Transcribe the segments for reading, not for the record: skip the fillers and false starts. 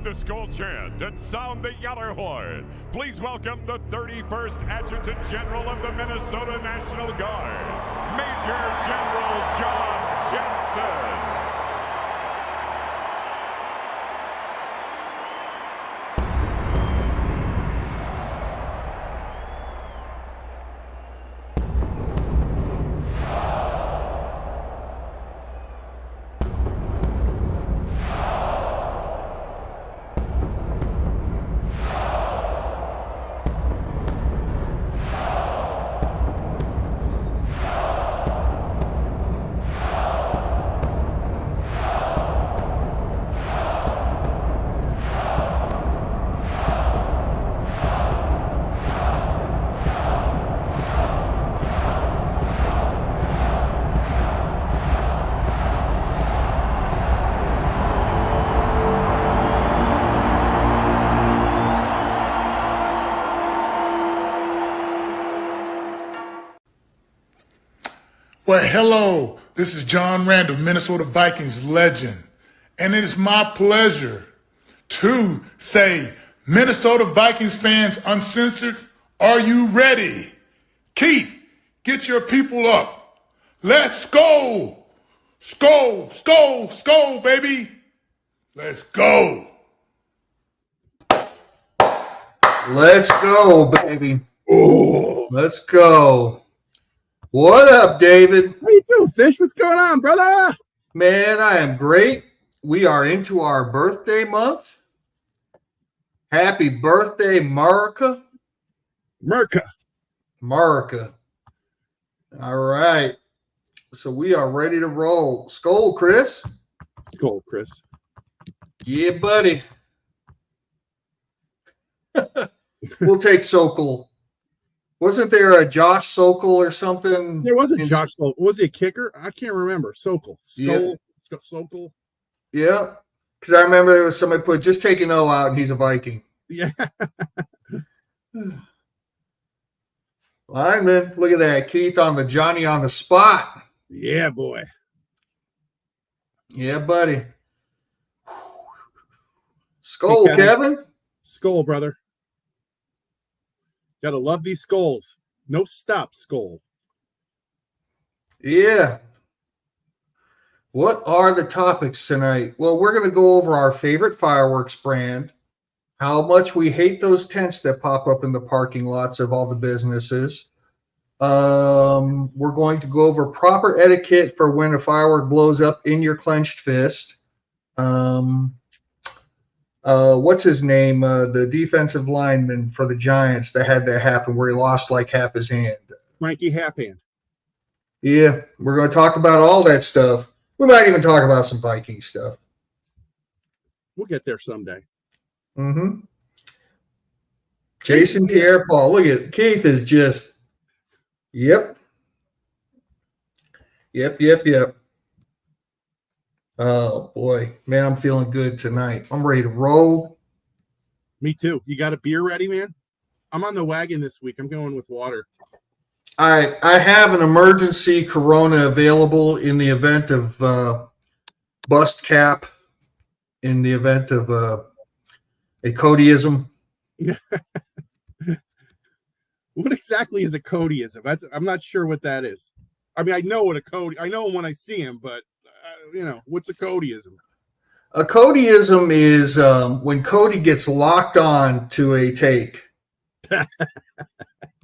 the Skol chant and sound the Yaller horn. Please welcome the 31st Adjutant General of the Minnesota National Guard, Major General John Jensen. Well, hello, this is John Randall, Minnesota Vikings legend, and it is my pleasure to say, Minnesota Vikings fans uncensored, are you ready? Keith, get your people up. Let's go. Skol, skol, skol, baby. Let's go. Let's go, baby. Oh. Let's go. What up, David? How you doing, Fish? What's going on, brother? Man, I am great. We are into our birthday month. Happy birthday, America. America. All right. So we are ready to roll. Skol, Chris. Skol, Chris. Yeah, buddy. We'll take Sokol. Wasn't there a Josh Sokol or something? There was a Josh Sokol. Was he a kicker? I can't remember. Sokol. Skol. Yeah. Sokol. Yeah. Because I remember there was somebody put, just take an O out and he's a Viking. Yeah. Lineman, look at that. Keith on the Johnny on the spot. Yeah, boy. Yeah, buddy. Skol, Hey, Kevin. Skol, brother. Gotta love these Skols. No stop, Skol. Yeah. What are the topics tonight? Well, we're going to go over our favorite fireworks brand, how much we hate those tents that pop up in the parking lots of all the businesses. We're going to go over proper etiquette for when a firework blows up in your clenched fist. What's his name? The defensive lineman for the Giants that had that happen where he lost like half his hand. Frankie Halfhand. Yeah, we're going to talk about all that stuff. We might even talk about some Viking stuff. We'll get there someday. Mm-hmm. Jason Pierre-Paul. Look at Keith is just, yep. Oh, boy. Man, I'm feeling good tonight. I'm ready to roll. Me too. You got a beer ready, man? I'm on the wagon this week. I'm going with water. I have an emergency Corona available in the event of bust cap, in the event of a Codyism. What exactly is a Codyism? I'm not sure what that is. I mean, I know what a Cody. I know him when I see him, but what's a Codyism? A Codyism is when Cody gets locked on to a take.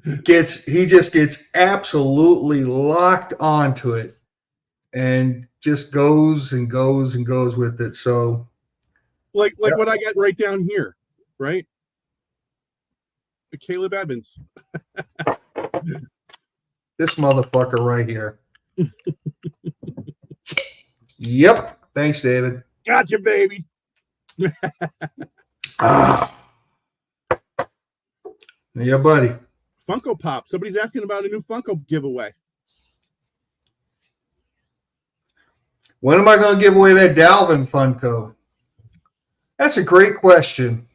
He just gets absolutely locked onto it and just goes and goes and goes with it. So like what I got right down here, right? Caleb Evans. This motherfucker right here. Yep. Thanks, David. Gotcha, baby. Yeah, buddy. Funko Pop. Somebody's asking about a new Funko giveaway. When am I going to give away that Dalvin Funko? That's a great question.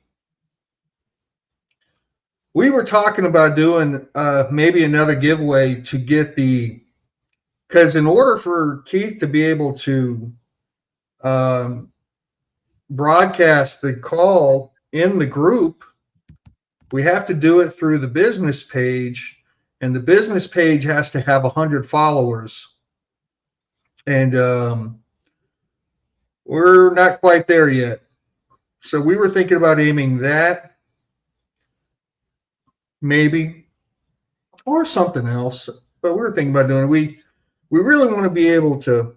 We were talking about doing maybe another giveaway to get because in order for Keith to be able to broadcast the call in the group, we have to do it through the business page, and the business page has to have 100 followers. And we're not quite there yet. So we were thinking about aiming that, maybe, or something else. But we were thinking about doing it. We really want to be able to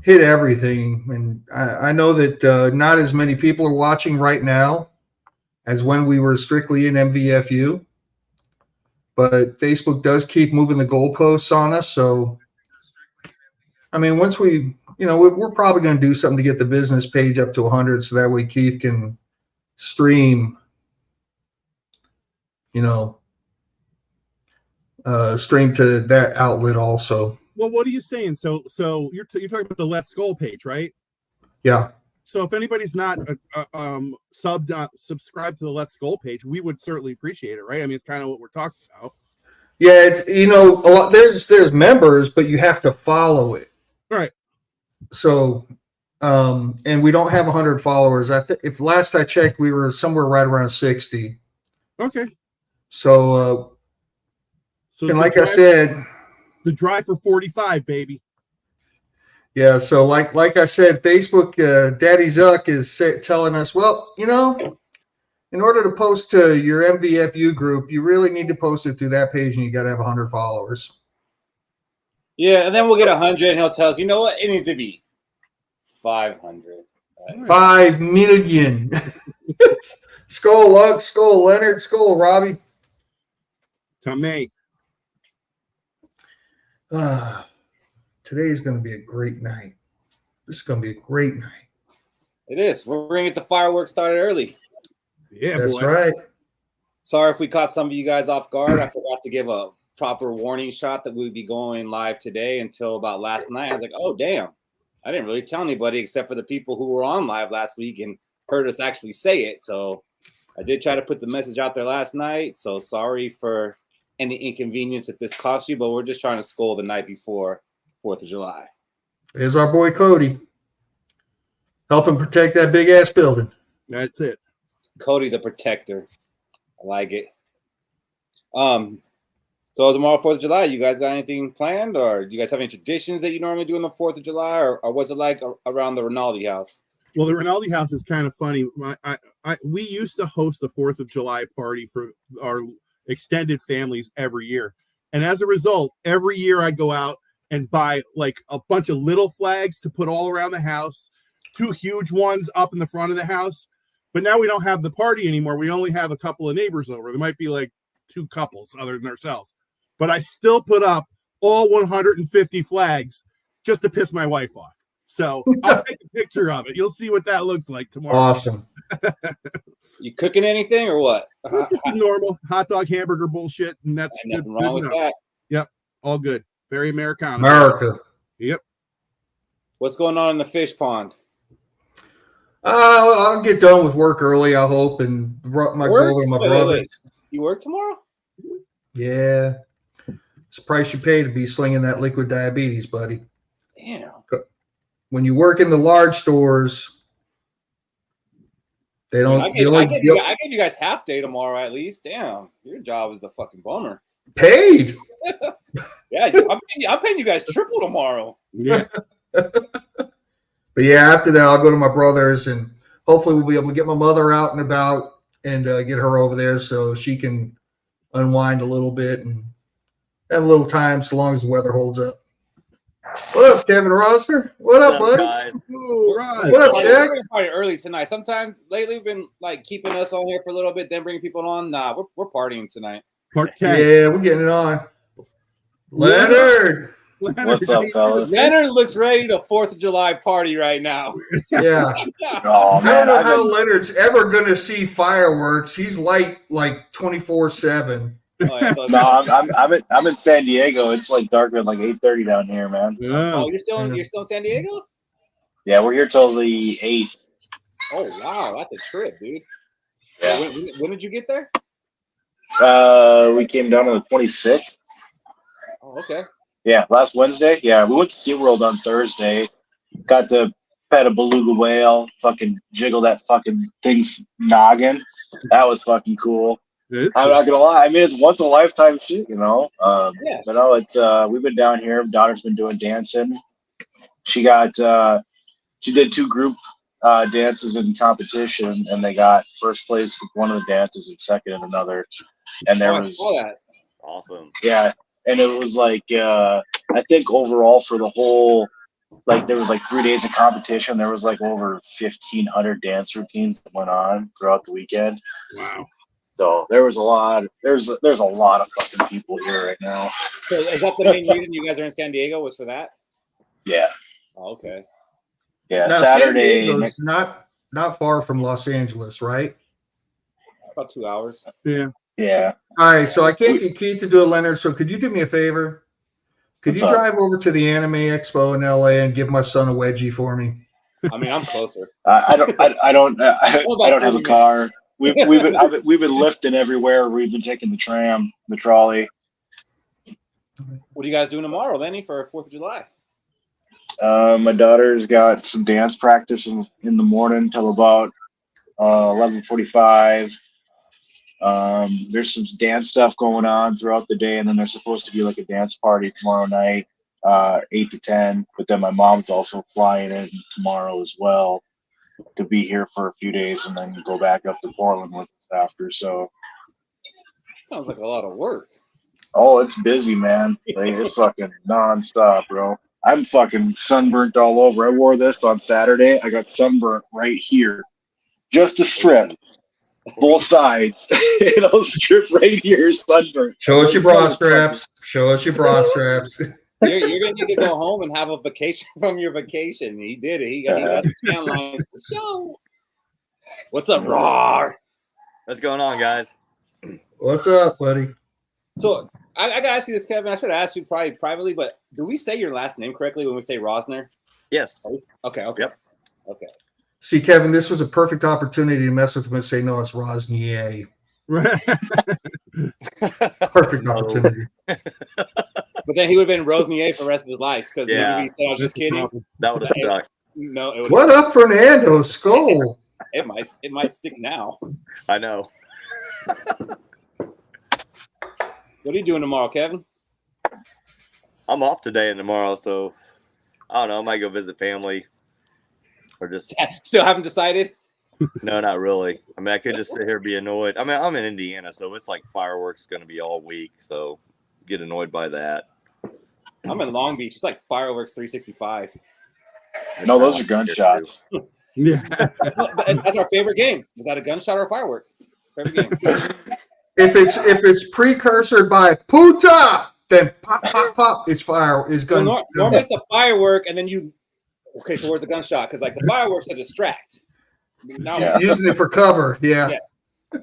hit everything. And I know that not as many people are watching right now as when we were strictly in MVFU. But Facebook does keep moving the goalposts on us. So, I mean, once we're probably going to do something to get the business page up to 100 so that way Keith can stream, stream to that outlet also. Well, what are you saying? So you're talking about the Let's Skol page, right? Yeah. So if anybody's not subscribed to the Let's Skol page, we would certainly appreciate it, right? I mean, it's kind of what we're talking about. Yeah, it's a lot, there's members, but you have to follow it. Right. So, and we don't have 100 followers. I think if last I checked, we were somewhere right around 60. Okay. So and like I said, the drive for 45, baby. Yeah. So like I said, Facebook, Daddy Zuck is telling us, well, in order to post to your MVFU group, you really need to post it through that page, and you got to have 100 followers. Yeah, and then we'll get 100, and he'll tell us, you know what? It needs to be 500. 5 million. Skol Luck, Skol Leonard, Skol Robbie. Tomei. Today's going to be a great night. This is going to be a great night. It is. We're going to get the fireworks started early. Yeah, that's boy. Right. Sorry if we caught some of you guys off guard. I forgot to give a proper warning shot that we would be going live today until about last night. I was like, oh, damn. I didn't really tell anybody except for the people who were on live last week and heard us actually say it. So I did try to put the message out there last night. So sorry for any inconvenience that this cost you, but we're just trying to Skol the night before 4th of July. There's our boy Cody. Help him protect that big ass building. That's it. Cody the Protector. I like it. So tomorrow, 4th of July, you guys got anything planned, or do you guys have any traditions that you normally do on the 4th of July, or what's it like around the Rinaldi house? Well, the Rinaldi house is kind of funny. We used to host the 4th of July party for our extended families every year. And as a result, every year I go out and buy like a bunch of little flags to put all around the house, 2 huge ones up in the front of the house. But now we don't have the party anymore. We only have a couple of neighbors over. There might be like 2 couples other than ourselves. But I still put up all 150 flags just to piss my wife off. So I'll take a picture of it. You'll see what that looks like tomorrow. Awesome. You cooking anything or what? It's just normal hot dog hamburger bullshit, and that's good, nothing wrong with enough. that. Yep, all good. Very Americano. America. Yep. What's going on in the fish pond? I'll get done with work early, I hope, and go over to my brother's. You work tomorrow? Yeah. It's the price you pay to be slinging that liquid diabetes, buddy. Damn. When you work in the large stores, they don't. I give you guys half day tomorrow at least. Damn, your job is a fucking bummer. Paid. Yeah, I'm paying you guys triple tomorrow. Yeah. But yeah, after that, I'll go to my brother's, and hopefully we'll be able to get my mother out and about and get her over there so she can unwind a little bit and have a little time so long as the weather holds up. What up, Kevin Rosner? What up, buddy? Ooh, right. What up, Shaq? We're partying early tonight. Sometimes lately we've been like keeping us on here for a little bit, then bringing people on. Nah, we're partying tonight. Yeah, we're getting it on. Leonard. What's up, fellas? Leonard looks ready to 4th of July party right now. Yeah. Oh, man, I don't know how Leonard's ever going to see fireworks. He's like 24/7. Oh, yeah, no, I'm in San Diego. It's like darker at like 8:30 down here, man. Yeah. Oh, you're still in San Diego? Yeah, we're here till the 8th. Oh wow, that's a trip, dude. Yeah. When did you get there? We came down on the 26th. Oh, okay. Yeah, last Wednesday. Yeah, we went to SeaWorld on Thursday. Got to pet a beluga whale, fucking jiggle that fucking thing's noggin. That was fucking cool. I'm not gonna lie. I mean, it's once a lifetime shit, you know. Yeah. But no, it's we've been down here. Daughter's been doing dancing. She got she did 2 group dances in competition, and they got first place with one of the dances and second in another. And there was awesome. Yeah, and it was like I think overall for the whole, like there was like 3 days of competition. There was like over 1,500 dance routines that went on throughout the weekend. Wow. So there was a lot. There's a lot of fucking people here right now. So is that the main reason you guys are in San Diego? Was for that? Yeah. Oh, okay. Yeah. Now, Saturday. San Diego's not far from Los Angeles, right? About 2 hours. Yeah. Yeah. All right, so I can't get Keith to do it, Leonard. So could you do me a favor? Could What's you up? drive over to the Anime Expo in LA and give my son a wedgie for me? I mean, I'm closer. I don't have a car. We've been lifting everywhere. We've been taking the tram, the trolley. What are you guys doing tomorrow, Lenny, for 4th of July? My daughter's got some dance practice in the morning till about 11:45. There's some dance stuff going on throughout the day, and then there's supposed to be like a dance party tomorrow night, 8 to 10. But then my mom's also flying in tomorrow as well to be here for a few days, and then go back up to Portland with us after. So Sounds like a lot of work. oh, it's busy, man. Like, it's fucking nonstop, bro. I'm fucking sunburnt all over. I wore this on Saturday. I got sunburnt right here, just a strip. Both sides. It'll strip right here, sunburnt. Show us your bra straps. Show us your bra straps. You're going to need to go home and have a vacation from your vacation. He did it. He got the tan lines for show. What's up, Raw? What's going on, guys? What's up, buddy? So I got to ask you this, Kevin. I should have asked you probably privately, but do we say your last name correctly when we say Rosner? Yes. Okay. Yep. Okay. See, Kevin, this was a perfect opportunity to mess with him and say, no, it's Rosnier. Right. Perfect opportunity. But then he would have been Rosnier for the rest of his life because he said, I was just kidding. That would have stuck. No, it would. What up, Fernando? Skol. It might stick now. I know. What are you doing tomorrow, Kevin? I'm off today and tomorrow, so I don't know. I might go visit family or just. Still haven't decided? No, not really. I mean, I could just sit here and be annoyed. I mean, I'm in Indiana, so it's like fireworks going to be all week, so get annoyed by that. I'm in Long Beach. It's like fireworks 365. No, those are gunshots. Yeah. That's our favorite game. Is that a gunshot or a firework? Favorite game. If it's precursored by puta, then pop, pop, pop. It's fire. Is gun. Well, normally it's a firework, and then you. Okay, so where's the gunshot? Because like the fireworks are distract. Now, using it for cover. Yeah.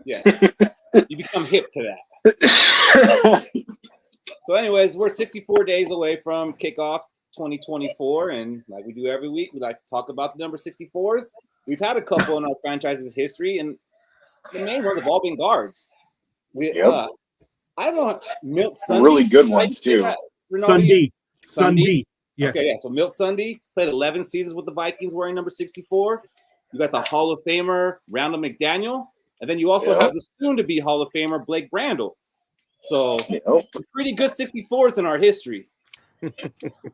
Yeah. You become hip to that. So, anyways, we're 64 days away from kickoff 2024, and like we do every week, we like to talk about the number 64s. We've had a couple in our franchise's history, and the main ones have all been guards. I don't know, Milt Sunday. Really good ones too. Sunday. Yeah. Okay, yeah. So Milt Sunday played 11 seasons with the Vikings wearing number 64. You got the Hall of Famer Randall McDaniel, and then you also have the soon-to-be Hall of Famer Blake Brandel. So pretty good 64s in our history.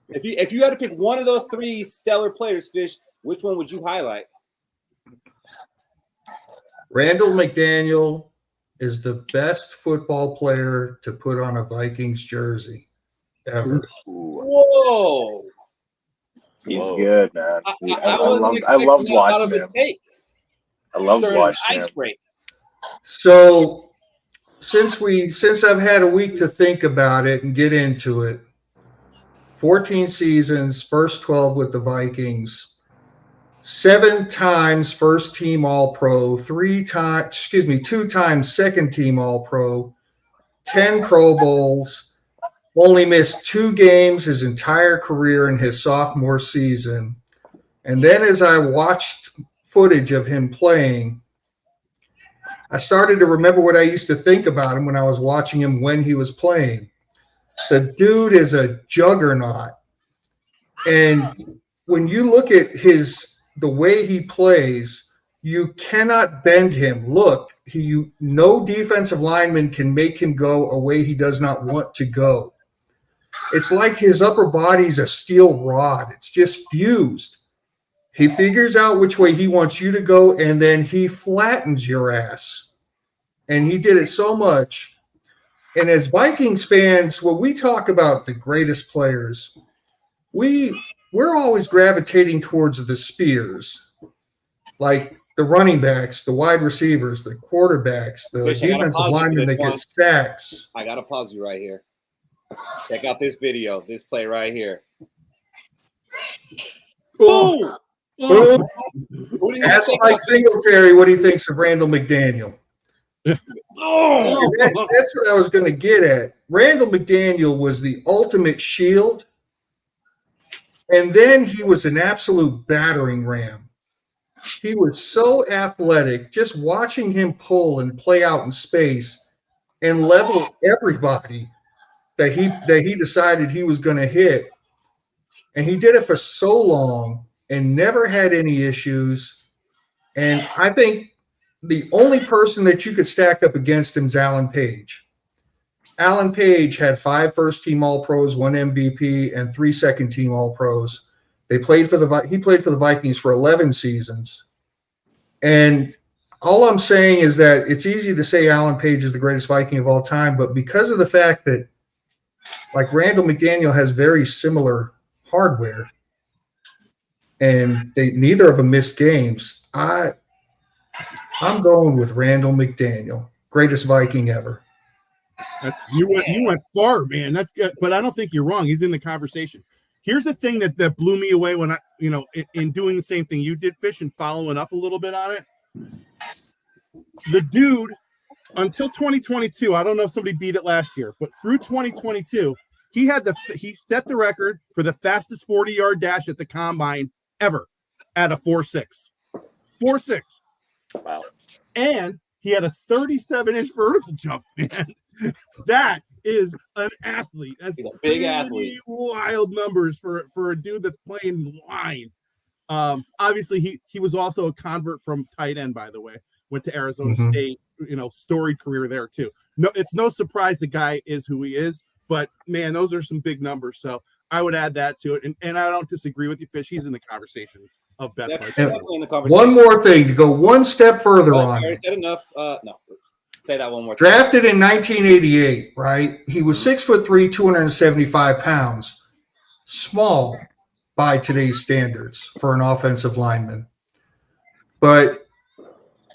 If you had to pick one of those three stellar players, Fish, which one would you highlight? Randall McDaniel is the best football player to put on a Vikings jersey ever. Whoa. He's good, man. I wasn't love expecting that out of watching the him. tape I love during watching the him. ice break. So since I've had a week to think about it and get into it, 14 seasons, first 12 with the Vikings, 7 times first team All-Pro, 2 times second team All-Pro, 10 Pro Bowls, only missed 2 games his entire career in his sophomore season. And then as I watched footage of him playing, I started to remember what I used to think about him when I was watching him when he was playing. The dude is a juggernaut. And when you look at his the way he plays, you cannot bend him. Look, no defensive lineman can make him go a way he does not want to go. It's like his upper body's a steel rod. It's just fused. He figures out which way he wants you to go, and then he flattens your ass. And he did it so much. And as Vikings fans, when we talk about the greatest players, we're always gravitating towards the spears, like the running backs, the wide receivers, the quarterbacks, the defensive linemen that get sacks. I got to pause you right here. Check out this video, this play right here. Boom! Boom! Ask Mike Singletary what he thinks of Randall McDaniel. That's what I was going to get at. Randall McDaniel was the ultimate shield, and then he was an absolute battering ram. He was so athletic, just watching him pull and play out in space and level everybody that he decided he was going to hit. And he did it for so long and never had any issues. And I think the only person that you could stack up against him is Alan Page. Alan Page had 5 first-team All-Pros, 1 MVP, and 3 second-team All-Pros. He played for the Vikings for 11 seasons. And all I'm saying is that it's easy to say Alan Page is the greatest Viking of all time, but because of the fact that, like, Randall McDaniel has very similar hardware, and neither of them missed games, I'm going with Randall McDaniel, greatest Viking ever. You went far, man. That's good, but I don't think you're wrong. He's in the conversation. Here's the thing that blew me away when in doing the same thing you did, Fish, and following up a little bit on it. The dude, until 2022, I don't know if somebody beat it last year, but through 2022, he set the record for the fastest 40-yard dash at the combine ever at a 4.6. 4.6. Wow. And he had a 37-inch vertical jump, man. That is an athlete. That's a big athlete. Wild numbers for a dude that's playing line. Obviously, he was also a convert from tight end, by the way. Went to Arizona State, storied career there too. No, it's no surprise the guy is who he is, but man, those are some big numbers. So I would add that to it. And I don't disagree with you, Fish. He's in the conversation of best. Definitely in the conversation. One more thing to go one step further on. I said enough. No, say that one more time. Drafted in 1988, right? He was 6'3", 275 pounds. Small by today's standards for an offensive lineman. But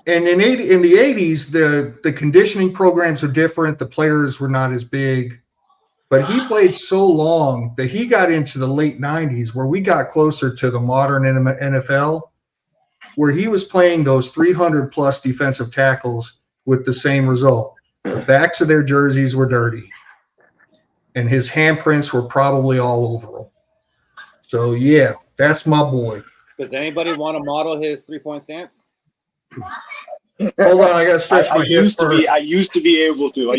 in the 80s, the conditioning programs were different. The players were not as big. But he played so long that he got into the late 90s where we got closer to the modern NFL, where he was playing those 300-plus defensive tackles with the same result. The backs of their jerseys were dirty, and his handprints were probably all over them. So, yeah, that's my boy. Does anybody want to model his three-point stance? Hold on, I got to stretch my hips first. I used to be able to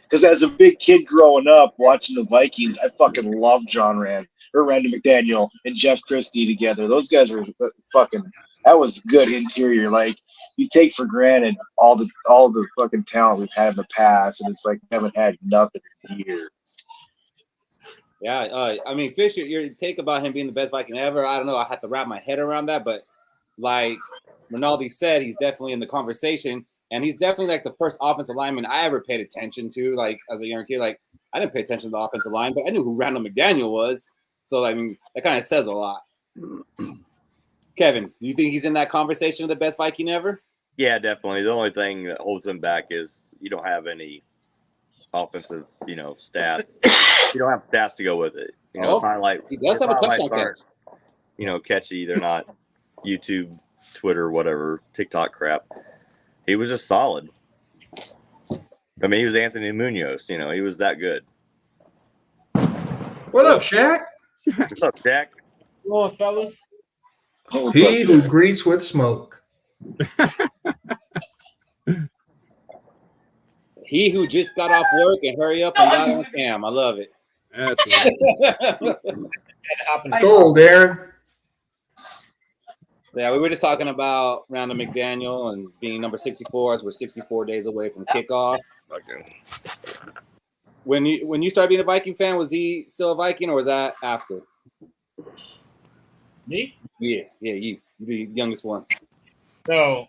because as a big kid growing up watching the Vikings, I fucking loved Randy McDaniel and Jeff Christie together. Those guys were that was good interior. Like, you take for granted all the fucking talent we've had in the past, and it's like we haven't had nothing in years. Yeah, I mean, Fisher, your take about him being the best Viking ever, I don't know. I have to wrap my head around that, but like Rinaldi said, he's definitely in the conversation, and he's definitely like the first offensive lineman I ever paid attention to. Like, as a young kid, like, I didn't pay attention to the offensive line, but I knew who Randall McDaniel was. So, I mean, that kind of says a lot. Kevin, do you think he's in that conversation of the best Viking ever? Yeah, definitely. The only thing that holds him back is you don't have any offensive, stats. You don't have stats to go with it. It's not like he does have a touchdown catch. Catchy. They're not YouTube, Twitter, whatever, TikTok crap. He was just solid. I mean, he was Anthony Munoz. He was that good. What up, Shaq? What's up, Shaq? Come on, fellas. He who greets with smoke. He who just got off work and hurry up and got on cam. I love it. That's right. Gold, Aaron. Yeah, we were just talking about Randall McDaniel and being number 64 as we're 64 days away from kickoff. Okay. When you started being a Viking fan, was he still a Viking or was that after? Me? Yeah, you the youngest one. So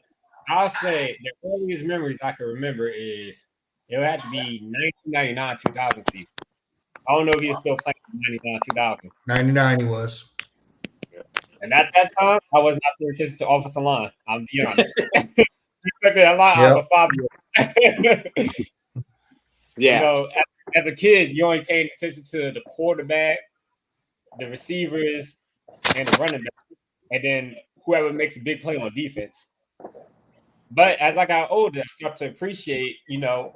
I'll say the earliest memories I can remember is it would have to be 1999-2000 season. I don't know if he was still playing in 99-2000. 99 he was. And at that time, I was not paying attention to offensive line. I'm being honest. You expected a lot out of a 5-year-old. Yeah. You know, as a kid, you only paying attention to the quarterback, the receivers, and the running back, and then whoever makes a big play on defense. But as I got older, I started to appreciate, an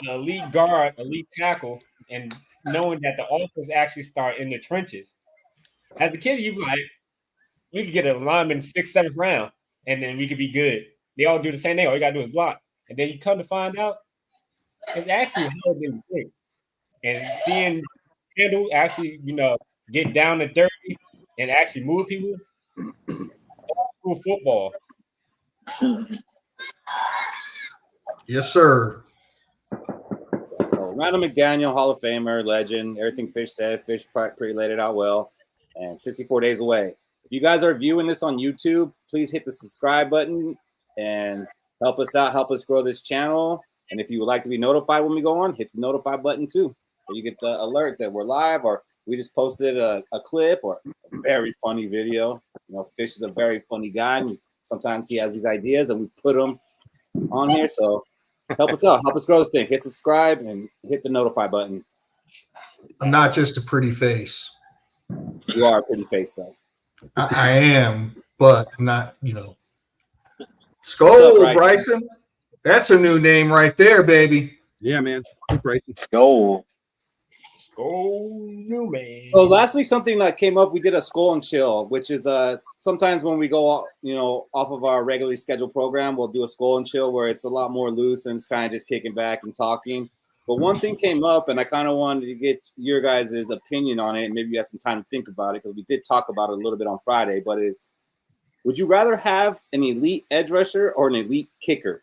elite guard, elite tackle, and knowing that the offense actually start in the trenches. As a kid, you like, we could get a lineman 6th, 7th round, and then we could be good. They all do the same thing. All you got to do is block. And then you come to find out, it's actually harder than you think. And seeing Randall actually, get down and dirty and actually move people, football. Yes, sir. So Randall McDaniel, Hall of Famer, legend. Everything Fish said, Fish pretty laid it out well. And 64 days away. If you guys are viewing this on YouTube, please hit the subscribe button and help us out, help us grow this channel. And if you would like to be notified when we go on, hit the notify button too. So you get the alert that we're live or we just posted a clip or a very funny video. Fish is a very funny guy. And sometimes he has these ideas and we put them on here. So help us out. Help us grow this thing. Hit subscribe and hit the notify button. I'm not just a pretty face. You are a pretty face, though. I am, but I'm not, Skol, up, Bryson? That's a new name right there, baby. Yeah, man. Hey, Bryson. Skol. New man. So last week, something that came up, we did a Skol and Chill, which is sometimes when we go, off of our regularly scheduled program, we'll do a Skol and Chill where it's a lot more loose and it's kind of just kicking back and talking. But one thing came up, and I kind of wanted to get your guys' opinion on it, and maybe you have some time to think about it because we did talk about it a little bit on Friday. But it's, would you rather have an elite edge rusher or an elite kicker?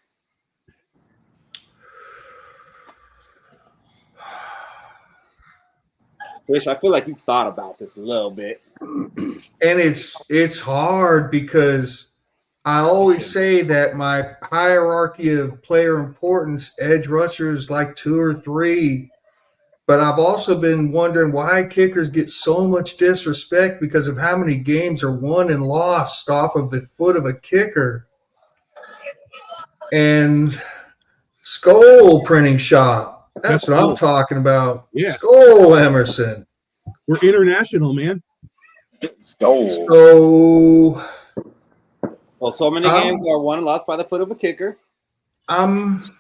Fish, I feel like you've thought about this a little bit. And it's hard because I always say that my hierarchy of player importance, edge rushers like 2 or 3, but I've also been wondering why kickers get so much disrespect because of how many games are won and lost off of the foot of a kicker. And Skol printing shop, that's what I'm talking about. Yeah. Skol Emerson. We're international, man. Skol. So Well, so many games are won and lost by the foot of a kicker. I'm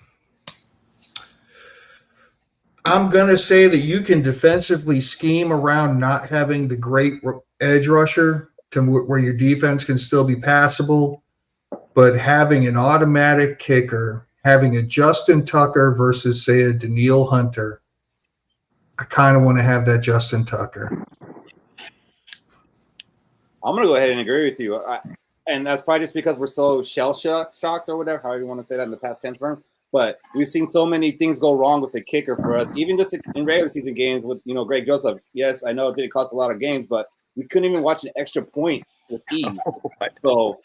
going to say that you can defensively scheme around not having the great edge rusher to where your defense can still be passable, but having an automatic kicker, having a Justin Tucker versus, say, a Daniil Hunter, I kind of want to have that Justin Tucker. I'm going to go ahead and agree with you. And that's probably just because we're so shell-shocked or whatever, however you want to say that in the past tense form. But we've seen so many things go wrong with the kicker for us, even just in regular season games with, Greg Joseph. Yes, I know it didn't cost a lot of games, but we couldn't even watch an extra point with ease. So,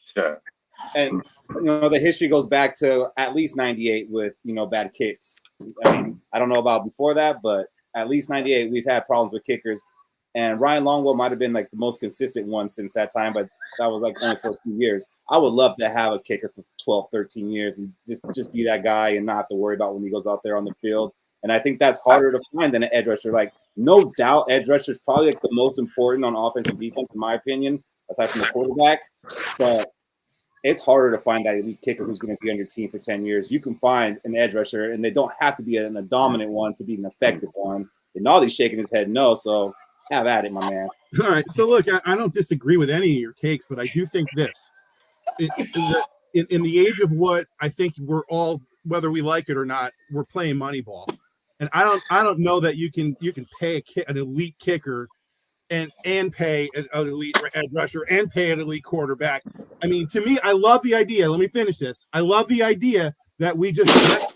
and, the history goes back to at least 98 with, bad kicks. I mean, I don't know about before that, but at least 98, we've had problems with kickers. And Ryan Longwell might have been like the most consistent one since that time, but that was like only for a few years. I would love to have a kicker for 12, 13 years and just be that guy and not have to worry about when he goes out there on the field. And I think that's harder to find than an edge rusher. Like, no doubt, edge rusher is probably like the most important on offense and defense, in my opinion, aside from the quarterback. But it's harder to find that elite kicker who's going to be on your team for 10 years. You can find an edge rusher, and they don't have to be a dominant one to be an effective one. And Nolly's shaking his head no, so have at it, my man. All right. So, look, I don't disagree with any of your takes, but I do think this. In the age of what I think we're all, whether we like it or not, we're playing Moneyball. And I don't know that you can pay an elite kicker and pay an elite edge rusher and pay an elite quarterback. I mean, to me, I love the idea. Let me finish this. I love the idea that we just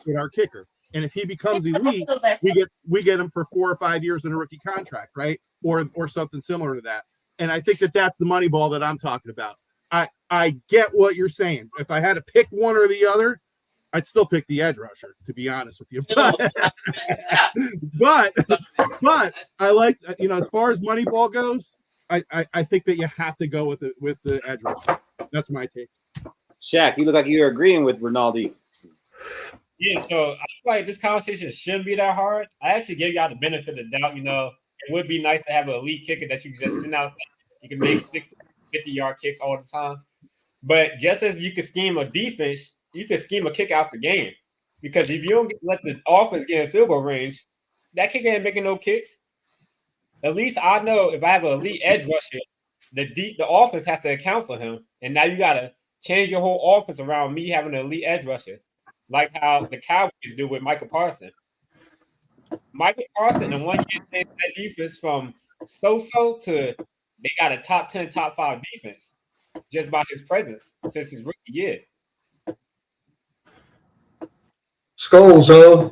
get our kicker, and if he becomes elite, we get him for 4 or 5 years in a rookie contract, right? Or something similar to that. And I think that's the money ball that I'm talking about. I get what you're saying. If I had to pick one or the other, I'd still pick the edge rusher, to be honest with you. But I like, as far as money ball goes, I think that you have to go with the edge rusher. That's my take. Shaq, you look like you're agreeing with Rinaldi. Yeah, so I feel like this conversation shouldn't be that hard. I actually gave y'all the benefit of the doubt. It would be nice to have an elite kicker that you can just send out. You can make 50-yard kicks all the time. But just as you can scheme a defense, you can scheme a kick out the game. Because if you don't let the offense get in field goal range, that kicker ain't making no kicks. At least I know if I have an elite edge rusher, the offense has to account for him. And now you got to change your whole offense around me having an elite edge rusher, like how the Cowboys do with Michael Parsons. Michael Parsons in 1 year changed that defense from so-so to they got a top 10, top 5 defense just by his presence since his rookie year. Skulls, I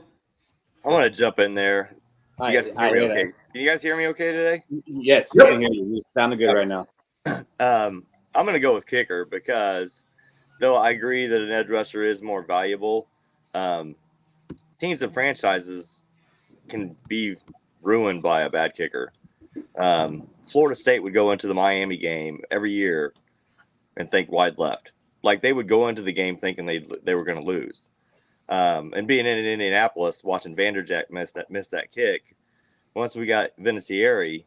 want to jump in there. You guys hear me okay? Can you guys hear me okay today? Yes, we can hear you. You sounding good right now. I'm going to go with kicker because though I agree that an edge rusher is more valuable, teams and franchises can be ruined by a bad kicker. Florida State would go into the Miami game every year and think wide left. Like they would go into the game thinking they were going to lose. And being in Indianapolis, watching Vanderjagt miss that kick, once we got Vinatieri,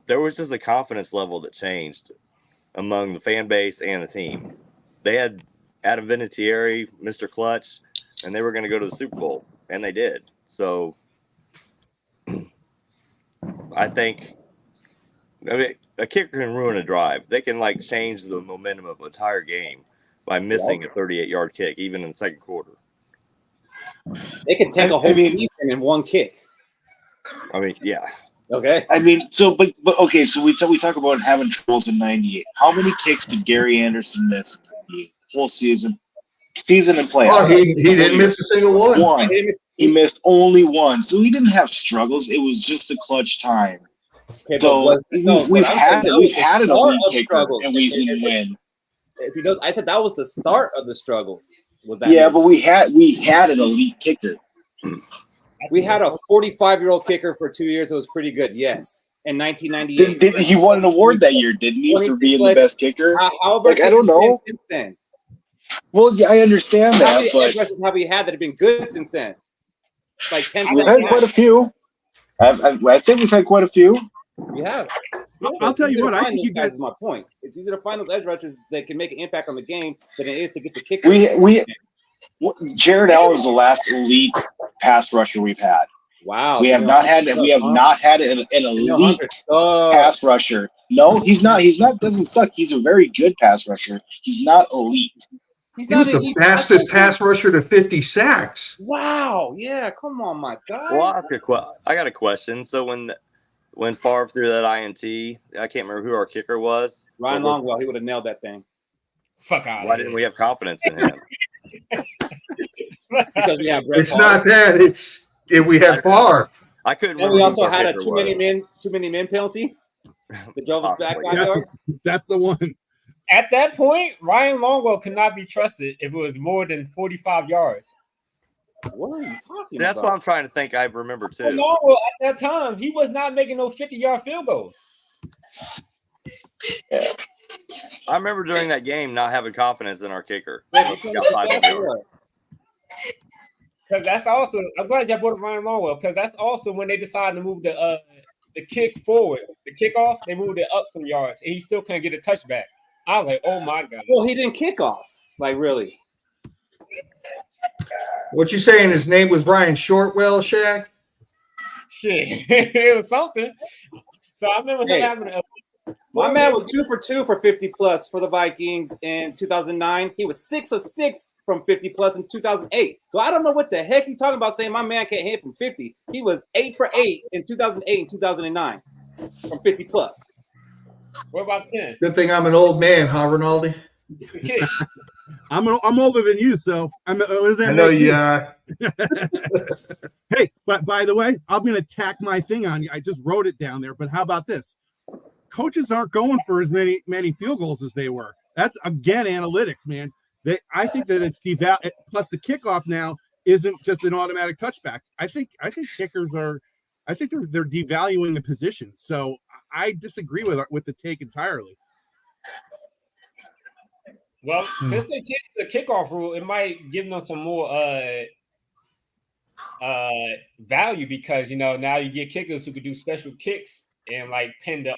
there was just a confidence level that changed among the fan base and the team. They had Adam Vinatieri, Mr. Clutch, and they were going to go to the Super Bowl, and they did. So I think a kicker can ruin a drive. They can change the momentum of an entire game by missing a 38-yard kick, even in the second quarter. They can take a whole season in one kick. I mean, yeah. Okay. I mean, but okay. So we talk about having troubles in '98. How many kicks did Gary Anderson miss the whole season and playoffs? Oh, he didn't miss a single one. One. He missed only one, so he didn't have struggles. It was just a clutch time. Okay, so we've had an elite kicker, and we didn't win. If he does, I said that was the start of the struggles. Was that? Yeah, but we had an elite kicker. We had a 45-year-old kicker for 2 years. It was pretty good. Yes, in 1998. He won an award that year, didn't he, for being the best kicker? How about I don't know. Since then? Well, yeah, I understand that, but have we had that have been good since then? Like 10. We've had quite a few. I'd say we've had quite a few. We have. I'll tell you what. I think you guys. Is my point. It's easier to find those edge rushers that can make an impact on the game than it is to get the kicker. Jared Allen is the last elite pass rusher we've had. Wow. We have not had an elite pass rusher. No, he's not. Doesn't suck. He's a very good pass rusher. He's not elite. He was the fastest pass rusher to 50 sacks. Wow. Yeah. Come on, my guy. Well, I got a question. So when Favre threw that INT, I can't remember who our kicker was. Ryan Longwell. He would have nailed that thing. Fuck out. Why didn't we have confidence in him? Because we have Brett It's Favre. not that. It's if we have Favre. I couldn't. And we also had a too many men penalty. The drove us back 5 yards. That's the one. At that point, Ryan Longwell could not be trusted if it was more than 45 yards. What are you talking That's about? what I'm trying to think. I remember too. Longwell at that time, he was not making no 50-yard field goals. Yeah. I remember during that game not having confidence in our kicker. Because that's also, I'm glad y'all brought up Ryan Longwell, because that's also when they decided to move the kick forward, the kickoff, they moved it up some yards, and he still couldn't get a touchback. I was like, oh my God. Well, he didn't kick off. Like, really? What you saying? His name was Ryan Shortwell, Shaq? Shit. It was something. So I remember him having a. My man was 2 for 2 for 50+ for the Vikings in 2009. He was 6 of 6 from 50+ in 2008. So I don't know what the heck you're talking about saying my man can't hit from 50. He was 8 for 8 in 2008 and 2009. from 50 plus. What about 10? Good thing I'm an old man, huh, Rinaldi? Okay. I'm older than you, so what does that I know make you me? are. Hey, but by the way, I'm going to tack my thing on you. I just wrote it down there, but how about this? Coaches aren't going for as many field goals as they were. That's again analytics, man. I think that it's plus the kickoff now isn't just an automatic touchback. I think kickers are. I think they're devaluing the position. So I disagree with the take entirely. Well, since they changed the kickoff rule, it might give them some more value because now you get kickers who could do special kicks and like pin the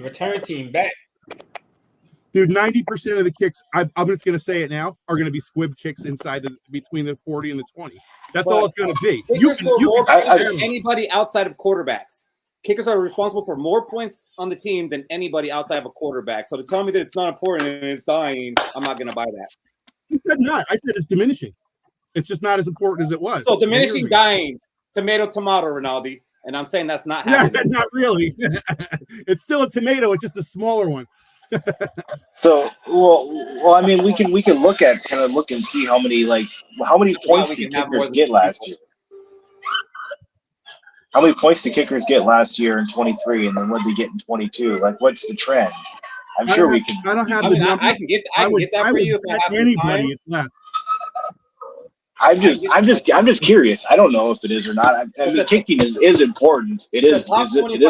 return team back. Dude, 90% of the kicks, I'm just going to say it now, are going to be squib kicks between the 40 and the 20. That's all it's going to be. Kickers score more points than anybody outside of quarterbacks. Kickers are responsible for more points on the team than anybody outside of a quarterback. So to tell me that it's not important and it's dying, I'm not going to buy that. I said not. I said it's diminishing. It's just not as important as it was. So diminishing, dying, tomato, Rinaldi. And I'm saying that's not happening. Yeah, not really. It's still a tomato. It's just a smaller one. So, well, I mean, we can look and see how many points did kickers get last year. How many points did kickers get last year in 23, and then what did they get in 22? Like, what's the trend? I'm sure we can. I don't have the number. I can get that for you if I have some time. It's less. I'm just curious. I don't know if it is or not. I mean, kicking is important. It is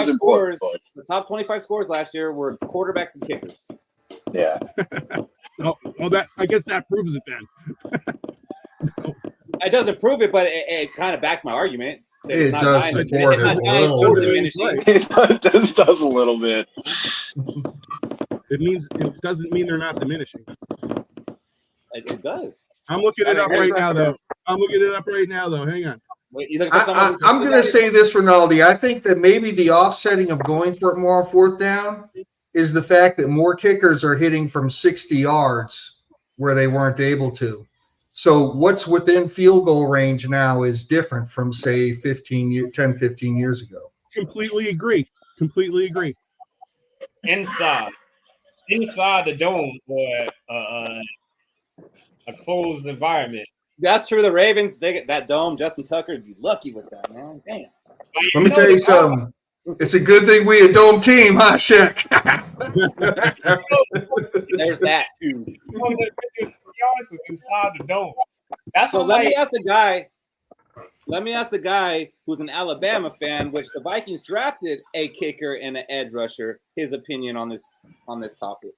important. The top 25 scores last year were quarterbacks and kickers. Yeah. that I guess that proves it then. It doesn't prove it, but it kind of backs my argument. It does support it. It does a little bit. It doesn't mean they're not diminishing. It does. I'm looking it up right now, though. Hang on. Wait, I'm going to say this, Rinaldi. I think that maybe the offsetting of going for it more on fourth down is the fact that more kickers are hitting from 60 yards where they weren't able to. So what's within field goal range now is different from, say, 15 years ago. Completely agree. Inside the dome or a closed environment. That's true. The Ravens, they get that dome. Justin Tucker would be lucky with that, man. Damn. Let me tell you something. It's a good thing we a dome team, huh, Shaq? There's that too. One of the biggest yards was inside the dome. That's so. What Let me ask a guy who's an Alabama fan, which the Vikings drafted a kicker and an edge rusher. His opinion on this topic.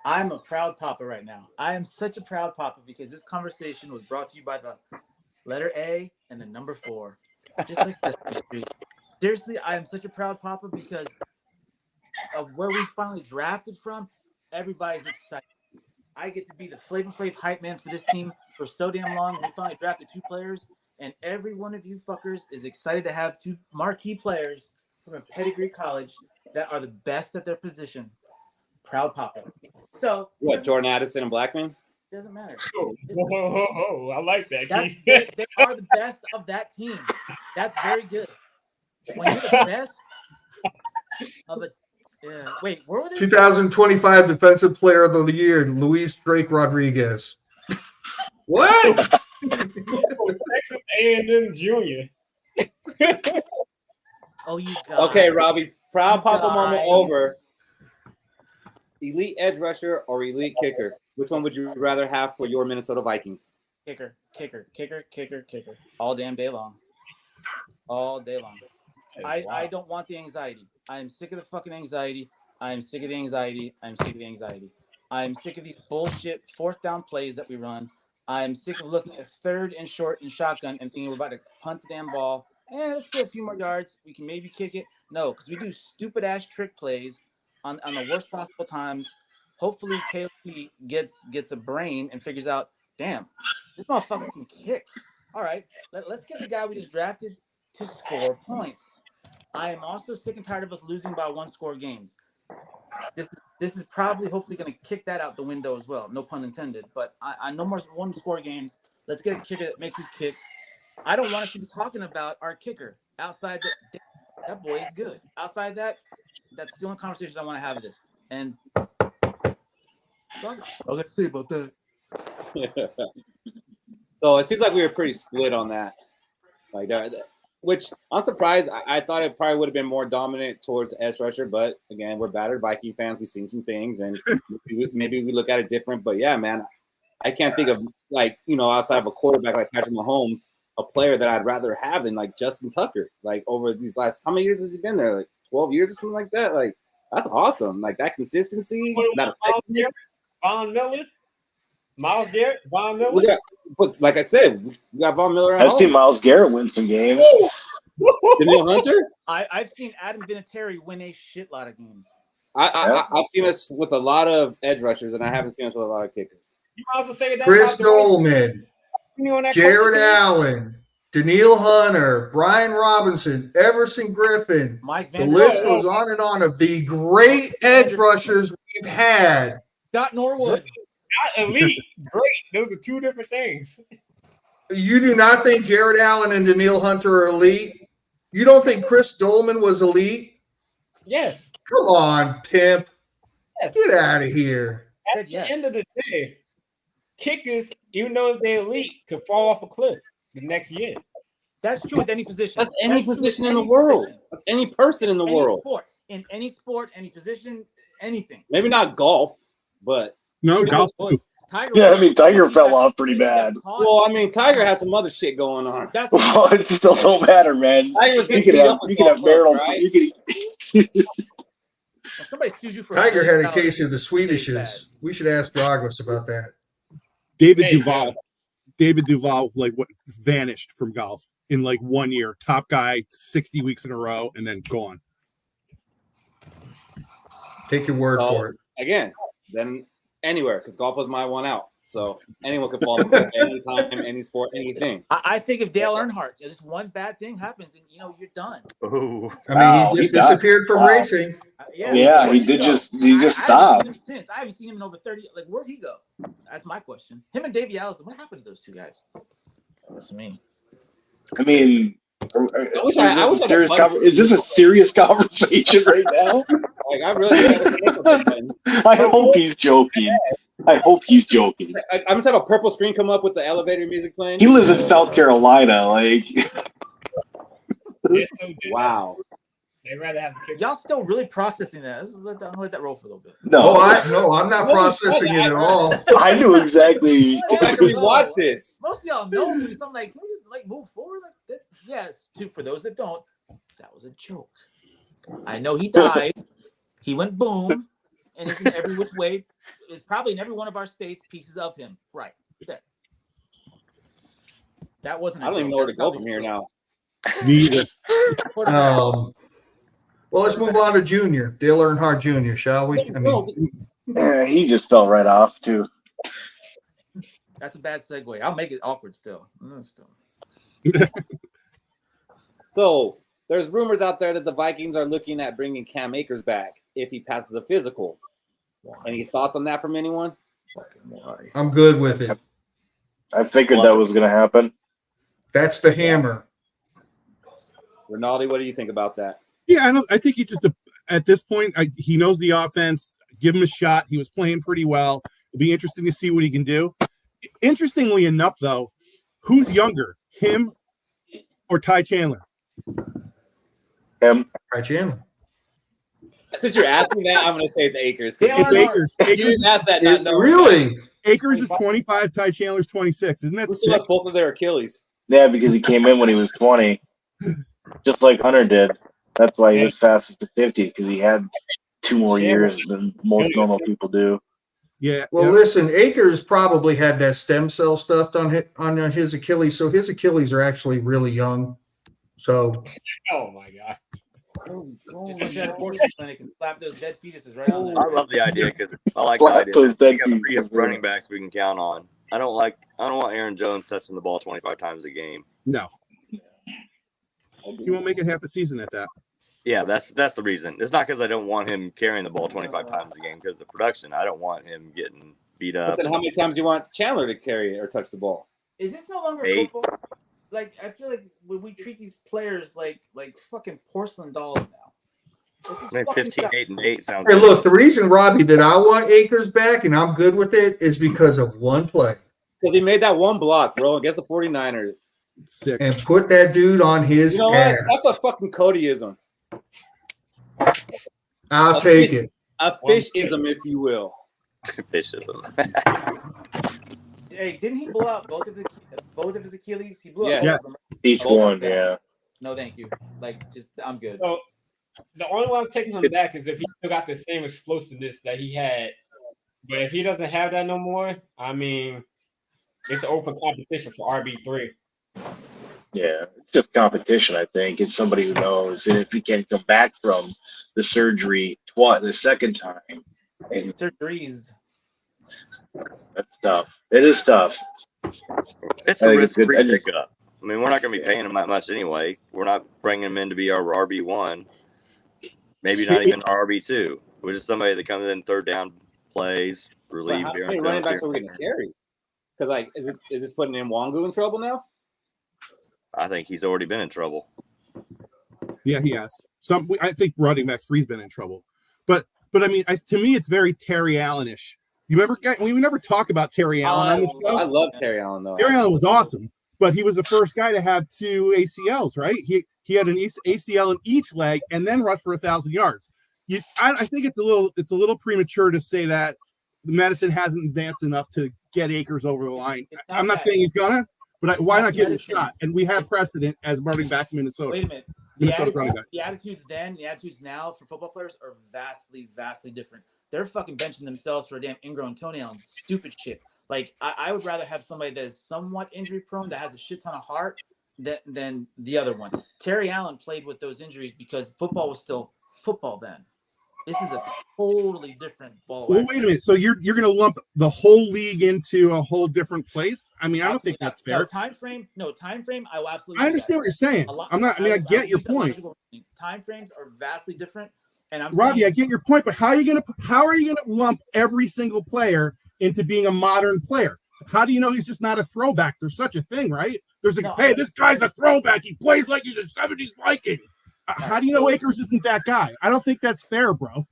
I'm a proud papa right now. I am such a proud papa because this conversation was brought to you by the letter A and the number 4. Just like this. Seriously, I am such a proud papa because of where we finally drafted from. Everybody's excited. I get to be the Flavor Flav hype man for this team for so damn long. We finally drafted 2 players, and every one of you fuckers is excited to have 2 marquee players from a pedigree college that are the best at their position. Proud papa. So what? Jordan Addison and Blackman? Doesn't matter. Oh, I like that. They are the best of that team. That's very good. When you're the best of a wait, where were they? 2025 Defensive Player of the Year, Luis Drake Rodriguez. What? Texas A&M Junior. Oh, you guys. Okay, Robbie. Proud papa moment over. Elite edge rusher or elite kicker? Which one would you rather have for your Minnesota Vikings? Kicker. All damn day long. All day long. I don't want the anxiety. I am sick of the fucking anxiety. I am sick of the anxiety. I'm sick of these bullshit 4th down plays that we run. I am sick of looking at 3rd and short and shotgun and thinking we're about to punt the damn ball. Let's get a few more yards. We can maybe kick it. No, because we do stupid ass trick plays on the worst possible times. Hopefully Caleb gets a brain and figures out, damn, this motherfucker can kick. All right, let's get the guy we just drafted to score points. I am also sick and tired of us losing by 1-score games. This is probably hopefully going to kick that out the window as well. No pun intended. But I no more 1-score games. Let's get a kicker that makes his kicks. I don't want us to be talking about our kicker outside That boy is good. Outside that, that's the only conversations I want to have with this. And I'll let see about that. So it seems like we were pretty split on that. Like that, which I'm surprised. I thought it probably would have been more dominant towards edge rusher, but again, we're battered Viking fans. We've seen some things, and maybe we look at it different. But yeah, man, I can't think of outside of a quarterback like Patrick Mahomes, a player that I'd rather have than like Justin Tucker. Like over these last, how many years has he been there? Like 12 years or something like that. Like that's awesome. Like that consistency. That Von Miller, Miles Garrett, Von Miller. But like I said, we got Von Miller. I've seen Miles Garrett win some games. Daniel Hunter. I've seen Adam Vinatieri win a shit lot of games. I've seen this with a lot of edge rushers, and I haven't seen this with a lot of kickers. You also say that Chris Dolman, Jared Allen, Daniil Hunter, Brian Robinson, Everson Griffin. Mike the Van list goes on and on of the great edge rushers we've had. Scott Norwood. Not elite, great. Those are two different things. You do not think Jared Allen and Daniil Hunter are elite? You don't think Chris Dolman was elite? Yes. Come on, pimp. Yes. Get out of here. At the end of the day, kickers, even though they're elite, could fall off a cliff the next year. That's true with any position. That's any position in the world. That's any person in the world. Sport. In any sport, any position, anything. Maybe not golf, but no golf. Tiger fell off pretty bad. Well, I mean, Tiger has some other shit going on. Well, it still don't matter, man. You can have marital. Right? Somebody sues you for Tiger had a case of the Swedishes. We should ask Dragos about that. David Duval, like what vanished from golf in like 1 year. Top guy, 60 weeks in a row, and then gone. Take your word for it. Again, then anywhere, because golf was my one out. So anyone can fall in anytime, any sport, anything. I think if Dale Earnhardt, just one bad thing happens, and you're done. Oh, I mean, he just disappeared from racing. Yeah, he just stopped. I haven't seen him in over 30. Like, where'd he go? That's my question. Him and Davey Allison. What happened to those two guys? That's me. I mean, is this a serious conversation right now? Like, I really. I hope he's joking. I'm just have a purple screen come up with the elevator music playing. He lives in South Carolina, like. Wow. They'd rather have the kicker. Y'all still really processing that? Let's let that roll for a little bit. No, I'm not processing it at all. I knew exactly. Watch this. Most of y'all know me, so I'm like, can we just like move forward? Like that? Yes. For those that don't, that was a joke. I know he died. He went boom, and it's in every which way. It's probably in every one of our states pieces of him. Right there. That wasn't. I don't even know where to go from here now. Neither. Well, let's move on to Junior, Dale Earnhardt Jr., shall we? I mean, he just fell right off too. That's a bad segue. I'll make it awkward still. So there's rumors out there that the Vikings are looking at bringing Cam Akers back if he passes a physical. Any thoughts on that from anyone? I'm good with it. I figured that was going to happen. That's the hammer. Rinaldi, what do you think about that? Yeah, I think he's just at this point. He knows the offense. Give him a shot. He was playing pretty well. It'll be interesting to see what he can do. Interestingly enough, though, who's younger, him or Ty Chandler? Him. Ty Chandler. Since you're asking that, I'm going to say it's Akers. Akers. You didn't ask that. Really? Akers is 25. Ty Chandler's 26. Isn't that sick? Both of their Achilles. Yeah, because he came in when he was 20, just like Hunter did. That's why he was fastest to 50, because he had 2 more years than most normal people do. Yeah. Well, listen, Akers probably had that stem cell stuff on his Achilles, so his Achilles are actually really young. So. Oh my God. Just at a abortion clinic and slap those dead fetuses right on there. I love the idea because I like the idea. We got 3 running backs we can count on. I don't want Aaron Jones touching the ball 25 times a game. No. He won't make it half a season at that. Yeah, that's the reason. It's not because I don't want him carrying the ball 25 times a game, because the production. I don't want him getting beat up. But then how many times do you want Chandler to carry or touch the ball? Is this no longer 8. football? like I feel like we treat these players like fucking porcelain dolls now. It's just Maybe fucking 15, 8, and 8 sounds Hey, good. look, the reason, Robbie, that I want Akers back and I'm good with it is because of one play. Because he made that one block, bro, against the 49ers. Sick. And put that dude on his You know ass. what? That's a fucking Codyism. I'll take it. A fishism, if you will. Fishism. Hey, didn't he blow out both of his Achilles? He blew out Yes. both of them. Each Both one, of them. yeah. No, thank you. Like, just I'm good. So the only one I'm taking him back is if he still got the same explosiveness that he had. But if he doesn't have that no more, I mean, it's an open competition for RB3. Yeah, it's just competition, I think. It's somebody who knows. And if he can't come back from the surgery the second time, and Surgeries. that's tough. It is tough. It's I a think it's risk-free good. I just- pickup. I mean, we're not going to be paying him that much anyway. We're not bringing him in to be our RB1. Maybe not even our RB2. We're just somebody that comes in third down plays, But relieve how here many and running there. backs are we going to carry? Because, like, is this putting Nwangu in trouble now? I think he's already been in trouble. Yeah, he has. I think running back 3's been in trouble. But I mean, to me, it's very Terry Allen-ish. You remember, we never talk about Terry Allen on the show. I love Terry Allen, though. Terry Allen was awesome, but he was the first guy to have 2 ACLs, right? He had an ACL in each leg and then rushed for 1,000 yards. I think it's a little premature to say that the medicine hasn't advanced enough to get Akers over the line. I'm not saying he's gonna, but why not give him a shot? And we have precedent as running back in Minnesota. Wait a minute. The attitudes then, the attitudes now for football players are vastly, vastly different. They're fucking benching themselves for a damn ingrown toenail and stupid shit. Like, I would rather have somebody that is somewhat injury prone, that has a shit ton of heart, than the other one. Terry Allen played with those injuries because football was still football then. This is a totally different ball. Well, wait a minute. So you're going to lump the whole league into a whole different place? I mean, I don't think that's fair. No time frame. I will absolutely. I understand what you're saying. I get your point. Time frames are vastly different, and I'm Robbie, saying, I get your point, but how are you gonna lump every single player into being a modern player? How do you know he's just not a throwback? There's such a thing, right? There's hey, this guy's a throwback. He plays like he's a 70s Viking. How do you know Akers isn't that guy? I don't think that's fair, bro.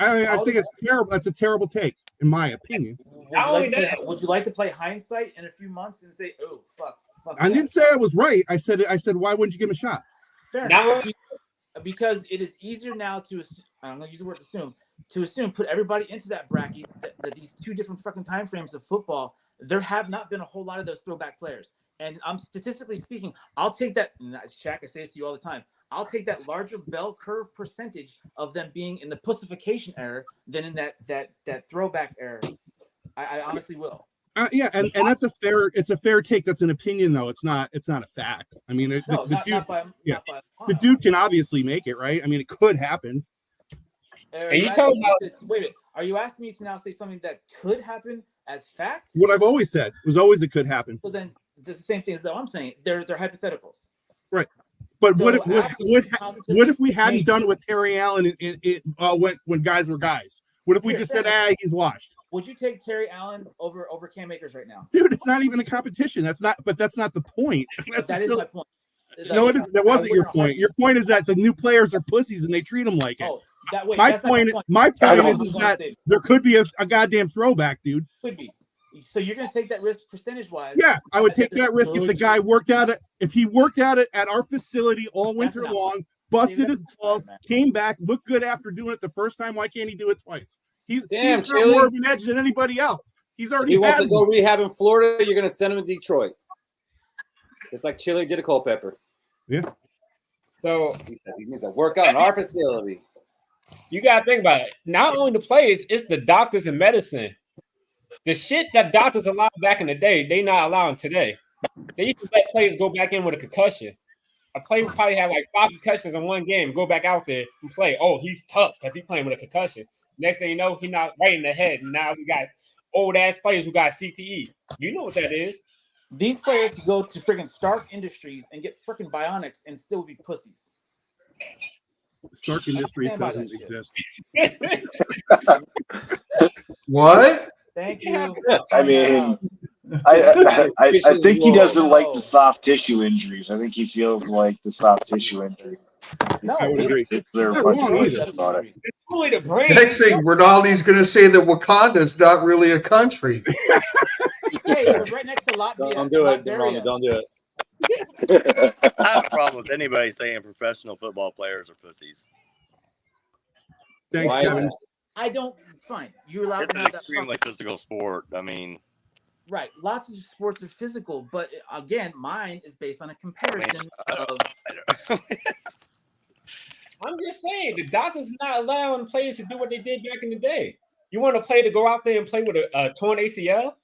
I think it's terrible. That's a terrible take, in my opinion. Would you like to play hindsight in a few months and say, "Oh, fuck"? I didn't say I was right. I said, why wouldn't you give him a shot? Fair enough. Because it is easier now to assume. I'm going to use the word assume. To assume, put everybody into that bracket. That these two different fucking time frames of football, there have not been a whole lot of those throwback players. And statistically speaking, I'll take that. Shaq, I say this to you all the time. I'll take that larger bell curve percentage of them being in the pussification era than in that throwback era. I honestly will. Yeah, and that's a fair take. That's an opinion, though. It's not a fact. I mean, the dude can obviously make it, right? I mean, it could happen. And you talking about? Wait, are you asking me to now say something that could happen as fact? What I've always said was always it could happen. So then it's the same thing as though I'm saying. They're hypotheticals. Right. But So what if we hadn't done it with Terry Allen when guys were guys? What if we just said, he's washed? Would you take Terry Allen over Cam Akers right now? Dude, it's not even a competition. That's not the point. That is my point. No, it is. That wasn't your point. Your point is that the new players are pussies and they treat them like it. My point is that there could be a goddamn throwback, dude. Could be. So you're going to take that risk percentage-wise? Yeah, I would take that risk if the guy worked out it. If he worked out it at our facility all winter long, busted his balls, came back, looked good after doing it the first time. Why can't he do it twice? He's got more of an edge than anybody else. He's already. He wants to go rehab in Florida. You're going to send him to Detroit. Just like Chili did a Culpepper. Yeah. So he needs to work out in our facility. You got to think about it. Not only the players, it's the doctors and medicine. The shit that doctors allowed back in the day, they not allowing today. They used to let players go back in with a concussion. A player would probably have like 5 concussions in one game, go back out there and play. Oh, he's tough because he's playing with a concussion. Next thing you know, he's not right in the head. And now we got old-ass players who got CTE. You know what that is. These players could go to freaking Stark Industries and get freaking bionics and still be pussies. Stark Industries doesn't exist. What? Thank you. I mean, I think he doesn't like the No. soft tissue injuries. I think he feels like the soft tissue injuries. No, I would agree. They're Not much wrong more either. about it. Only the brain. Next thing, Ronaldo's going to say that Wakanda's not really a country. Hey, it was right next to Latvia. Don't do it, Latveria. Ronald. Don't do it. I have a problem with anybody saying professional football players are pussies. Thanks, Why is Kevin. that? I don't. Fine, you're allowed It's to an have that. extremely physical sport. I mean, Right. Lots of sports are physical, but again, mine is based on a comparison of. I'm just saying, the doctor's not allowing players to do what they did back in the day. You want a player to go out there and play with a torn ACL?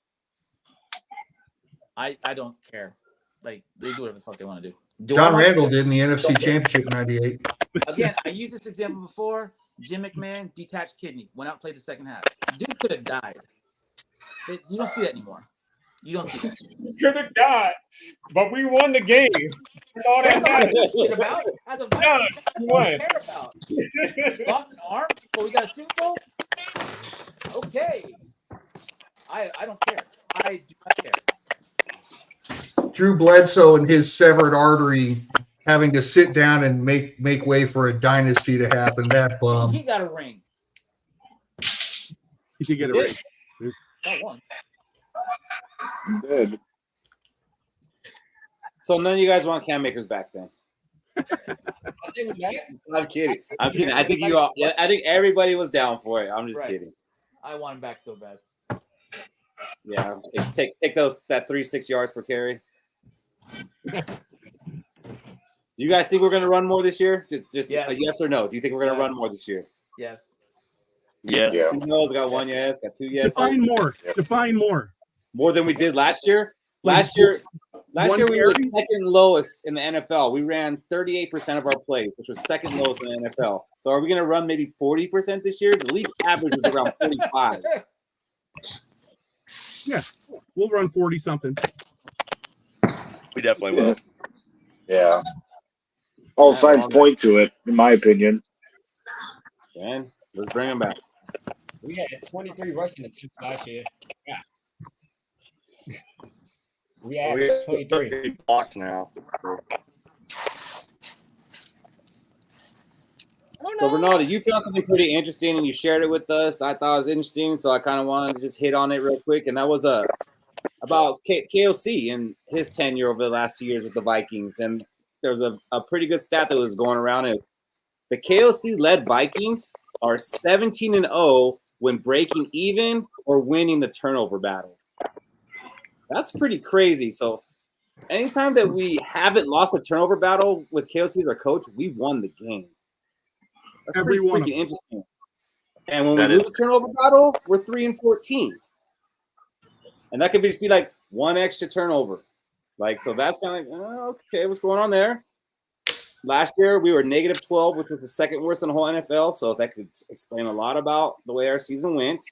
I don't care. Like, they do whatever the fuck they want to do. Do I John want Randall to- did in the NFC Championship in '98. Again, I used this example before. Jim McMahon, detached kidney, went out and played the second half. Dude could have died. You don't see that anymore. You don't see that. Could have died, but we won the game. That's all that That's all I matters. give a shit about. As a Yeah, Vikings fan, that's you all I won. care about. Lost an arm before we got a Super Bowl? Okay. I don't care. I do not care. Drew Bledsoe and his severed artery having to sit down and make way for a dynasty to happen. That He got a ring. He did get a ring. Not one. Good. So none of you guys want Cam Akers back then? I think that- I'm kidding. I'm kidding. I think you all. Yeah, I think everybody was down for it. I'm just Right. kidding. I want him back so bad. Yeah, take that 3-6 yards per carry. Do you guys think we're going to run more this year? Just Yes. a yes or no? Do you think we're going to Yes. run more this year? Yes. yes. Yeah. 2 no's, got 1 yes, got 2 yes. Define more. Define more. More than we did last year. Like, Last year one we were carry? second lowest in the NFL. We ran 38% of our plays, which was second lowest in the NFL. So are we going to run maybe 40% this year? The league average was around 45. We'll run 40 something. We definitely will. Yeah. All signs point to it, in my opinion. Man, let's bring him back. We had 23 rushing attempts last year. Yeah. We We averaged have 23. blocks now. So, Ronaldo, you found something pretty interesting and you shared it with us. I thought it was interesting, so I kind of wanted to just hit on it real quick. And that was about KOC and his tenure over the last 2 years with the Vikings. And there was a pretty good stat that was going around. Is the KOC-led Vikings are 17-0 when breaking even or winning the turnover battle. That's pretty crazy. So anytime that we haven't lost a turnover battle with KOC as our coach, we won the game. That's Every pretty one of freaking interesting. And when That we lose is- a turnover battle, we're 3-14. And that could just be like one extra turnover. Like, so that's kind of like, oh, okay, what's going on there? Last year, we were -12, which was the second worst in the whole NFL. So that could explain a lot about the way our season went.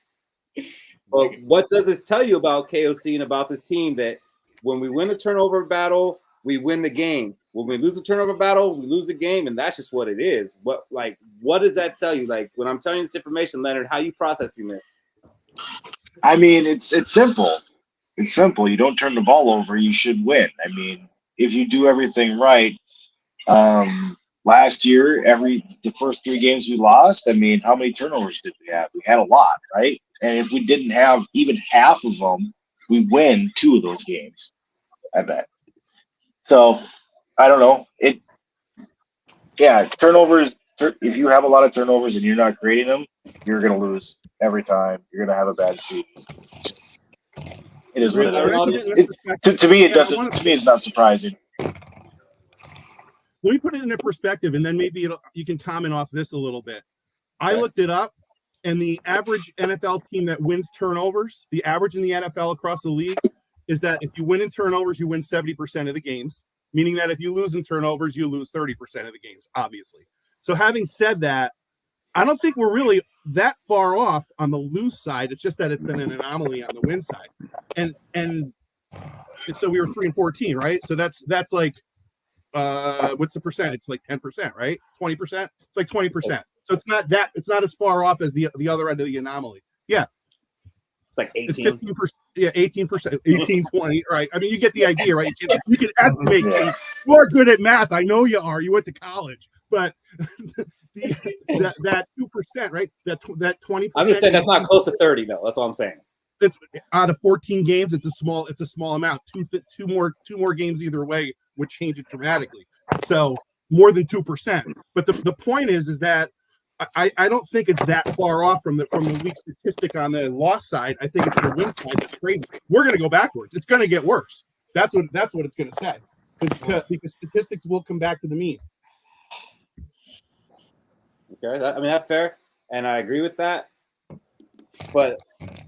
But what does this tell you about KOC and about this team? That when we win the turnover battle, we win the game. When we lose the turnover battle, we lose the game, and that's just what it is. What does that tell you? Like, when I'm telling you this information, Leonard, how are you processing this? I mean, it's simple. It's simple. You don't turn the ball over, you should win. I mean, if you do everything right. Last year, the first 3 games we lost, I mean, how many turnovers did we have? We had a lot, right? And if we didn't have even half of them, we win 2 of those games, I bet. So, I don't know. Turnovers, if you have a lot of turnovers and you're not creating them, you're going to lose every time. You're going to have a bad season. It is what it is. To me, it doesn't. To me, it's not surprising. Let me put it in a perspective, and then maybe you can comment off this a little bit. I Okay. looked it up, and the average NFL team that wins turnovers, the average in the NFL across the league, is that if you win in turnovers, you win 70% of the games, meaning that if you lose in turnovers, you lose 30% of the games, obviously. So having said that, I don't think we're really that far off on the lose side. It's just that it's been an anomaly on the win side. And so we were 3-14, right? So that's like, what's the percentage? Like 10%, right? 20%? It's like 20%. So it's not as far off as the other end of the anomaly. Yeah. like It's 18. 15%. Yeah, 18%, 18, 20. Right. I mean, you get the idea, right? You can estimate. Yeah. You are good at math. I know you are. You went to college, but that 2%, right? That 20%. I'm just saying that's not close to 30, though. That's all I'm saying. It's out of 14 games. It's a small amount. Two more games either way would change it dramatically. So more than 2%. But the point is that I don't think it's that far off from the weak statistic on the loss side. I think it's the win side that's crazy. We're going to go backwards. It's going to get worse. That's what it's going to say because statistics will come back to the mean. Okay, I mean that's fair, and I agree with that. But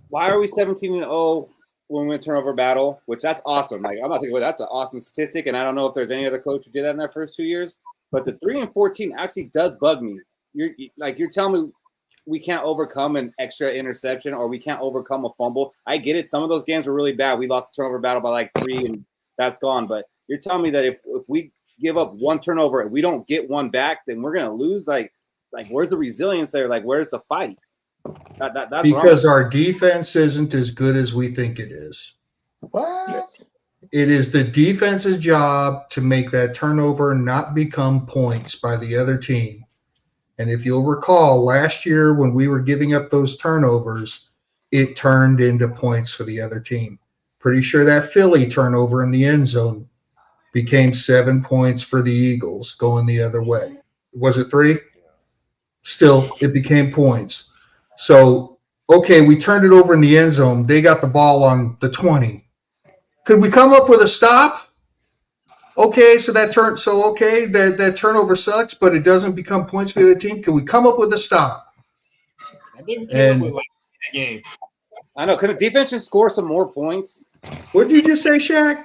why are we 17-0 when we win turnover battle? Which that's awesome. Like I'm not thinking, well, that's an awesome statistic, and I don't know if there's any other coach who did that in their first 2 years. But the 3-14 actually does bug me. You're telling me we can't overcome an extra interception or we can't overcome a fumble. I get it. Some of those games were really bad. We lost the turnover battle by like 3, and that's gone. But you're telling me that if we give up one turnover and we don't get one back, then we're gonna lose. Like where's the resilience there? Like where's the fight? That's because our defense isn't as good as we think it is. What? It is the defense's job to make that turnover not become points by the other team. And if you'll recall, last year when we were giving up those turnovers, it turned into points for the other team. Pretty sure that Philly turnover in the end zone became 7 points for the Eagles going the other way. Was it 3? Still, it became points. So, okay, we turned it over in the end zone. They got the ball on the 20. Could we come up with a stop? Okay, so that turnover sucks, but it doesn't become points for the team. Can we come up with a stop? I think we came up with like that game. I know. Could the defense just score some more points? What did you just say, Shaq?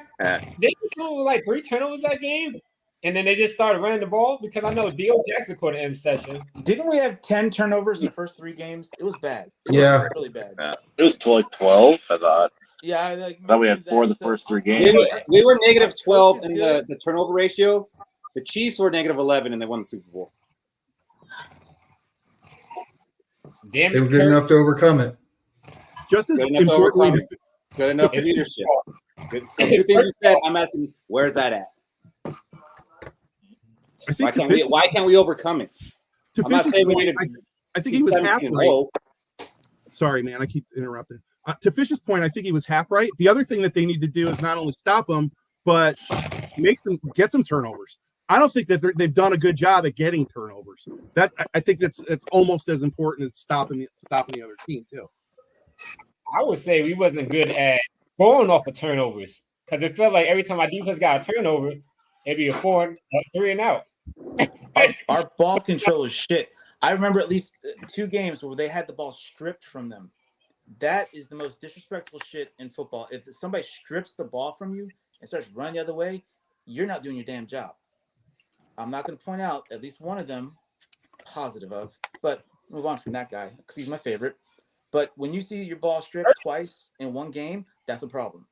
They threw like 3 turnovers that game, and then they just started running the ball because I know D.O. Jackson caught an interception. Didn't we have 10 turnovers in the first 3 games? It was bad. It was really bad. It was like 12, I thought. Yeah, I thought we had 4 the first 3 games. We were negative 12 in the turnover ratio. The Chiefs were negative 11, and they won the Super Bowl. Damn, they were good enough to overcome it. Just as importantly, good enough for leadership. Good. So 2 things you said. I'm asking, where's that at? I think why can't we overcome it? I'm not saying we need to. I think he was half right. Sorry, man, I keep interrupting. To Fish's point, I think he was half right. The other thing that they need to do is not only stop them, but get some turnovers. I don't think that they've done a good job at getting turnovers. I think that's almost as important as stopping the other team too. I would say we wasn't good at going off of turnovers because it felt like every time our defense got a turnover, it'd be a 4, 3 and out. Our ball control is shit. I remember at least 2 games where they had the ball stripped from them. That is the most disrespectful shit in football. If somebody strips the ball from you and starts running the other way, you're not doing your damn job. I'm not going to point out at least one of them positive of, but move on from that guy because he's my favorite. But when you see your ball stripped twice in one game, that's a problem.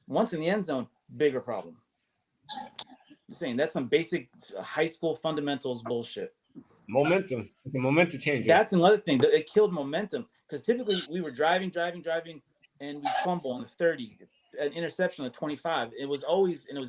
Once in the end zone, bigger problem. I'm saying that's some basic high school fundamentals bullshit. Momentum. It's a momentum changer. That's another thing. It killed momentum because typically we were driving, and we fumble on the 30, an interception on the 25. It was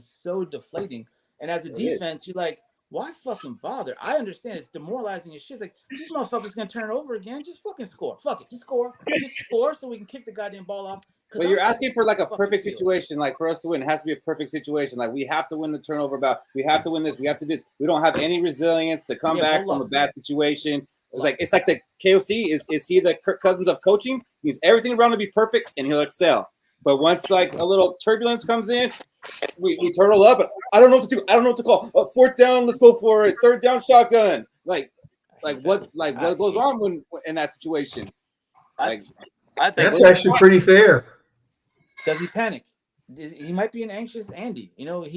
so deflating. And as a defense, you're like, why fucking bother? I understand it's demoralizing as shit. It's like, this motherfucker's going to turn it over again. Just fucking score. Fuck it. Just score. Just score so we can kick the goddamn ball off. But you're asking for like a perfect situation, like for us to win, it has to be a perfect situation. Like we have to win the turnover battle. We have to win this. We have to do this. We don't have any resilience to come back from a bad situation. It's like the KOC is he the Kirk Cousins of coaching? He needs everything around to be perfect and he'll excel. But once like a little turbulence comes in, we turtle up. But I don't know what to do. I don't know what to call. 4th down, let's go for it. 3rd down, shotgun. What goes on when in that situation? I think that's actually pretty fair. Does he panic? He might be an anxious Andy. You know,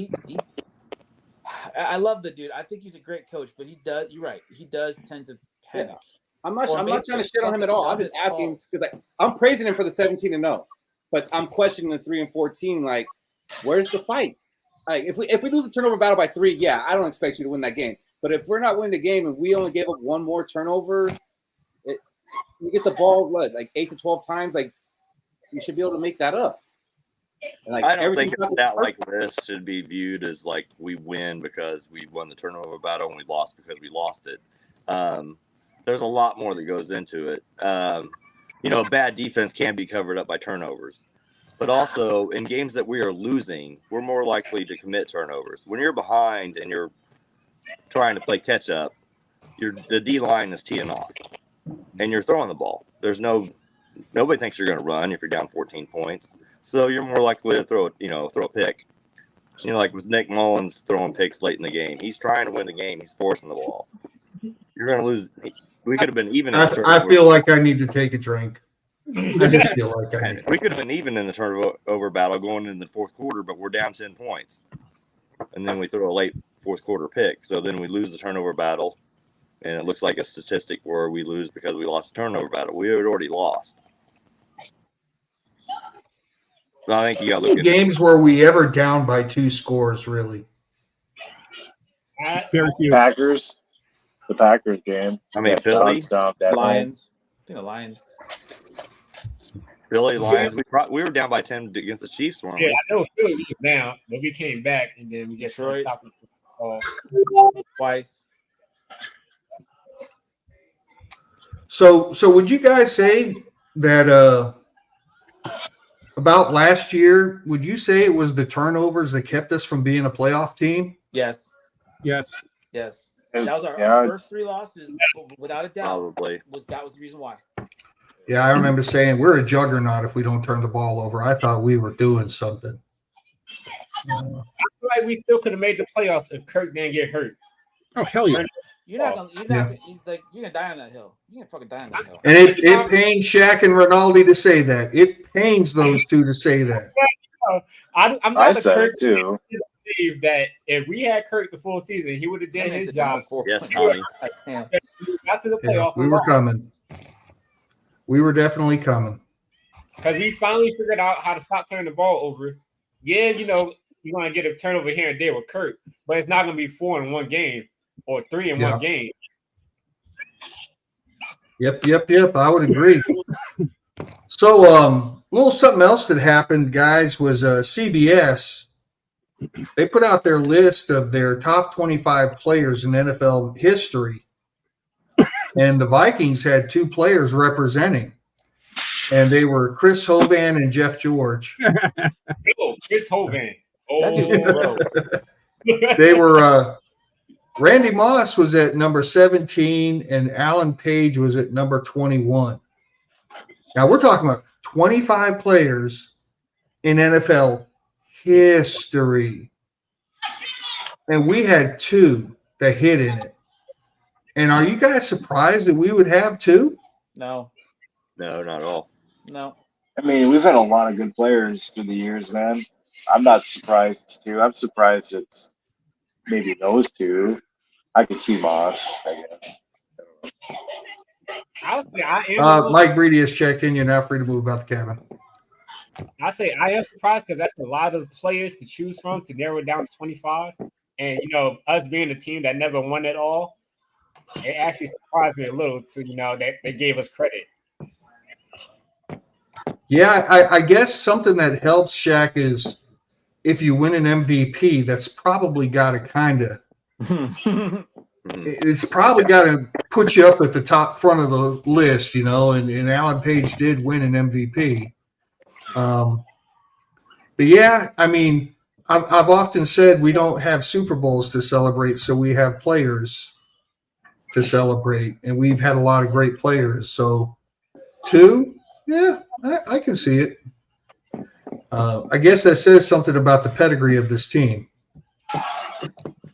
I love the dude. I think he's a great coach, but he does. You're right. He does tend to panic. Yeah. I'm not trying to shit on him at all. I'm just asking because I'm praising him for the 17-0, but I'm questioning the 3-14. Like, where's the fight? Like, if we lose the turnover battle by 3, yeah, I don't expect you to win that game. But if we're not winning the game and we only gave up one more turnover, we get the ball like 8 to 12 times. Like, you should be able to make that up. And like I don't everything think a stat like this should be viewed as like we win because we won the turnover battle and we lost because we lost it. There's a lot more that goes into it. Bad defense can be covered up by turnovers. But also, in games that we are losing, we're more likely to commit turnovers. When you're behind and you're trying to play catch-up, the D-line is teeing off, and you're throwing the ball. Nobody thinks you're going to run if you're down 14 points. So you're more likely to throw a pick. Like with Nick Mullins throwing picks late in the game. He's trying to win the game. He's forcing the ball. You're going to lose. We could have been even. I feel like I need to take a drink. I just feel like I need. We could have been even in the turnover battle going into the fourth quarter, but we're down 10 points. And then we throw a late fourth quarter pick. So then we lose the turnover battle. And it looks like a statistic where we lose because we lost the turnover battle. We had already lost. So I think you got to look at games where we ever down by 2 scores, really. Very few. Packers. The Packers game. I mean, Philly. Lions. I think the Lions. Philly, Lions. We were down by 10 against the Chiefs, weren't we? Yeah, I know Philly was down, but we came back and then we just stopped them twice. So would you guys say that about last year, would you say it was the turnovers that kept us from being a playoff team? Yes. Yes. Yes. That was our first 3 losses, without a doubt. Probably. That was the reason why. Yeah, I remember saying we're a juggernaut if we don't turn the ball over. I thought we were doing something. I feel like we still could have made the playoffs if Kirk didn't get hurt. Oh hell yeah! You're gonna die on that hill. You're gonna fucking die on that hill. And it pains Shaq and Rinaldi to say that. It pains those two to say that. I'm not I a said Kirk it too. That if we had Kirk the full season, he would have done his job. Yes, Tommy. Got to the playoffs. We were coming. We were definitely coming. Because we finally figured out how to stop turning the ball over. Yeah, you're going to get a turnover here and there with Kirk, but it's not going to be 4 in one game or 3 in one game. Yep. I would agree. So, a little something else that happened, guys, was CBS. They put out their list of their top 25 players in NFL history. And the Vikings had 2 players representing. And they were Chris Hovan and Jeff George. Chris Hovan. That dude was They were Randy Moss was at number 17 and Alan Page was at number 21. Now we're talking about 25 players in NFL history. And we had 2 that hit in it. And are you guys surprised that we would have 2? No. No, not at all. No. I mean, we've had a lot of good players through the years, man. I'm not surprised it's 2. I'm surprised it's maybe those 2. I could see Moss, I guess. I'll say I am. Mike Breedy has checked in. You're now free to move about the cabin. I say I am surprised because that's a lot of players to choose from to narrow it down to 25. And, us being a team that never won it all, it actually surprised me a little to, that they gave us credit. Yeah, I guess something that helps, Shaq, is if you win an MVP, that's probably got to kind of it's probably got to put you up at the top front of the list, and Alan Page did win an MVP. But yeah, I mean, I've often said we don't have Super Bowls to celebrate, so we have players to celebrate, and we've had a lot of great players. So 2, yeah, I can see it. I guess that says something about the pedigree of this team.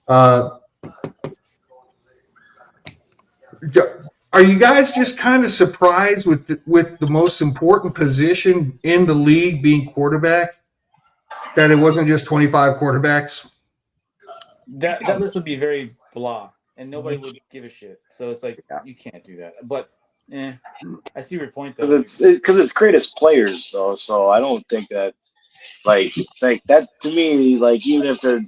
Are you guys just kind of surprised with the most important position in the league being quarterback, that it wasn't just 25 quarterbacks? That list would be very blah, and nobody would give a shit. So it's like, you can't do that. But I see your point though. Because it's greatest players though, so I don't think that like that to me, like even if they're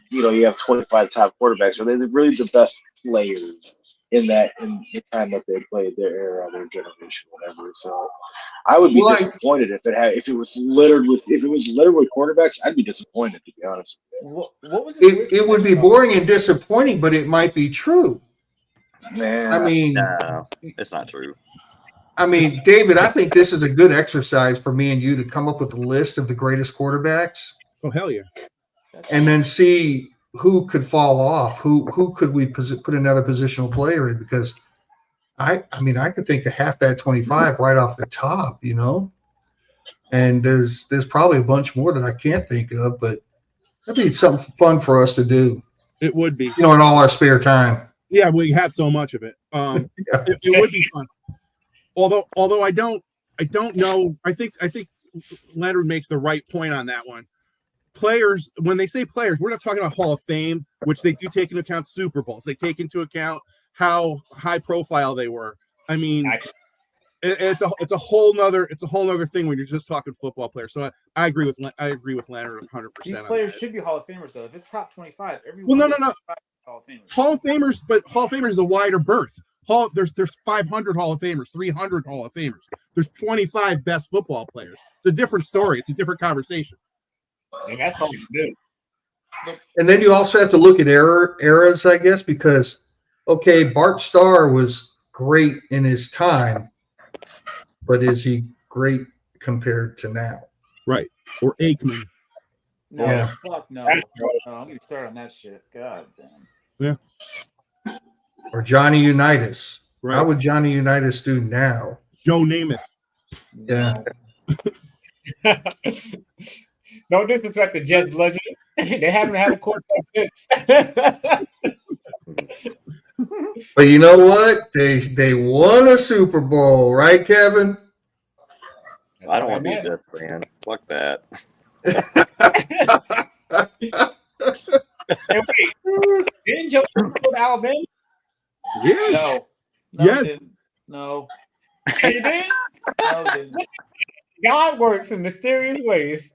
you have 25 top quarterbacks, are they really the best players? in the time that they played their era, their generation, whatever. So I would be disappointed if it was littered with quarterbacks. I'd be disappointed, to be honest with you. What was this? It would be boring and disappointing, but it might be true. Man, I mean, No, it's not true. I mean, David, I think this is a good exercise for me and you to come up with a list of the greatest quarterbacks. Oh, hell yeah. And then see who could fall off. Who could we put another positional player in? Because I mean, I could think of half that 25 right off the top, you know. And there's probably a bunch more that I can't think of, but that'd be something fun for us to do. It would be. You know, in all our spare time. Yeah, we have so much of it. It would be fun. Although I don't know. I think Leonard makes the right point on that one. Players, when they say players, we're not talking about Hall of Fame, which they do take into account Super Bowls. They take into account how high profile they were. I mean, it's a whole nother thing when you're just talking football players. So I agree with Leonard 100%. These players should be Hall of Famers though. If it's top 25, everyone. Well, no. Hall of Famers. Hall of Famers, but Hall of Famers is a wider berth. There's 500 Hall of Famers, 300 Hall of Famers. There's 25 best football players. It's a different story. It's a different conversation. And that's all you do. And then you also have to look at eras, I guess, because okay, Bart Starr was great in his time, but is he great compared to now? Right. Or Aikman. No, yeah. Fuck no. I'm gonna start on that shit. God damn. Yeah. Or Johnny Unitas. Right. How would Johnny Unitas do now? Joe Namath. Yeah. No disrespect to Jets legend. They haven't had a quarterback since. But you know what? They won a Super Bowl, right, Kevin? I don't want to be a Jets fan. Fuck that. And wait, didn't Joe go to Alabama? Yeah. No. Yes. No. He did? No, he didn't. God works in mysterious ways.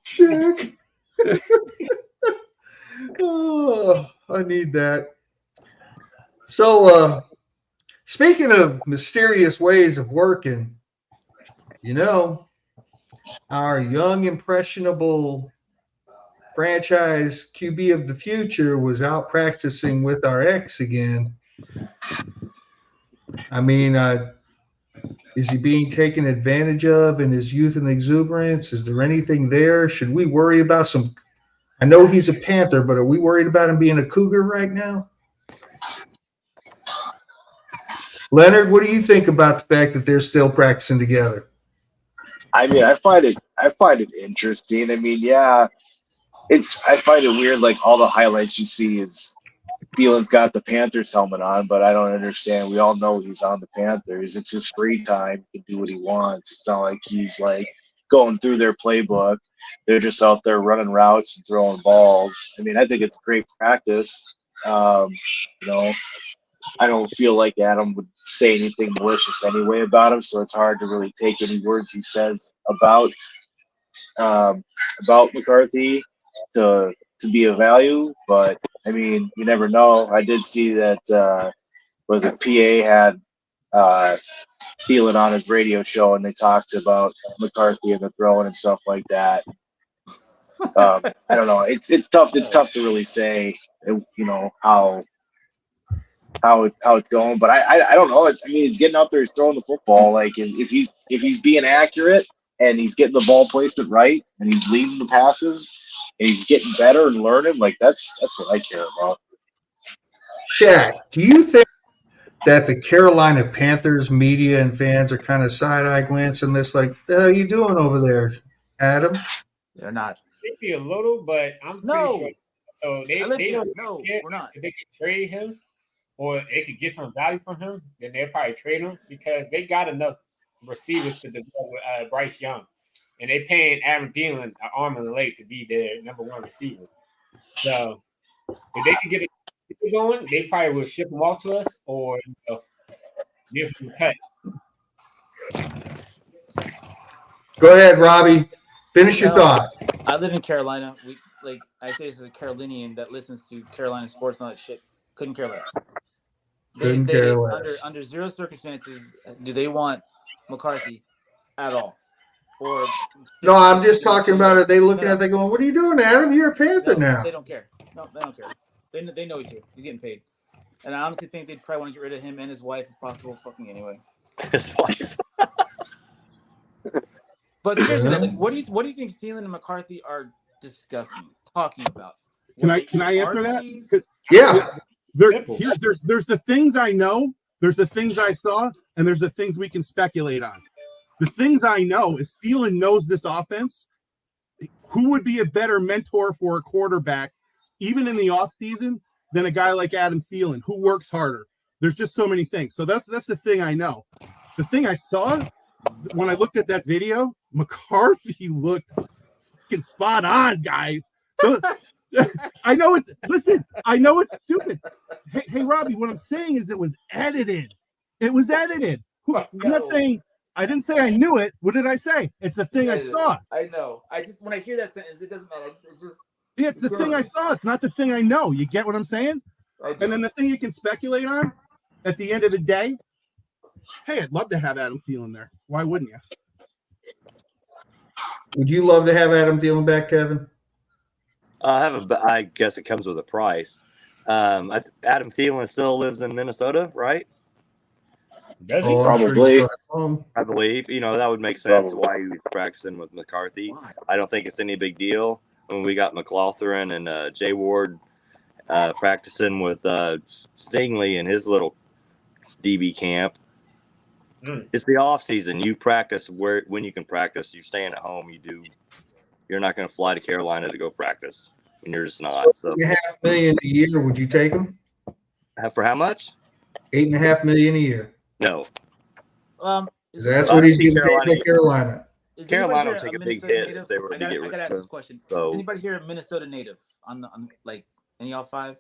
Shaq. Oh, I need that. So, speaking of mysterious ways of working, you know, our young, impressionable franchise QB of the future was out practicing with our ex again. I mean, is he being taken advantage of in his youth and exuberance? Is there anything there? Should we worry about some? I know he's a Panther, but are we worried about him being a Cougar right now? Leonard, what do you think about the fact that they're still practicing together? I mean, I find it interesting. I mean, yeah, I find it weird. Like all the highlights you see is Thielen's got the Panthers helmet on, but I don't understand. We all know he's on the Panthers. It's his free time. He can do what he wants. It's not like he's like going through their playbook. They're just out there running routes and throwing balls. I mean, I think it's great practice. You know, I don't feel like Adam would say anything malicious anyway about him, so it's hard to really take any words he says about McCarthy to be of value. But I mean, you never know. I did see that PA had Thielen on his radio show, and they talked about McCarthy and the throwing and stuff like that. I don't know. It's tough. It's tough to really say, you know, how it's going. But I don't know. I mean, he's getting out there. He's throwing the football. Like if he's being accurate and he's getting the ball placement right and he's leading the passes and he's getting better and learning, like that's what I care about. Shaq, do you think that the Carolina Panthers media and fans are kind of side-eye glancing this like, the hell are you doing over there, Adam? They're not. Maybe a little, but I'm pretty sure. So they don't. No, we're not. If they could trade him, or they could get some value from him, then they'll probably trade him because they got enough receivers to develop with Bryce Young, and they paying Adam Thielen an arm and a leg to be their number one receiver. So if they could get it going, they probably will ship him off to us or give him a cut. Go ahead, Robbie. Finish your thought. I live in Carolina. I say this as a Carolinian that listens to Carolina sports and all that shit. Couldn't care less. Couldn't care less. Under zero circumstances do they want McCarthy at all. Or no, I'm just talking about it. They looking at it, they going, "What are you doing, Adam? You're a Panther now." They don't care. No, they don't care. They know he's here. He's getting paid. And I honestly think they'd probably want to get rid of him and his wife if possible. Fucking anyway. His wife. But seriously, what do you think Thielen and McCarthy are discussing, talking about? Can I answer that? Yeah. There's the things I know, there's the things I saw, and there's the things we can speculate on. The things I know is Thielen knows this offense. Who would be a better mentor for a quarterback, even in the offseason, than a guy like Adam Thielen, who works harder? There's just so many things. So that's the thing I know. The thing I saw when I looked at that video, McCarthy looked fucking spot on, guys. So, I know it's stupid. Hey, Robbie, what I'm saying is it was edited. It was edited. I'm not saying I didn't say I knew it. What did I say? It's the thing I saw. I know. When I hear that sentence, it doesn't matter. It's the thing I saw. It's not the thing I know. You get what I'm saying? And then the thing you can speculate on at the end of the day. Hey, I'd love to have Adam Thielen there. Why wouldn't you? Would you love to have Adam Thielen back, Kevin? I guess it comes with a price. Adam Thielen still lives in Minnesota, right? Does he? Probably. I believe. That would make sense why he was practicing with McCarthy. I don't think it's any big deal. When we got McLaughlin and Jay Ward practicing with Stingley in his little DB camp. It's the off season. You practice when you can practice. You're staying at home. You're not going to fly to Carolina to go practice, and you're just not. So $8.5 million a year. Would you take him? For how much? $8.5 million a year. No. That's what he's getting paid by Carolina. Carolina will take a big hit if they were to get rid of him. I got to ask this question. So, is anybody here a Minnesota native? On any of y'all five?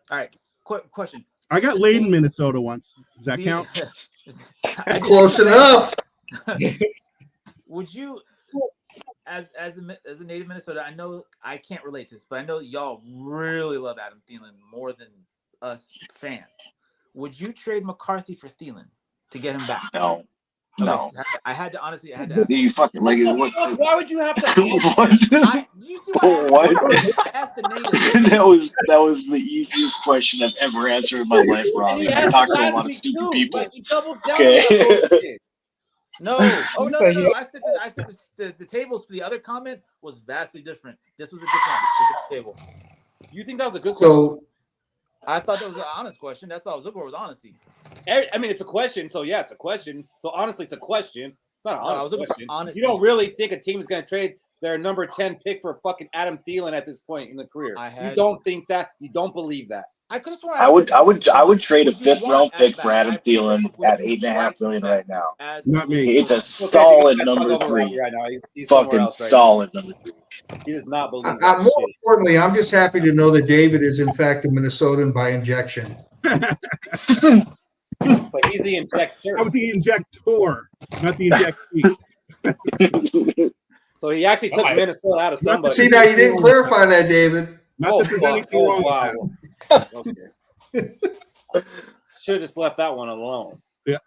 All right. Question. I got laid in Minnesota once. Does that count? Close enough. Would you, as a native Minnesota, I know I can't relate to this, but I know y'all really love Adam Thielen more than us fans. Would you trade McCarthy for Thielen to get him back? No. Okay, No. I had to ask. You fucking like what? Why would you have to? What? You see What? I asked the native. that was the easiest question I've ever answered in my life, Robbie. I talked to a lot of stupid people. Okay. No. Oh no. I said the tables for the other comment was vastly different. This was a different table. You think that was a good question? So I thought that was an honest question. That's all I was looking for was honesty. I mean, it's a question, so yeah, it's a question. So honestly, it's a question. It's not an honest question. Honesty. You don't really think a team's going to trade their number 10 pick for fucking Adam Thielen at this point in the career? You don't think that? You don't believe that? I could have sworn. I would trade a 5th round pick for Adam Thielen at $8.5 million right now. Not me. It's a solid number 3. Right now. He's fucking solid number 3. He does not believe that. more importantly, I'm just happy to know that David is in fact a Minnesotan by injection. But he's the injector. I was the injector, not the injectee. So he actually took Minnesota out of somebody. See, now you didn't clarify that, David. Not that there's anything wrong with that. Okay. Should have just left that one alone. Yeah.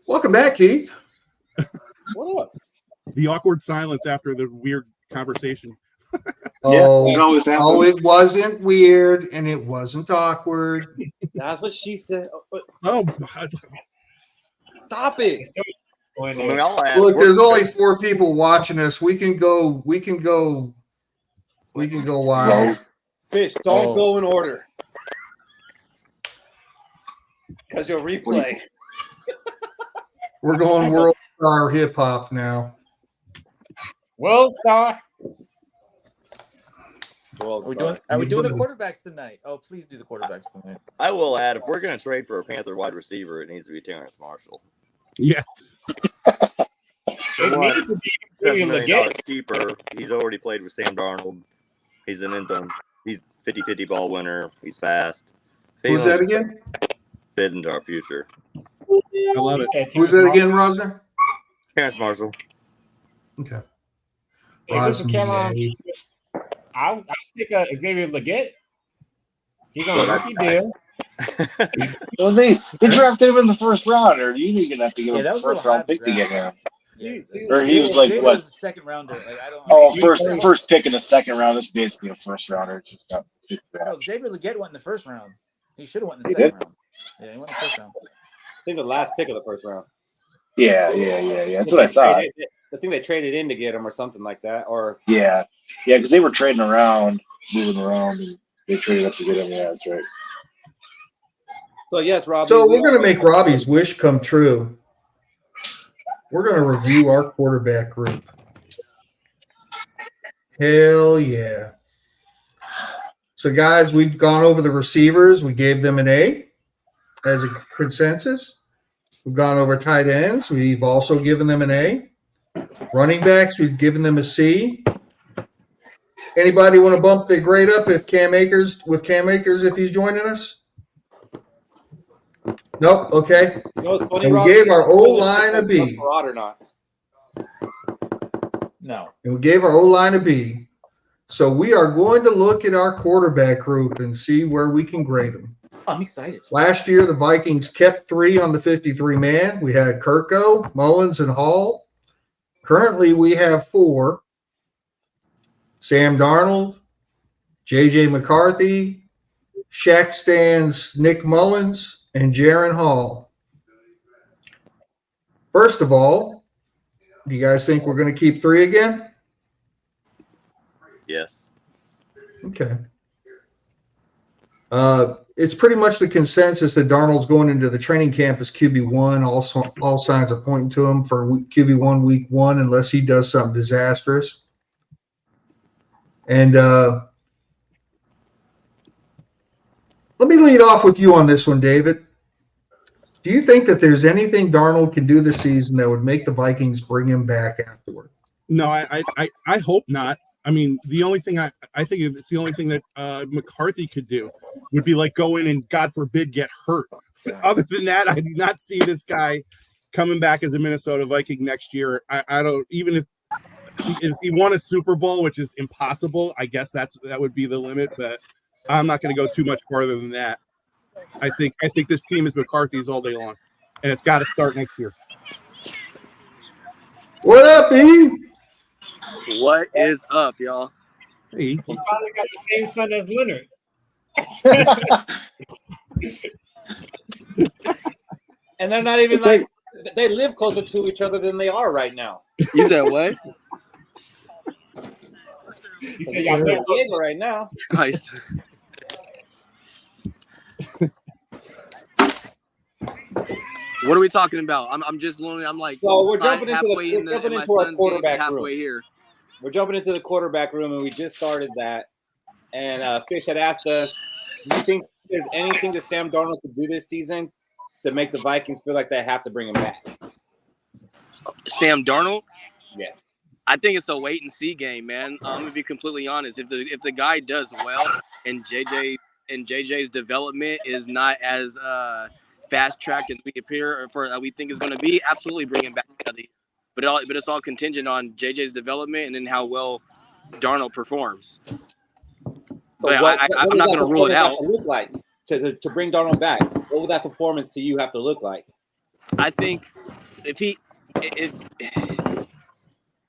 Welcome back, Keith. What up? The awkward silence after the weird conversation. It wasn't weird and it wasn't awkward. That's what she said. Oh, God. Stop it. Look, there's only 4 people watching us. We can go wild. Fish, don't go in order. Because you'll replay. We're going world star hip hop now. World star. Are we doing the quarterbacks tonight? Oh, please do the quarterbacks tonight. I will add, if we're going to trade for a Panther wide receiver, it needs to be Terrence Marshall. Yeah. It needs to be $7 million cheaper. He's already played with Sam Darnold. He's an end zone. He's 50-50 ball winner. He's fast. Who's that again? fit into our future. I love it. Who's that again, Rosner? Terrence Marshall. Okay. Hey, listen, Cameron, Rosner. I'll take Xavier Leggett. He's on Oh, a that's rookie nice. deal. Well, they drafted him in the first round, or you didn't even have to give Yeah, him that the was a little first high round of a pick to get him. Yeah, Or he was like Xavier what? was a second rounder. Like I don't. Oh, He first was first pick in the second round. That's basically a first rounder. It's just got fifth No, round. Xavier Leggett went in the first round. He should have went in the He second did? round. Yeah, he went in the first round. I think the last pick of the first round. Yeah. That's what I thought. I think they traded in to get him or something like that. Or Yeah, because they were trading around, moving around, and they traded up to get him. Yeah, that's right. so yes, Robbie. So we're going to make Robbie's wish come true. We're going to review our quarterback group. Hell yeah. So, guys, we've gone over the receivers. We gave them an A as a consensus. We've gone over tight ends. We've also given them an A. Running backs, we've given them a C. Anybody want to bump the grade up if Cam Akers, if he's joining us? Nope. Okay. You know what's funny, And we Robbie? gave our O-line a B. Or not? No. And we gave our O-line a B. So we are going to look at our quarterback group and see where we can grade them. I'm excited. Last year, the Vikings kept 3 on the 53-man. We had Kirko, Mullins, and Hall. Currently, we have 4. Sam Darnold, J.J. McCarthy, Shaq Stan's Nick Mullins, and Jaron Hall. First of all, do you guys think we're going to keep 3 again? Yes. Okay. It's pretty much the consensus that Darnold's going into the training camp as QB1. All signs are pointing to him for QB1 week 1 unless he does something disastrous. And let me lead off with you on this one, David. Do you think that there's anything Darnold can do this season that would make the Vikings bring him back afterward? No, I hope not. I mean, the only thing I think it's the only thing that McCarthy could do would be like go in and God forbid get hurt. Other than that, I do not see this guy coming back as a Minnesota Viking next year. I don't, even if he won a Super Bowl, which is impossible, I guess that would be the limit, but I'm not going to go too much farther than that. I think this team is McCarthy's all day long, and it's got to start next year. What up, E? What is up, y'all? Hey, He probably got the same son as Leonard. And they're not even like they live closer to each other than they are right now. You said what? He said y'all They're live Diego right now. Nice. What are we talking about? I'm just learning. I'm like, So we're jumping into halfway the, in we're jumping my into our son's game, quarterback halfway room. here. We're jumping into the quarterback room, and we just started that. And Fish had asked us, "Do you think there's anything that Sam Darnold could do this season to make the Vikings feel like they have to bring him back?" Sam Darnold. Yes. I think it's a wait and see game, man. I'm gonna be completely honest. If the guy does well and JJ's development is not as fast tracked as we appear or we think is going to be, absolutely bring him back together. But it's all contingent on JJ's development and then how well Darnold performs. So but I'm not going to rule it out. Look like to bring Darnold back. What would that performance to you have to look like? I think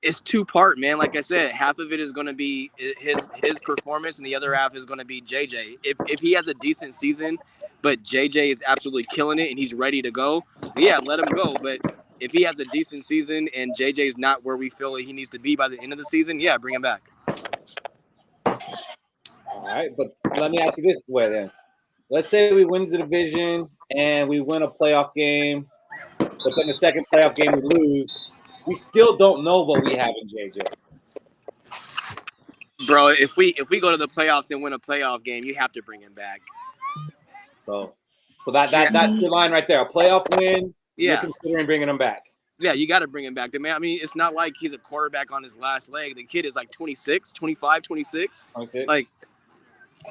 it's 2-part, man. Like I said, half of it is going to be his performance, and the other half is going to be JJ. If he has a decent season, but JJ is absolutely killing it and he's ready to go, yeah, let him go. But if he has a decent season and JJ is not where we feel he needs to be by the end of the season, yeah, bring him back. All right, but let me ask you this way then. Let's say we win the division and we win a playoff game, but then the second playoff game we lose. We still don't know what we have in JJ. Bro, if we go to the playoffs and win a playoff game, you have to bring him back. So that's your line right there. A playoff win, yeah. You're considering bringing him back. Yeah, you got to bring him back. Man, I mean, it's not like he's a quarterback on his last leg. The kid is like 26, 25, 26. Okay. Like,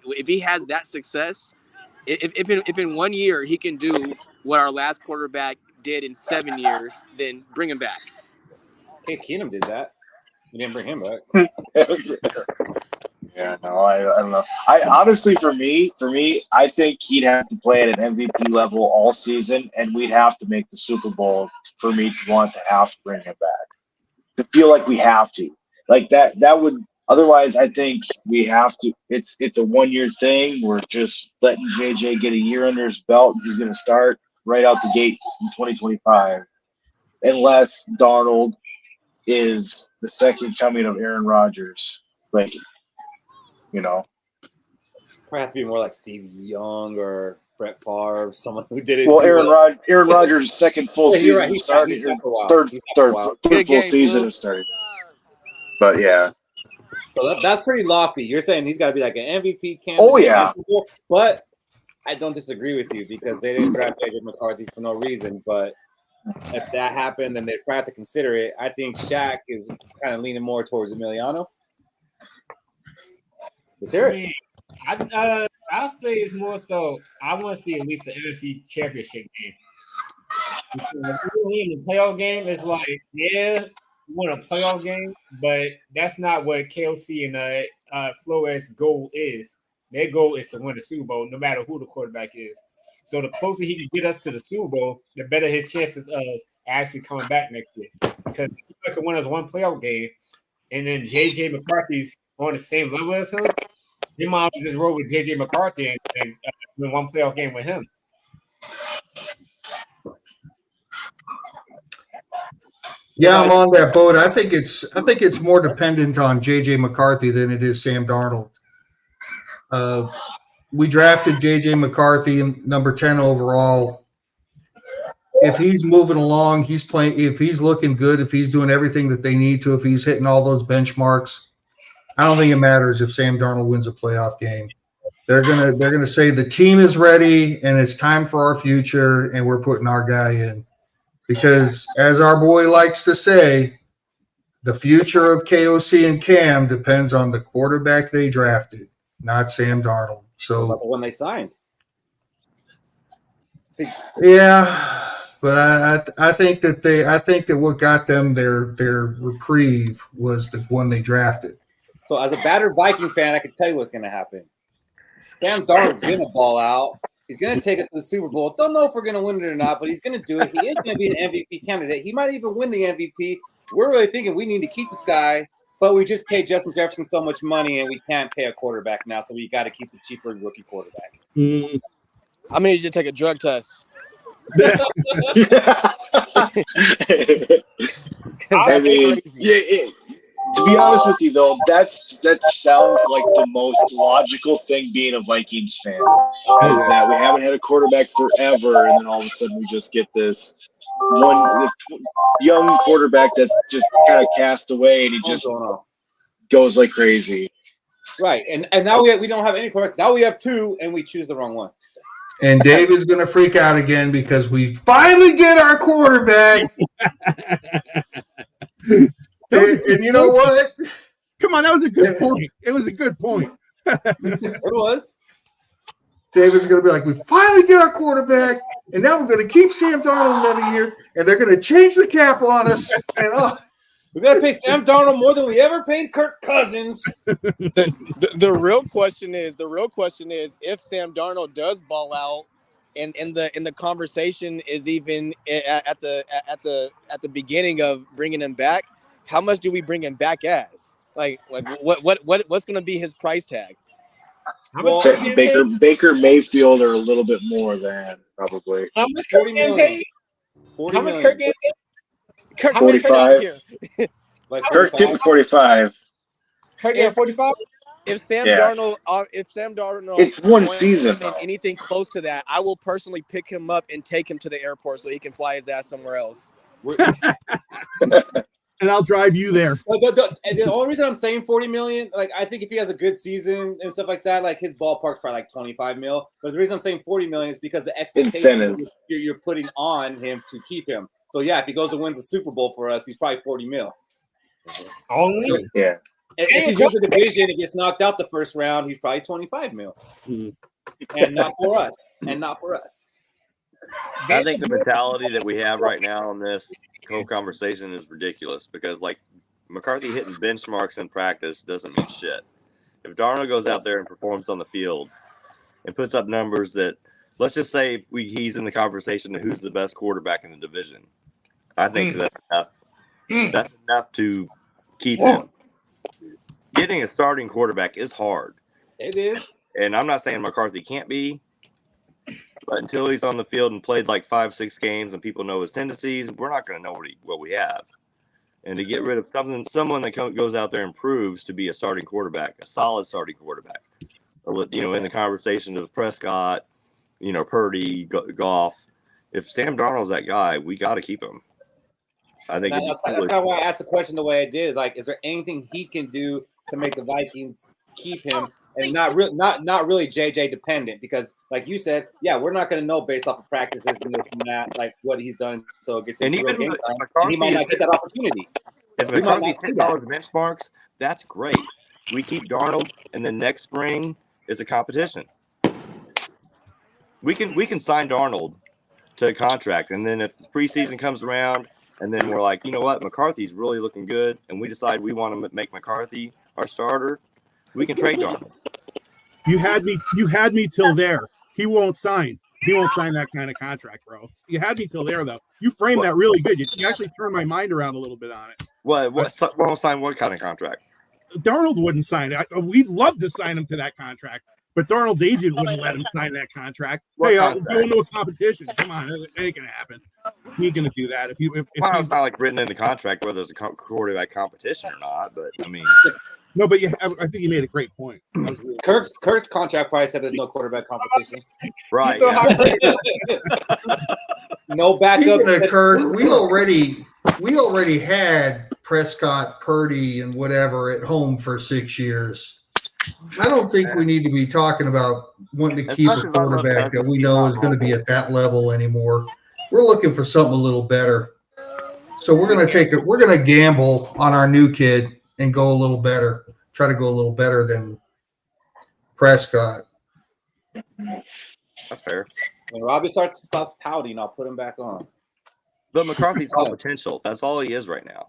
if he has that success If in 1 year he can do what our last quarterback did in 7 years, then bring him back. Case Keenum did that. You didn't bring him back. Yeah, no, I don't know. I honestly, for me, I think he'd have to play at an MVP level all season, and we'd have to make the Super Bowl for me to want to have to bring him back. To feel like we have to, like that would. Otherwise, I think we have to. It's a 1 year thing. We're just letting JJ get a year under his belt. He's going to start right out the gate in 2025, unless Darnold is the second coming of Aaron Rodgers. Like, you know. Probably have to be more like Steve Young or Brett Favre, someone who did it. Well, Aaron Rodgers' second full season right. started. Third full season has started. But yeah. So that's pretty lofty. You're saying he's got to be like an MVP candidate. Oh yeah. But I don't disagree with you because they didn't draft JJ McCarthy for no reason. But if that happened, then they'd probably have to consider it. I think Shaq is kind of leaning more towards Emiliano. Let's hear it. I'll say it's more so I want to see at least an NFC championship game. Because in the playoff game, it's like, yeah, we want a playoff game, but that's not what KOC and Flores' goal is. Their goal is to win the Super Bowl, no matter who the quarterback is. So the closer he can get us to the Super Bowl, the better his chances of actually coming back next year. Because if he can win us one playoff game, and then JJ McCarthy's on the same level as him, you might just roll with JJ McCarthy and win one playoff game with him. Yeah, I'm on that boat. I think it's more dependent on JJ McCarthy than it is Sam Darnold. We drafted JJ McCarthy in number 10 overall. If he's moving along, he's playing. If he's looking good, if he's doing everything that they need to, if he's hitting all those benchmarks, I don't think it matters if Sam Darnold wins a playoff game. They're gonna say the team is ready and it's time for our future, and we're putting our guy in. Because, as our boy likes to say, the future of KOC and Cam depends on the quarterback they drafted, not Sam Darnold. So what about the one they signed? See, yeah, but I think that what got them their reprieve was the one they drafted. So as a battered Viking fan, I can tell you what's going to happen. Sam Darnold's going to ball out. He's going to take us to the Super Bowl. Don't know if we're going to win it or not, but he's going to do it. He is going to be an MVP candidate. He might even win the MVP. We're really thinking we need to keep this guy, but we just paid Justin Jefferson so much money, and we can't pay a quarterback now, so we got to keep the cheaper rookie quarterback. I'm going to need you to take a drug test. I mean, to be honest with you, though, that sounds like the most logical thing being a Vikings fan. Is that we haven't had a quarterback forever, and then all of a sudden we just get this young quarterback that's just kind of cast away, and he just goes like crazy. Right, and now we don't have any quarterbacks. Now we have two, and we choose the wrong one. And Dave is going to freak out again because we finally get our quarterback. And you know what? Come on, that was a good point. It was a good point. It was. David's going to be like, we finally get our quarterback, and now we're going to keep Sam Darnold another year, and they're going to change the cap on us. And we got to pay Sam Darnold more than we ever paid Kirk Cousins. The real question is if Sam Darnold does ball out, and the conversation is even at the beginning of bringing him back. How much do we bring him back as? Like what's going to be his price tag? Well, Baker Mayfield are a little bit more than probably. How much Kirk getting paid? How much Kirk getting paid? Kirk 45. Like Kirk getting 45. Kirk getting 45. If Sam Darnold, it's one season. Anything close to that, I will personally pick him up and take him to the airport so he can fly his ass somewhere else. And I'll drive you there. The only reason I'm saying 40 million, like I think if he has a good season and stuff like that, like his ballpark's probably like 25 mil. But the reason I'm saying 40 million is because the expectation you're putting on him to keep him. So yeah, if he goes and wins the Super Bowl for us, he's probably 40 mil. Only? Yeah. If he wins the division and gets knocked out the first round, he's probably 25 mil. Mm-hmm. and not for us. And not for us. I think the mentality that we have right now in this whole conversation is ridiculous because, like, McCarthy hitting benchmarks in practice doesn't mean shit. If Darnold goes out there and performs on the field and puts up numbers that, let's just say he's in the conversation of who's the best quarterback in the division, I think that's enough. That's enough to keep him. Getting a starting quarterback is hard. It is. And I'm not saying McCarthy can't be, but until he's on the field and played like 5-6 games and people know his tendencies, we're not going to know what we have. And to get rid of someone that goes out there and proves to be a starting quarterback, a solid starting quarterback, in the conversation of Prescott, Purdy, Goff, if Sam Darnold's that guy, we got to keep him. I think that's kind of why I asked the question the way I did. Like, is there anything he can do to make the Vikings keep him and not really JJ dependent? Because, like you said, yeah, we're not going to know based off of practices and this and that, like what he's done until it gets into real game time. And he might not get that opportunity. If McCarthy's hitting all his benchmarks, that's great. We keep Darnold, and then next spring is a competition. We can sign Darnold to a contract, and then if the preseason comes around, and then we're like, you know what, McCarthy's really looking good, and we decide we want to make McCarthy our starter, we can trade Darnold. You had me till there. He won't sign. He won't sign that kind of contract, bro. You had me till there, though. You framed that really good. You actually turned my mind around a little bit on it. Won't sign what kind of contract? Darnold wouldn't sign it. We'd love to sign him to that contract, but Darnold's agent wouldn't let him sign that contract. Hey, I'll go into a competition. Come on, it ain't gonna happen. He ain't gonna do that. If it's not like written in the contract whether it's a quarterback competition or not. But I mean, no. But I think you made a great point. Really Kirk's contract price said there's no quarterback competition. Right. No backup. Speaking of Kirk, we already had Prescott, Purdy, and whatever at home for 6 years. I don't think we need to be talking about wanting to keep a quarterback that we know is going to be at that level anymore. We're looking for something a little better. So we're going to gamble on our new kid and go a little better. Try to go a little better than Prescott. That's fair. When Robbie starts pouting, I'll put him back on. But McCarthy's all potential. That's all he is right now.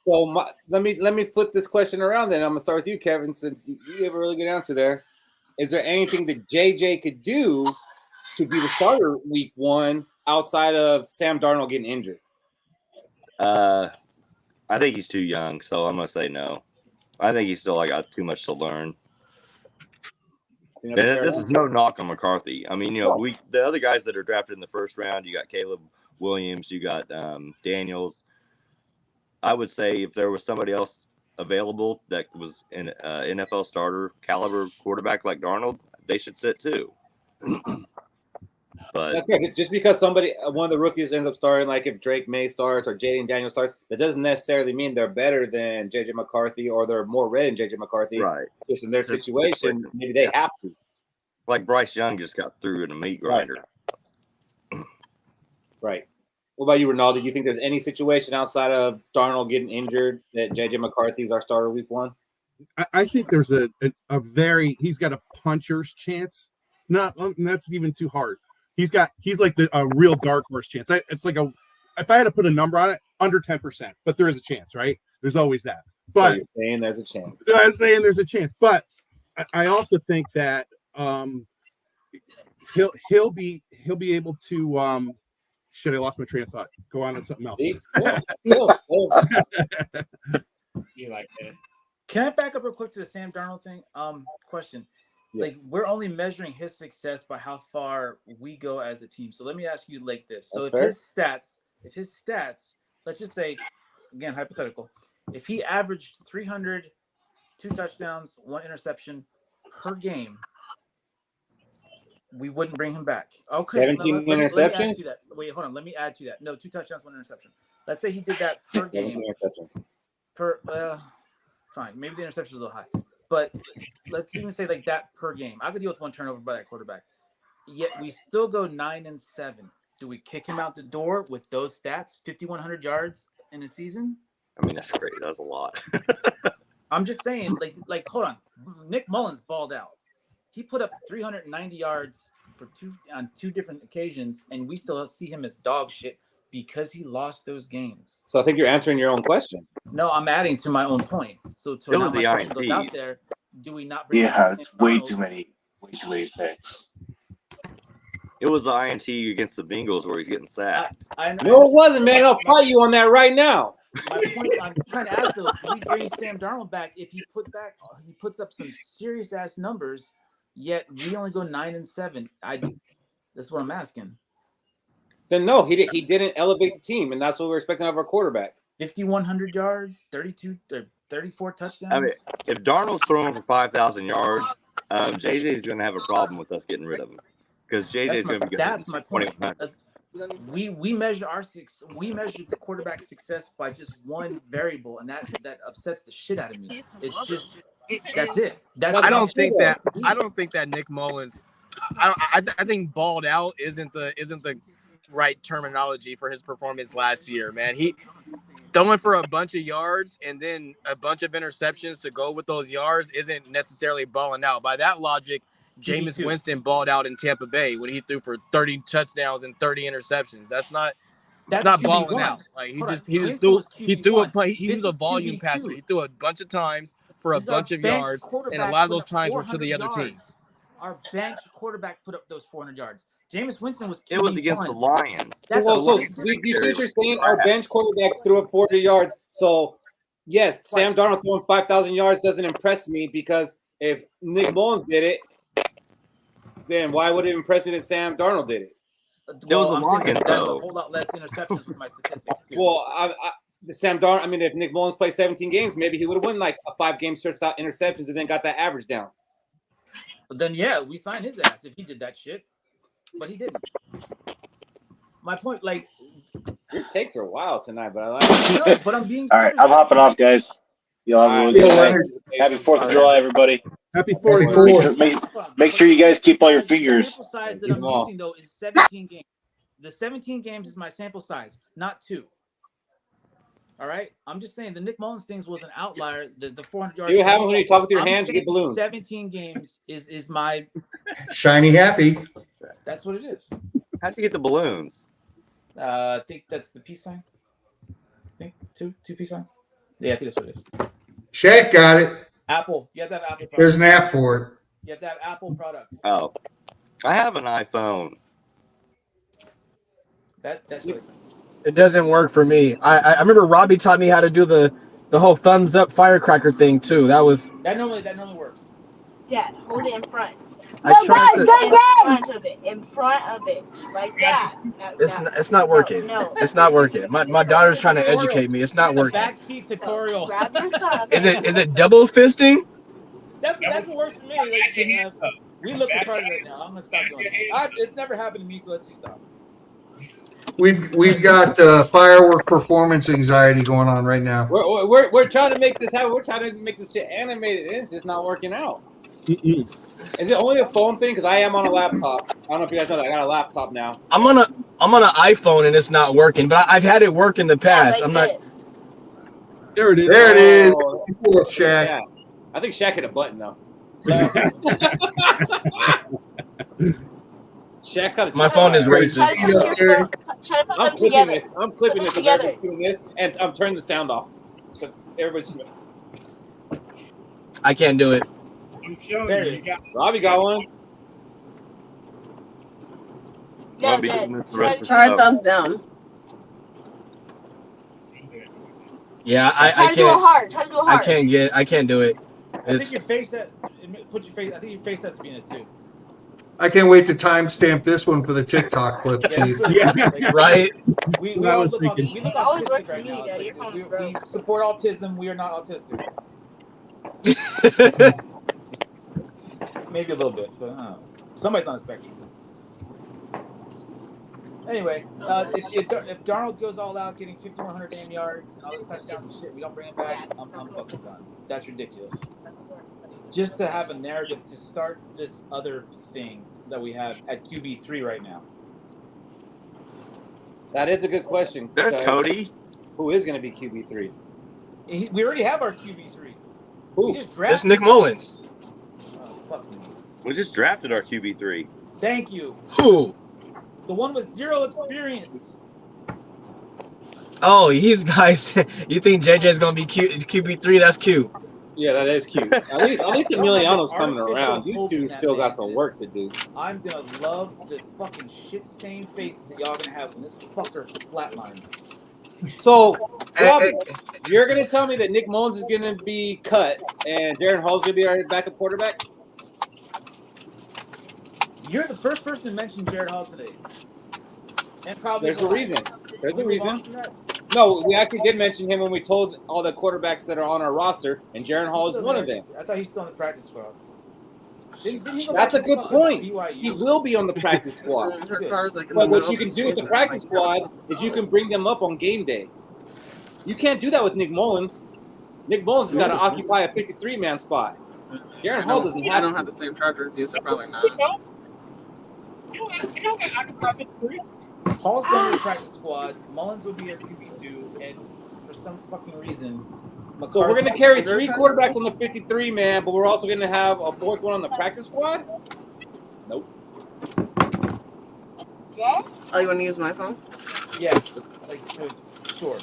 So let me flip this question around. Then I'm gonna start with you, Kevin. Since you gave a really good answer there, is there anything that JJ could do to be the starter week 1 outside of Sam Darnold getting injured? I think he's too young, so I'm gonna say no. I think he's still got too much to learn. This is no knock on McCarthy. I mean, the other guys that are drafted in the first round, you got Caleb Williams, you got Daniels. I would say if there was somebody else available that was an NFL starter caliber quarterback like Darnold, they should sit too. But that's good. Just because one of the rookies ends up starting, like if Drake May starts or Jaden Daniels starts, that doesn't necessarily mean they're better than JJ McCarthy or they're more ready than JJ McCarthy. Right. Just in their situation, maybe they have to. Like Bryce Young just got through in a meat grinder. Right. What about you, Ronaldo? Do you think there's any situation outside of Darnold getting injured that JJ McCarthy is our starter week 1? I think there's he's got a puncher's chance. Not that's even too hard. He's like a real dark horse chance. It's like if I had to put a number on it, under 10%, but there is a chance, right? There's always that. But so you're saying there's a chance. So I'm saying there's a chance, but I also think that he'll be able to shit, I lost my train of thought. Go on to something else. You like that? Can I back up real quick to the Sam Darnold thing? Question. Yes. Like, we're only measuring his success by how far we go as a team. So let me ask you like this. So if his stats, let's just say, again, hypothetical, if he averaged 300, 2 touchdowns, 1 interception per game, we wouldn't bring him back. Okay. 17 interceptions? Wait, hold on. Let me add to that. No, 2 touchdowns, 1 interception. Let's say he did that per game. Fine. Maybe the interception is a little high. But let's even say like that per game. I could deal with 1 turnover by that quarterback. Yet we still go 9-7. Do we kick him out the door with those stats? 5,100 yards in a season? I mean, that's great. That's a lot. I'm just saying, like, hold on. Nick Mullins balled out. He put up 390 yards on two different occasions, and we still see him as dog shit because he lost those games. So I think you're answering your own question. No, I'm adding to my own point. So It now was my the question goes out INTs. there: do we not bring Yeah, back it's Sam way Darnold? too many picks. It was the INT against the Bengals where he's getting sacked. No, it wasn't, man. I'll fight you on that right now. My point I'm trying to ask though, do we bring Sam Darnold back if he puts up some serious ass numbers, yet we only go 9-7? That's what I'm asking. Then no, he didn't elevate the team, and that's what we're expecting out of our quarterback. 5,100 yards, 34 touchdowns. I mean, if Darnold's throwing for 5,000 yards, JJ is going to have a problem with us getting rid of him because JJ is going to be good. That's my point. We measure the quarterback success by just one variable, and that upsets the shit out of me. It's just that's it. I don't think that Nick Mullins. I think balled out isn't the right terminology for his performance last year, man. He throwing for a bunch of yards and then a bunch of interceptions to go with those yards isn't necessarily balling out. By that logic, Jameis Winston balled out in Tampa Bay when he threw for 30 touchdowns and 30 interceptions. That's not balling out. Like he was a volume passer. He threw a bunch of times for a bunch of yards, and a lot of those times were to the other team. Our bench quarterback put up those 400 yards. Jameis Winston was. It was against the Lions. You see what you're saying? Our bench quarterback threw up 400 yards. So, yes, Sam Darnold throwing 5,000 yards doesn't impress me because if Nick Mullins did it, then why would it impress me that Sam Darnold did it? It was the Lions, There's a though. whole lot less interceptions with my statistics. Too. Well, if Nick Mullins played 17 games, maybe he would have won like a 5-game stretch without interceptions and then got that average down. But then, yeah, we signed his ass if he did that shit. But he didn't. My point, like, your takes are wild tonight, but I like it. No, but I'm being All right, I'm hopping off, guys. Y'all have a good night. Happy 4th of July, everybody. Happy 4th. Make sure you guys keep all your fingers. The sample size that I'm using, though, is 17 games. The 17 games is my sample size, not 2. All right? I'm just saying the Nick Mullins things was an outlier. The 400 yards. You have when you talk with your hands, you get balloons. 17 games is my shiny happy. That's what it is. How'd you get the balloons? I think that's the peace sign. I think two peace signs. Yeah, I think that's what it is. Shaq got it. Apple. You have to have Apple products. There's an app for it. You have to have Apple products. Oh, I have an iPhone. That's it doesn't work for me. I remember Robbie taught me how to do the whole thumbs up firecracker thing too. That normally works. Dad, hold it in front. I tried to. In front of it, like that. It's not working. No. It's not working. My daughter's trying to educate me. It's not working. Backseat tutorial. Grab your thumb. Is it double fisting? That's what works for me. Like, we look retarded right now. I'm gonna stop doing it. It's never happened to me, so let's just stop. We've got firework performance anxiety going on right now. We're trying to make this happen. We're trying to make this shit animated, and it's just not working out. Is it only a phone thing? Because I am on a laptop. I don't know if you guys know that. I got a laptop now. I'm on an iPhone and it's not working, but I've had it work in the past. I'm not. There it is. There it is. Poor Shaq. Yeah. I think Shaq hit a button though. Shaq's got My phone is racist. I'm clipping this. I'm clipping this. Together. And I'm turning the sound off. So everybody's. I can't do it. I'm showing you. Robbie got one. No, Try thumbs down. Yeah, I Try to do it can't. hard. Try to do it hard. I can't do it. I think your face I think your face has to be in it too. I can't wait to timestamp this one for the TikTok clip. Yeah, right. We always look always autistic works for right me, now. Daddy. It's Your like, phone's we broke. support autism. We are not autistic. Maybe a little bit, but I don't know. Somebody's on a spectrum. Anyway, if Darnold goes all out, getting 5,100 damn yards and all those touchdowns and shit, we don't bring him back, I'm fucking done. That's ridiculous. Just to have a narrative to start this other thing that we have at QB3 right now. That is a good question. There's Cody. Who is going to be QB3? We already have our QB3. Who? We just drafted. It's Nick Mullins. Oh, fuck me. We just drafted our QB3. Thank you. Who? The one with zero experience. Oh, these guys. You think JJ's gonna be QB3? That's cute. Yeah, that is cute. At least Emiliano's coming around. You two still got some work to do. I'm gonna love the fucking shit-stained faces that y'all gonna have when this fucker flatlines. So, Robbie, you're gonna tell me that Nick Mullins is gonna be cut and Darren Hall's gonna be our backup quarterback? You're the first person to mention Jared Hall today. And probably There's a reason. There's a reason. No, we actually did mention him when we told all the quarterbacks that are on our roster, and Jaron Hall is one of them. I thought he's still on the practice squad. Didn't he go That's a back to good point. BYU? He will be on the practice squad. Like But what you can do with the practice squad is you can bring them up on game day. You can't do that with Nick Mullins. Nick Mullins has got to occupy a 53-man spot. Jaron Hall doesn't have. I don't have the same charger as you, so probably not. Hall's going to the practice squad. Mullins will be our QB2, and for some fucking reason, So we're going to carry 3 quarterbacks on the 53-man, but we're also going to have a 4th one on the practice squad? Nope. It's dead? Oh, you want to use my phone? Yeah, like sure.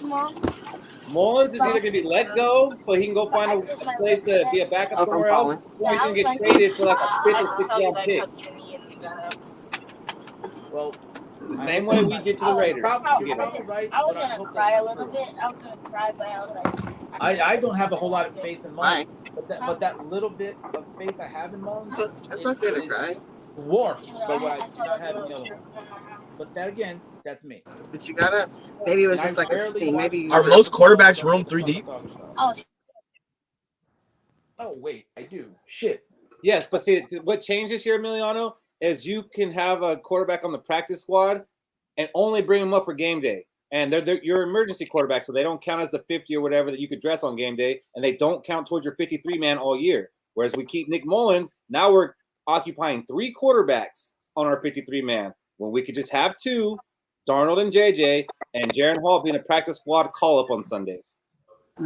Mullins is either going to be let go so he can go find a place to be a backup somewhere else, or he's going to get traded for like a 5th or 6th round pick. Well, the same way we did to the Raiders. Right, I was going to cry a little bit. I was going to cry, but I was like... I don't have a whole lot of faith in Mullins, but that little bit of faith I have in Mullins It's not fair to cry. Dwarfed by what I do not have in the other one. But that again, that's me. But you gotta, maybe it was just like a scheme. Maybe Are most quarterbacks room 3 deep? Oh wait, I do. Shit. Yes, but see, what changed this year, Emiliano, is you can have a quarterback on the practice squad and only bring them up for game day. And they're your emergency quarterback, so they don't count as the 50 or whatever that you could dress on game day, and they don't count towards your 53-man all year. Whereas we keep Nick Mullins, now we're occupying 3 quarterbacks on our 53-man when we could just have 2, Darnold and JJ, and Jaron Hall being a practice squad call-up on Sundays.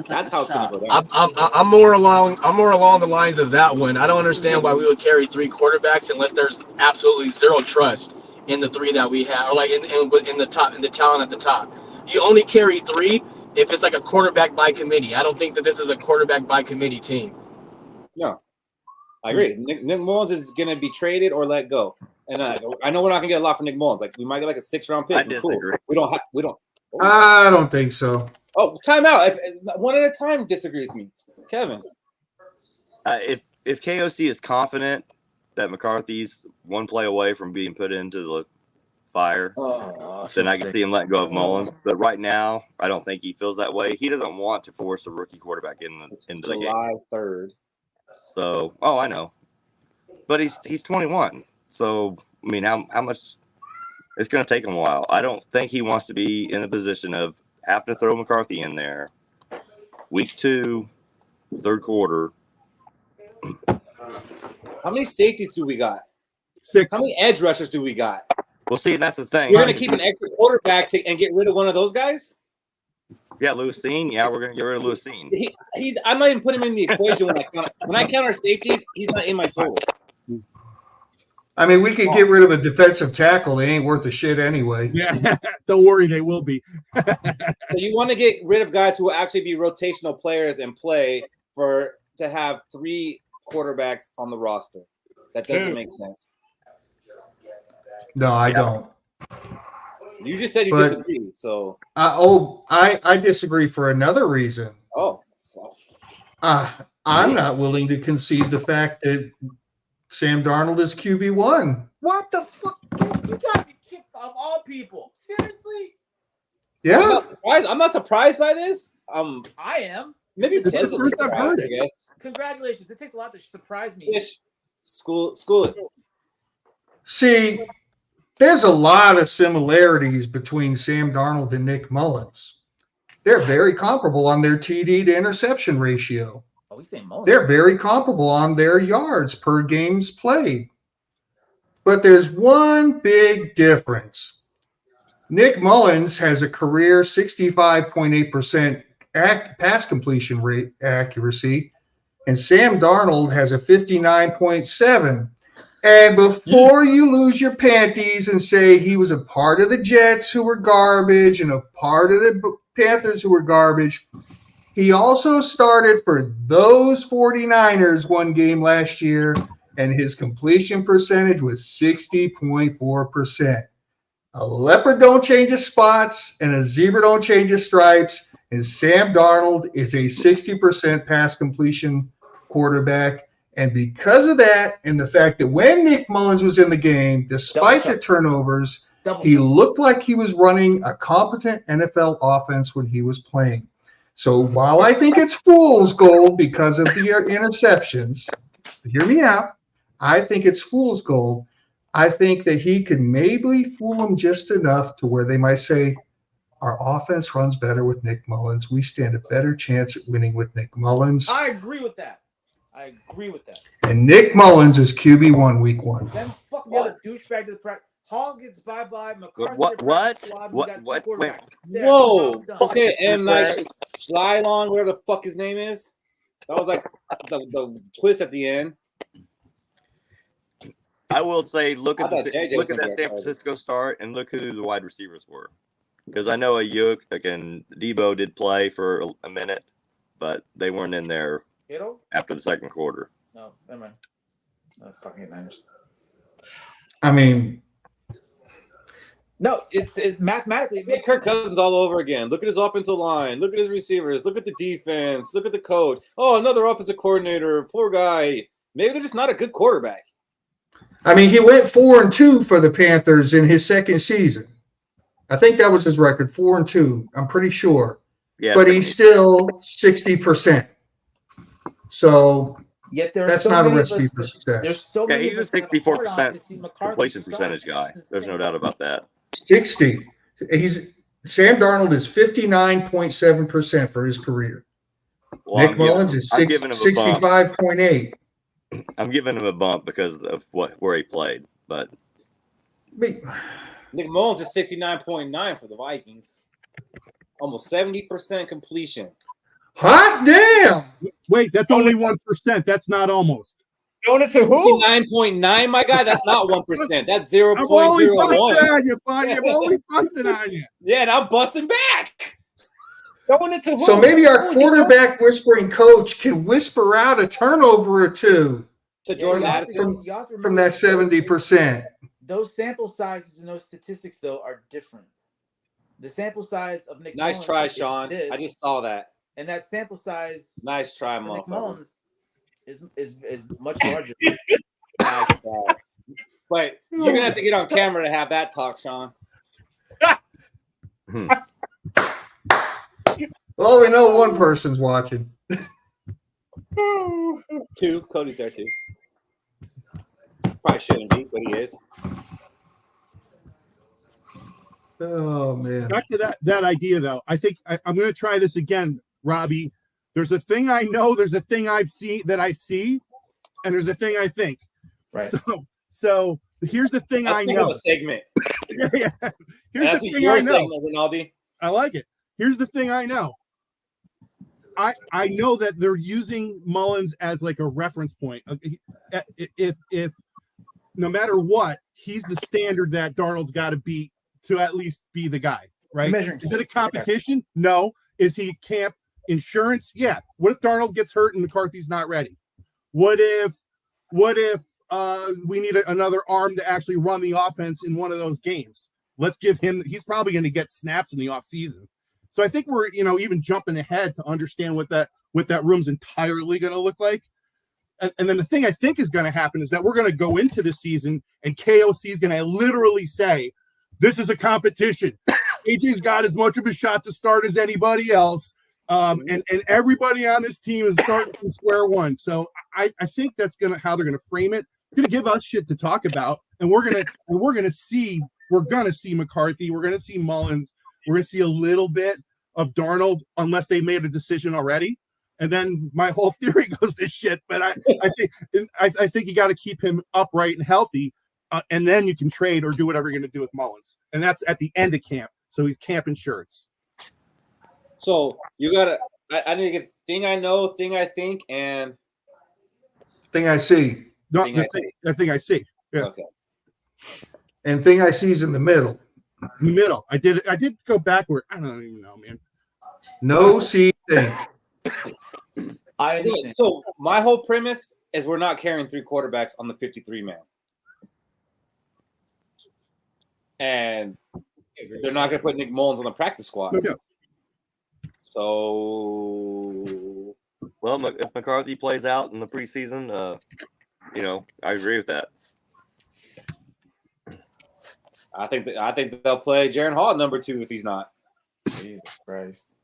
That's how it's going to go down. I'm more along the lines of that one. I don't understand why we would carry 3 quarterbacks unless there's absolutely zero trust in the 3 that we have, or like in the top, in the talent at the top. You only carry 3 if it's like a quarterback by committee. I don't think that this is a quarterback by committee team. No, I agree. Nick Mullins is going to be traded or let go, and I know we're not going to get a lot for Nick Mullins. Like we might get like a 6th-round pick. I disagree. Cool. We don't. I don't think so. Oh, time out. One at a time. Disagree with me, Kevin. If KOC is confident that McCarthy's 1 play away from being put into the fire, then I can see him letting go of Mullins. But right now, I don't think he feels that way. He doesn't want to force a rookie quarterback into the game. July 3rd. So, I know, but he's 21. So, I mean, how much? It's going to take him a while. I don't think he wants to be in a position of having to throw McCarthy in there. Week 2, 3rd quarter. How many safeties do we got? 6. How many edge rushers do we got? Well, see, that's the thing. You're going to keep an extra quarterback and get rid of one of those guys? Yeah, Lewisine. Yeah, we're going to get rid of Lewisine. I'm not even putting him in the equation when I count our safeties. He's not in my total. I mean, we could get rid of a defensive tackle. They ain't worth a shit anyway. Yeah, don't worry, they will be. So you want to get rid of guys who will actually be rotational players and play to have 3 quarterbacks on the roster. That doesn't make sense. No, I don't. You just said you disagree, so. I disagree for another reason. Oh. I'm not willing to concede the fact that Sam Darnold is QB1. What the fuck? You gotta be kidding, of all people. Seriously? Yeah. I'm not surprised by this. I am. Maybe This is the first I've heard it. I guess. Congratulations. It takes a lot to surprise me. School it. See, there's a lot of similarities between Sam Darnold and Nick Mullins. They're very comparable on their TD to interception ratio. Oh, we say Mullins. They're very comparable on their yards per games played. But there's one big difference. Nick Mullins has a career 65.8% pass completion rate accuracy, and Sam Darnold has a 59.7 And before you lose your panties and say he was a part of the Jets who were garbage and a part of the Panthers who were garbage, he also started for those 49ers one game last year, and his completion percentage was 60.4%. A leopard don't change his spots, and a zebra don't change his stripes, and Sam Darnold is a 60% pass completion quarterback. And because of that, and the fact that when Nick Mullins was in the game, despite the turnovers, he looked like he was running a competent NFL offense when he was playing. So while I think it's fool's gold because of the interceptions, hear me out, I think it's fool's gold. I think that he could maybe fool them just enough to where they might say, our offense runs better with Nick Mullins. We stand a better chance at winning with Nick Mullins. I agree with that. And Nick Mullins is QB1 week 1. Then fuck the other douchebag to the practice. Hall gets bye-bye. McCarthy What? Squad, What? we got What? two Wait. quarterbacks. There, Whoa. job done. Okay, and like Slylon, whatever the fuck his name is. That was like the twist at the end. I will say, look at I thought JJ was that gonna San get Francisco start and look who the wide receivers were. Because I know Ayuk and Debo did play for a minute, but they weren't in there after the second quarter. No, never mind. No, fucking Niners. I mean, no, it's mathematically. It makes Kirk Cousins all over again. Look at his offensive line. Look at his receivers. Look at the defense. Look at the coach. Oh, another offensive coordinator. Poor guy. Maybe they're just not a good quarterback. I mean, he went 4-2 for the Panthers in his second season. I think that was his record, 4-2. I'm pretty sure. Yeah, but he's still 60%. So yet that's not a recipe for success. There's so many. He's a 64% completion percentage guy. There's no doubt about that. 60. Sam Darnold is 59.7% for his career. Well, Nick Mullins is 65.8. I'm giving him a bump because of where he played, but Nick Mullins is 69.9 for the Vikings. Almost 70% completion. Hot damn! Wait, that's only 1%. That's not almost. Going to who? 9.9, my guy. That's not 1%. That's 0.01. I'm only busting on you, buddy. I'm only busting on you. Yeah, and I'm busting back. Going into who? So maybe our quarterback whispering coach can whisper out a turnover or two to Jordan Addison from that 70%. Those sample sizes and those statistics, though, are different. The sample size of Nick Nice Mullins try, Sean. I just saw that. And that sample size nice try, of Nick motherfucker. Mullins is much larger. Nice try. Wait, you're going to have to get on camera to have that talk, Sean. Well, we know one person's watching. Two. Cody's there, too. Probably shouldn't be, but he is. Oh, man. Back to that idea, though. I think I'm going to try this again, Robbie. There's a thing I know, there's a thing I've seen that I see, and there's a thing I think. Right. So here's the thing I know. That's a segment. Yeah. Here's that's the thing I know. Segment, Rinaldi. I like it. Here's the thing I know. I know that they're using Mullins as like a reference point. If no matter what, he's the standard that Darnold's got to beat to at least be the guy, right? Is it a competition? No. Is he camp insurance? Yeah. What if Darnold gets hurt and McCarthy's not ready? What if we need another arm to actually run the offense in one of those games? Let's give him. He's probably going to get snaps in the offseason. So I think we're even jumping ahead to understand what that room's entirely going to look like. And then the thing I think is going to happen is that we're going to go into the season and KOC is going to literally say, this is a competition. AJ's got as much of a shot to start as anybody else. And everybody on this team is starting from square one. So I think that's how they're going to frame it. They're going to give us shit to talk about. And we're going to see McCarthy. We're going to see Mullins. We're going to see a little bit of Darnold unless they made a decision already. And then my whole theory goes to shit. But I think you got to keep him upright and healthy. And then you can trade or do whatever you're going to do with Mullins. And that's at the end of camp. So he's camp insurance. So you got to – I need to get thing I know, thing I think, and – thing I see. No, the thing I see. Yeah. Okay. And thing I see is in the middle. Middle. I did go backward. I don't even know, man. No see thing. I understand. So my whole premise is we're not carrying 3 quarterbacks on the 53-man. And they're not going to put Nick Mullins on the practice squad. No. So, well, if McCarthy plays out in the preseason, I agree with that. I think they'll play Jaron Hall at number 2 if he's not. Jesus Christ.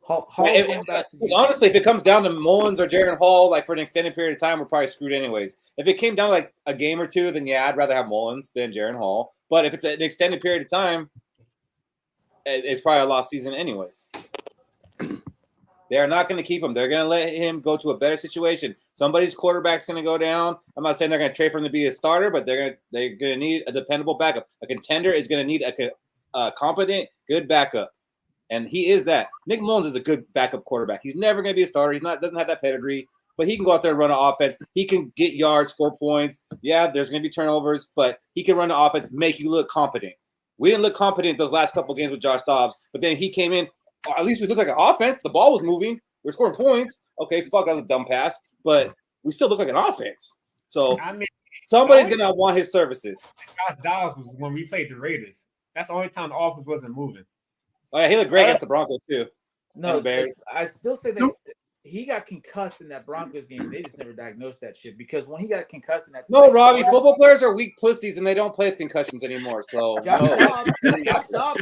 Honestly, if it comes down to Mullins or Jaron Hall, like for an extended period of time, we're probably screwed anyways. If it came down to like a game or two, then yeah, I'd rather have Mullins than Jaron Hall. But if it's an extended period of time, it's probably a lost season anyways. They're not going to keep him. They're going to let him go to a better situation. Somebody's quarterback's going to go down. I'm not saying they're going to trade for him to be a starter, but they're going to need a dependable backup. A contender is going to need a competent, good backup. And he is that. Nick Mullins is a good backup quarterback. He's never going to be a starter. Doesn't have that pedigree, but he can go out there and run an offense. He can get yards, score points. Yeah, there's going to be turnovers, but he can run the offense, make you look competent. We didn't look competent those last couple games with Josh Dobbs, but then he came in. At least we looked like an offense. The ball was moving. We're scoring points. Okay, fuck, that was a dumb pass, but we still look like an offense. So somebody's going to want his services. Josh Dobbs was when we played the Raiders. That's the only time the offense wasn't moving. Oh, yeah, he looked great against the Broncos, too. No, I still say that he got concussed in that Broncos game. They just never diagnosed that shit because when he got concussed in that. No, Robbie, football players are weak pussies and they don't play with concussions anymore. So Josh Dobbs,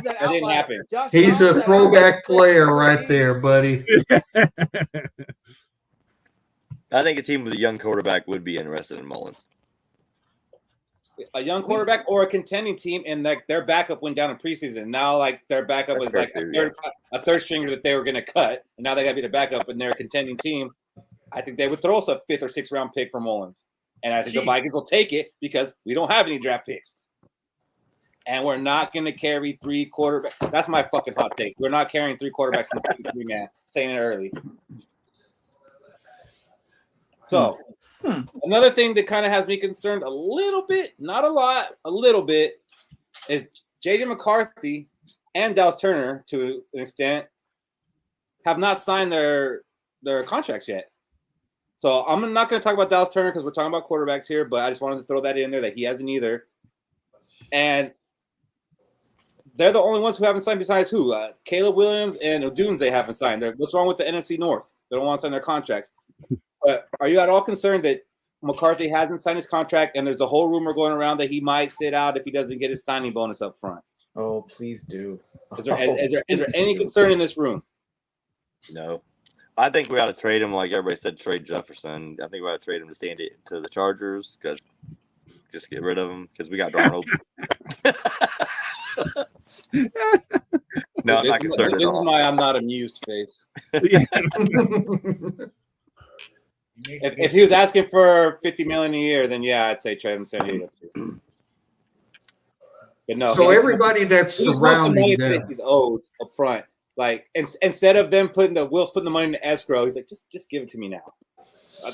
that didn't happen. He's a throwback player right there, buddy. I think a team with a young quarterback would be interested in Mullins. A young quarterback or a contending team, and their backup went down in preseason. Now, like their backup was like a third stringer that they were going to cut, and now they got to be the backup, and they're a contending team. I think they would throw us a 5th or 6th round pick for Mullins, and I think the Vikings will take it because we don't have any draft picks, and we're not going to carry 3 quarterbacks. That's my fucking hot take. We're not carrying 3 quarterbacks in the 53-man. Saying it early. So. Another thing that kind of has me concerned a little bit, not a lot, a little bit, is J.J. McCarthy and Dallas Turner, to an extent, have not signed their contracts yet. So I'm not going to talk about Dallas Turner because we're talking about quarterbacks here, but I just wanted to throw that in there that he hasn't either. And they're the only ones who haven't signed besides who? Caleb Williams and Odunze haven't signed. What's wrong with the NFC North? They don't want to sign their contracts. But are you at all concerned that McCarthy hasn't signed his contract and there's a whole rumor going around that he might sit out if he doesn't get his signing bonus up front? Oh, please do. Is there any concern in this room? No. I think we ought to trade him like everybody said, trade Jefferson. I think we ought to trade him to stand it to the Chargers because just get rid of him because we got Darnold. No, I'm not concerned at all. This is my I'm not amused face. If he was asking for $50 million a year, then yeah, I'd say trade him San Diego. But no. So everybody that's surrounding them, he's owed up front. Like instead of them putting the money in escrow, he's like, just give it to me now.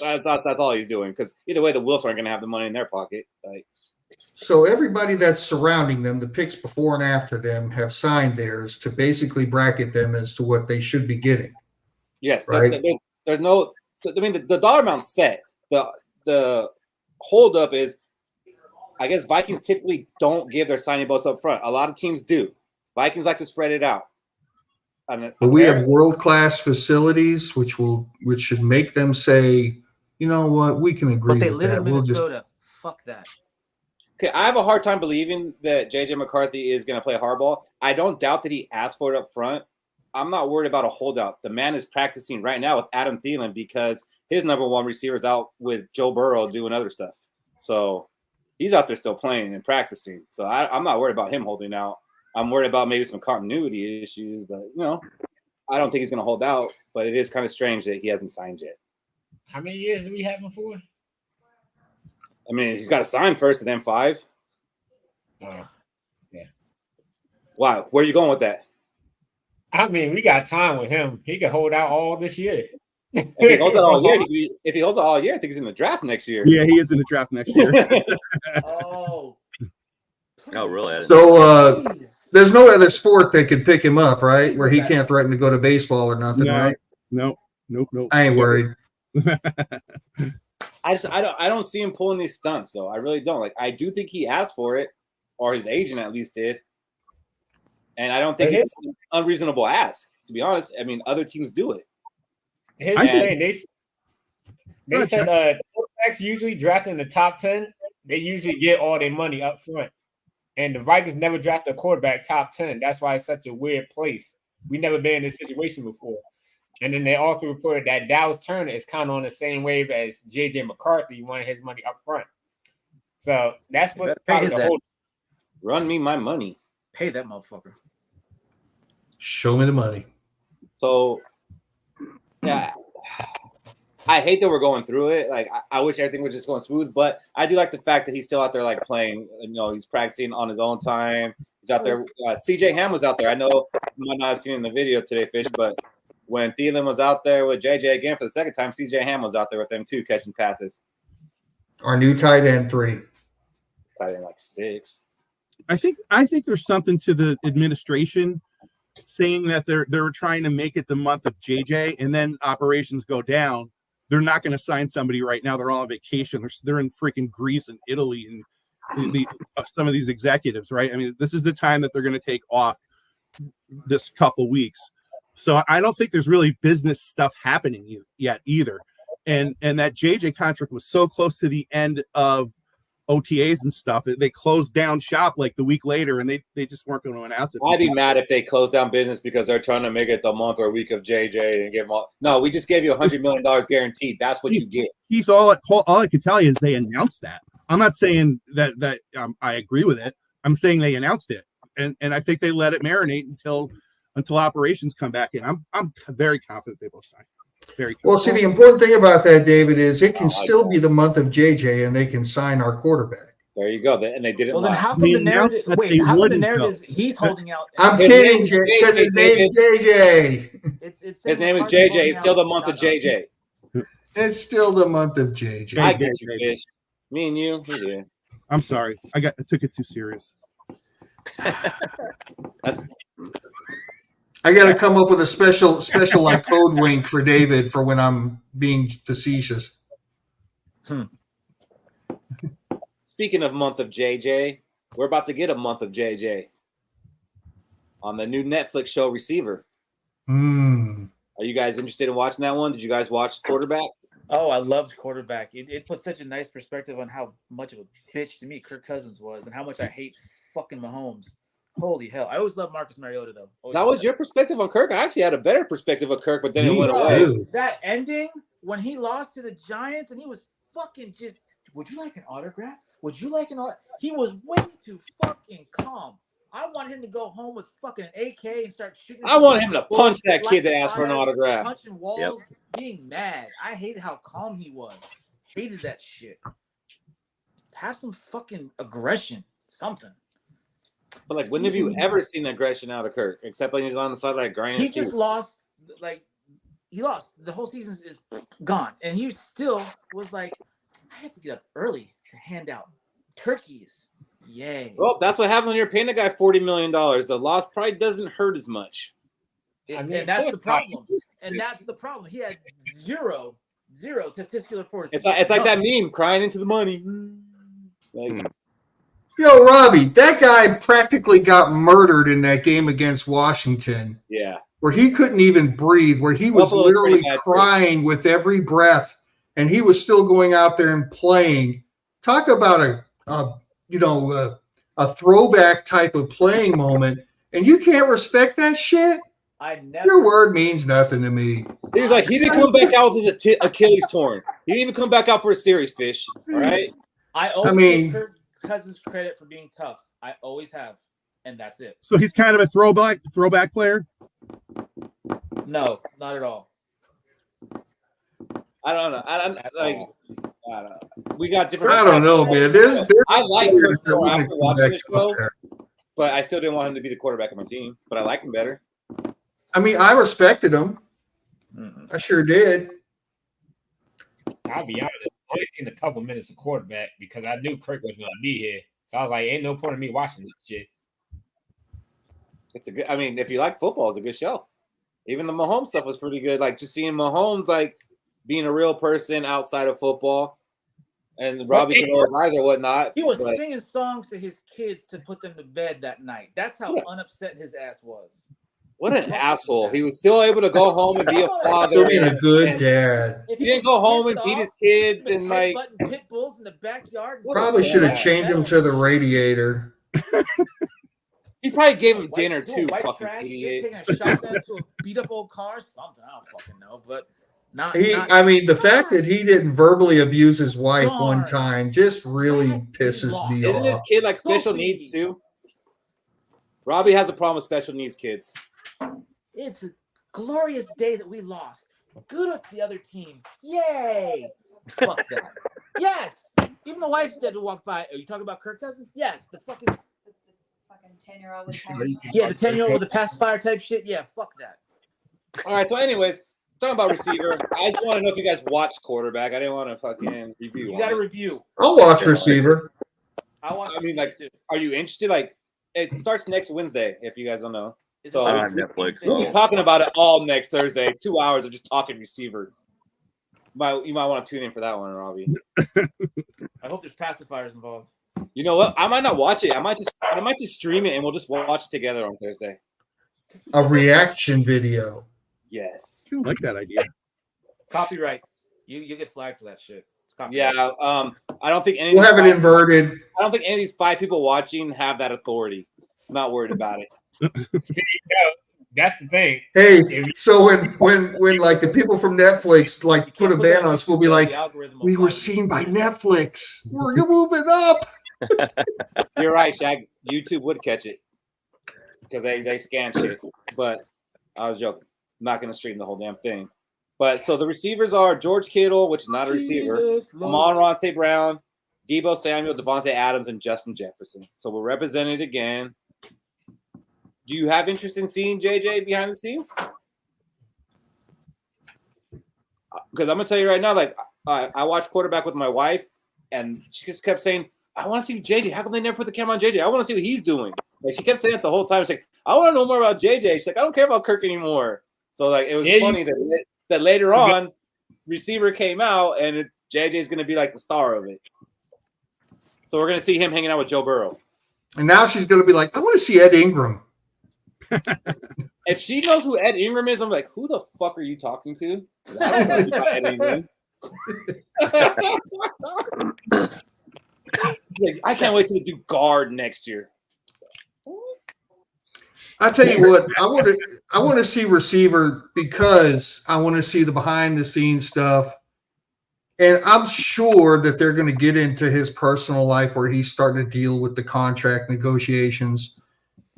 That's all he's doing because either way, the Wills aren't going to have the money in their pocket. Like. So everybody that's surrounding them, the picks before and after them, have signed theirs to basically bracket them as to what they should be getting. Yes, right? There's no. I mean, the dollar amount's set. The holdup is, I guess Vikings typically don't give their signing bonus up front. A lot of teams do. Vikings like to spread it out. But we have world-class facilities, which should make them say, you know what, we can agree. But they with live that. in Minnesota. Fuck that. Okay, I have a hard time believing that J.J. McCarthy is going to play hardball. I don't doubt that he asked for it up front. I'm not worried about a holdout. The man is practicing right now with Adam Thielen because his number 1 receiver is out with Joe Burrow doing other stuff. So he's out there still playing and practicing. So I'm not worried about him holding out. I'm worried about maybe some continuity issues, but I don't think he's going to hold out. But it is kind of strange that he hasn't signed yet. How many years do we have him for? I mean, he's got to sign first and then 5. Yeah. Wow, where are you going with that? I mean, we got time with him. He can hold out all this year. If he holds it all year, I think he's in the draft next year. Yeah, he is in the draft next year. Oh. Oh, really? So there's no other sport that could pick him up, right? Where he can't threaten to go to baseball or nothing, right? Nope. I ain't worried. I don't see him pulling these stunts though. I really don't. Like I do think he asked for it, or his agent at least did. And I don't think it's an unreasonable ask, to be honest. I mean, other teams do it. Here's the thing. They said quarterbacks usually draft in the top 10. They usually get all their money up front. And the Vikings never drafted a quarterback top 10. That's why it's such a weird place. We never been in this situation before. And then they also reported that Dallas Turner is kind of on the same wave as J.J. McCarthy, wanted his money up front. So that's what probably the whole. Run me my money. Pay that motherfucker. Show me the money. So, yeah, I hate that we're going through it. Like, I wish everything was just going smooth, but I do like the fact that he's still out there, like, playing. You know, he's practicing on his own time. He's out there. C.J. Ham was out there. I know you might not have seen it in the video today, Fish, but when Thielen was out there with J.J. again for the second time, C.J. Ham was out there with them, too, catching passes. Our new tight end 3. Tight end, like 6. I think there's something to the administration saying that they're trying to make it the month of JJ, and then operations go down. They're not going to sign somebody right now. They're all on vacation. They're in freaking Greece and Italy, and some of these executives, right? I mean, this is the time that they're going to take off this couple weeks. So I don't think there's really business stuff happening yet either. And that JJ contract was so close to the end of OTAs and stuff. They closed down shop like the week later, and they just weren't going to announce it. I'd be mad if they closed down business because they're trying to make it the month or week of JJ and give them all. No, we just gave you $100 million guaranteed. That's what you get. Heath, all I can tell you is they announced that. I'm not saying that I agree with it. I'm saying they announced it, and I think they let it marinate until operations come back in. I'm very confident they will sign. Very confident. Well, see, the important thing about that, David, is it can still be the month of JJ, and they can sign our quarterback. There you go. And they did it. Well, then how come the narrative? Wait, how come the narrative is he's holding out? I'm kidding, because his name is JJ. His name is JJ. It's still the month of JJ. It's still the month of JJ. I get you, Fish. Me and you, we did. I'm sorry. I took it too serious. I got to come up with a special like code wink for David for when I'm being facetious. Speaking of month of JJ, we're about to get a month of JJ on the new Netflix show Receiver. Are you guys interested in watching that one? Did you guys watch Quarterback? Oh, I loved Quarterback. It put such a nice perspective on how much of a bitch to me Kirk Cousins was and how much I hate fucking Mahomes. Holy hell. I always loved Marcus Mariota, though. That was your perspective on Kirk? I actually had a better perspective of Kirk, but then it went away. That ending, when he lost to the Giants and he was fucking just, would you like an autograph? Would you like an autograph? He was way too fucking calm. I want him to go home with fucking an AK and start shooting. I want him to punch that kid that asked for an autograph. Punching walls, being mad. I hated how calm he was. Hated that shit. Have some fucking aggression. Something. But like, when have you ever seen aggression out of Kirk? Except when he's on the side like grinding. He just lost. Like, he lost. The whole season is gone, and he still was like, I had to get up early to hand out turkeys. Yay! Well, that's what happened when you're paying a guy $40 million. The loss probably doesn't hurt as much. And that's the problem. And that's the problem. He had zero testicular fortitude. It's like that meme, crying into the money. Like. Yo, Robbie, that guy practically got murdered in that game against Washington. Yeah. Where he couldn't even breathe, where he was literally crying with every breath, and he was still going out there and playing. Talk about a throwback type of playing moment, and you can't respect that shit? Your word means nothing to me. He's like, he didn't come back out with his Achilles torn. He didn't even come back out for a series, Fish. All right? I always give Kirk Cousins credit for being tough. I always have, and that's it. So he's kind of a throwback player? No, not at all. I don't know. I don't know. We got different. I don't know, man. I like Kirk more after watching the show, but I still didn't want him to be the quarterback of my team. But I like him better. I mean, I respected him. I sure did. I'll be honest. I only seen a couple minutes of quarterback because I knew Kirk was going to be here. So I was like, ain't no point in me watching this shit. It's a good. I mean, if you like football, it's a good show. Even the Mahomes stuff was pretty good. Like just seeing Mahomes like being a real person outside of football, and Robbie can roll his eyes or whatnot. He was singing songs to his kids to put them to bed that night. That's how unupset his ass was. What an asshole! He was still able to go home and be a father. Still being a good dad. He didn't go home and beat his kids and like pit bulls in the backyard. Probably should have chained him to the radiator. He probably gave him dinner too. White Fucking trash, idiot. taking a shotgun to a beat up old car, something. I don't fucking know, but not. I mean, the fact that he didn't verbally abuse his wife one time just really pisses me Isn't his off. kid like special needs too? Robbie has a problem with special needs kids. It's a glorious day that we lost. Good at the other team. Yay! Fuck that. Yes. Even the wife that walked by. Are you talking about Kirk Cousins? Yes. The fucking 10-year-old with yeah, the 10-year-old with the pacifier type shit. Yeah, fuck that. All right. So, anyways, talking about receiver, I just want to know if you guys watch quarterback. I didn't want to fucking review. You got to review. I'll watch receiver. I watch. I mean, like, are you interested? Like, it starts next Wednesday. If you guys don't know, so on Netflix. we'll be talking about it all next Thursday. 2 hours of just talking receiver. You might want to tune in for that one, Robbie. I hope there's pacifiers involved. You know what? I might not watch it. I might just stream it and we'll just watch it together on Thursday. A reaction video. Yes. I like that idea. Copyright. You get flagged for that shit. It's copyright. Yeah. I don't think any. We'll have it inverted. I don't think any of these 5 people watching have that authority. I'm not worried about it. See, that's the thing. Hey, so when like the people from Netflix like put a ban on us, we'll be like, we were seen by Netflix. We're moving up. You're right, Shaq. YouTube would catch it because they scan shit. But I was joking. I'm not gonna stream the whole damn thing. But so the receivers are George Kittle, which is not a receiver, Amon-Ra St. Brown, Deebo Samuel, Devontae Adams, and Justin Jefferson. So we're represented again. Do you have interest in seeing JJ behind the scenes? Because I'm gonna tell you right now, like I watched quarterback with my wife, and she just kept saying, "I want to see JJ. How come they never put the camera on JJ? I want to see what he's doing." Like she kept saying it the whole time. She's like, "I want to know more about JJ." She's like, "I don't care about Kirk anymore." So like it was funny that later on, receiver came out, and JJ's gonna be like the star of it. So we're gonna see him hanging out with Joe Burrow. And now she's gonna be like, I want to see Ed Ingram. If she knows who Ed Ingram is, I'm like, who the fuck are you talking to? I don't know about Ed Ingram. Like, I can't wait to do guard next year. I tell you what, I want to see receiver because I want to see the behind the scenes stuff. And I'm sure that they're going to get into his personal life where he's starting to deal with the contract negotiations.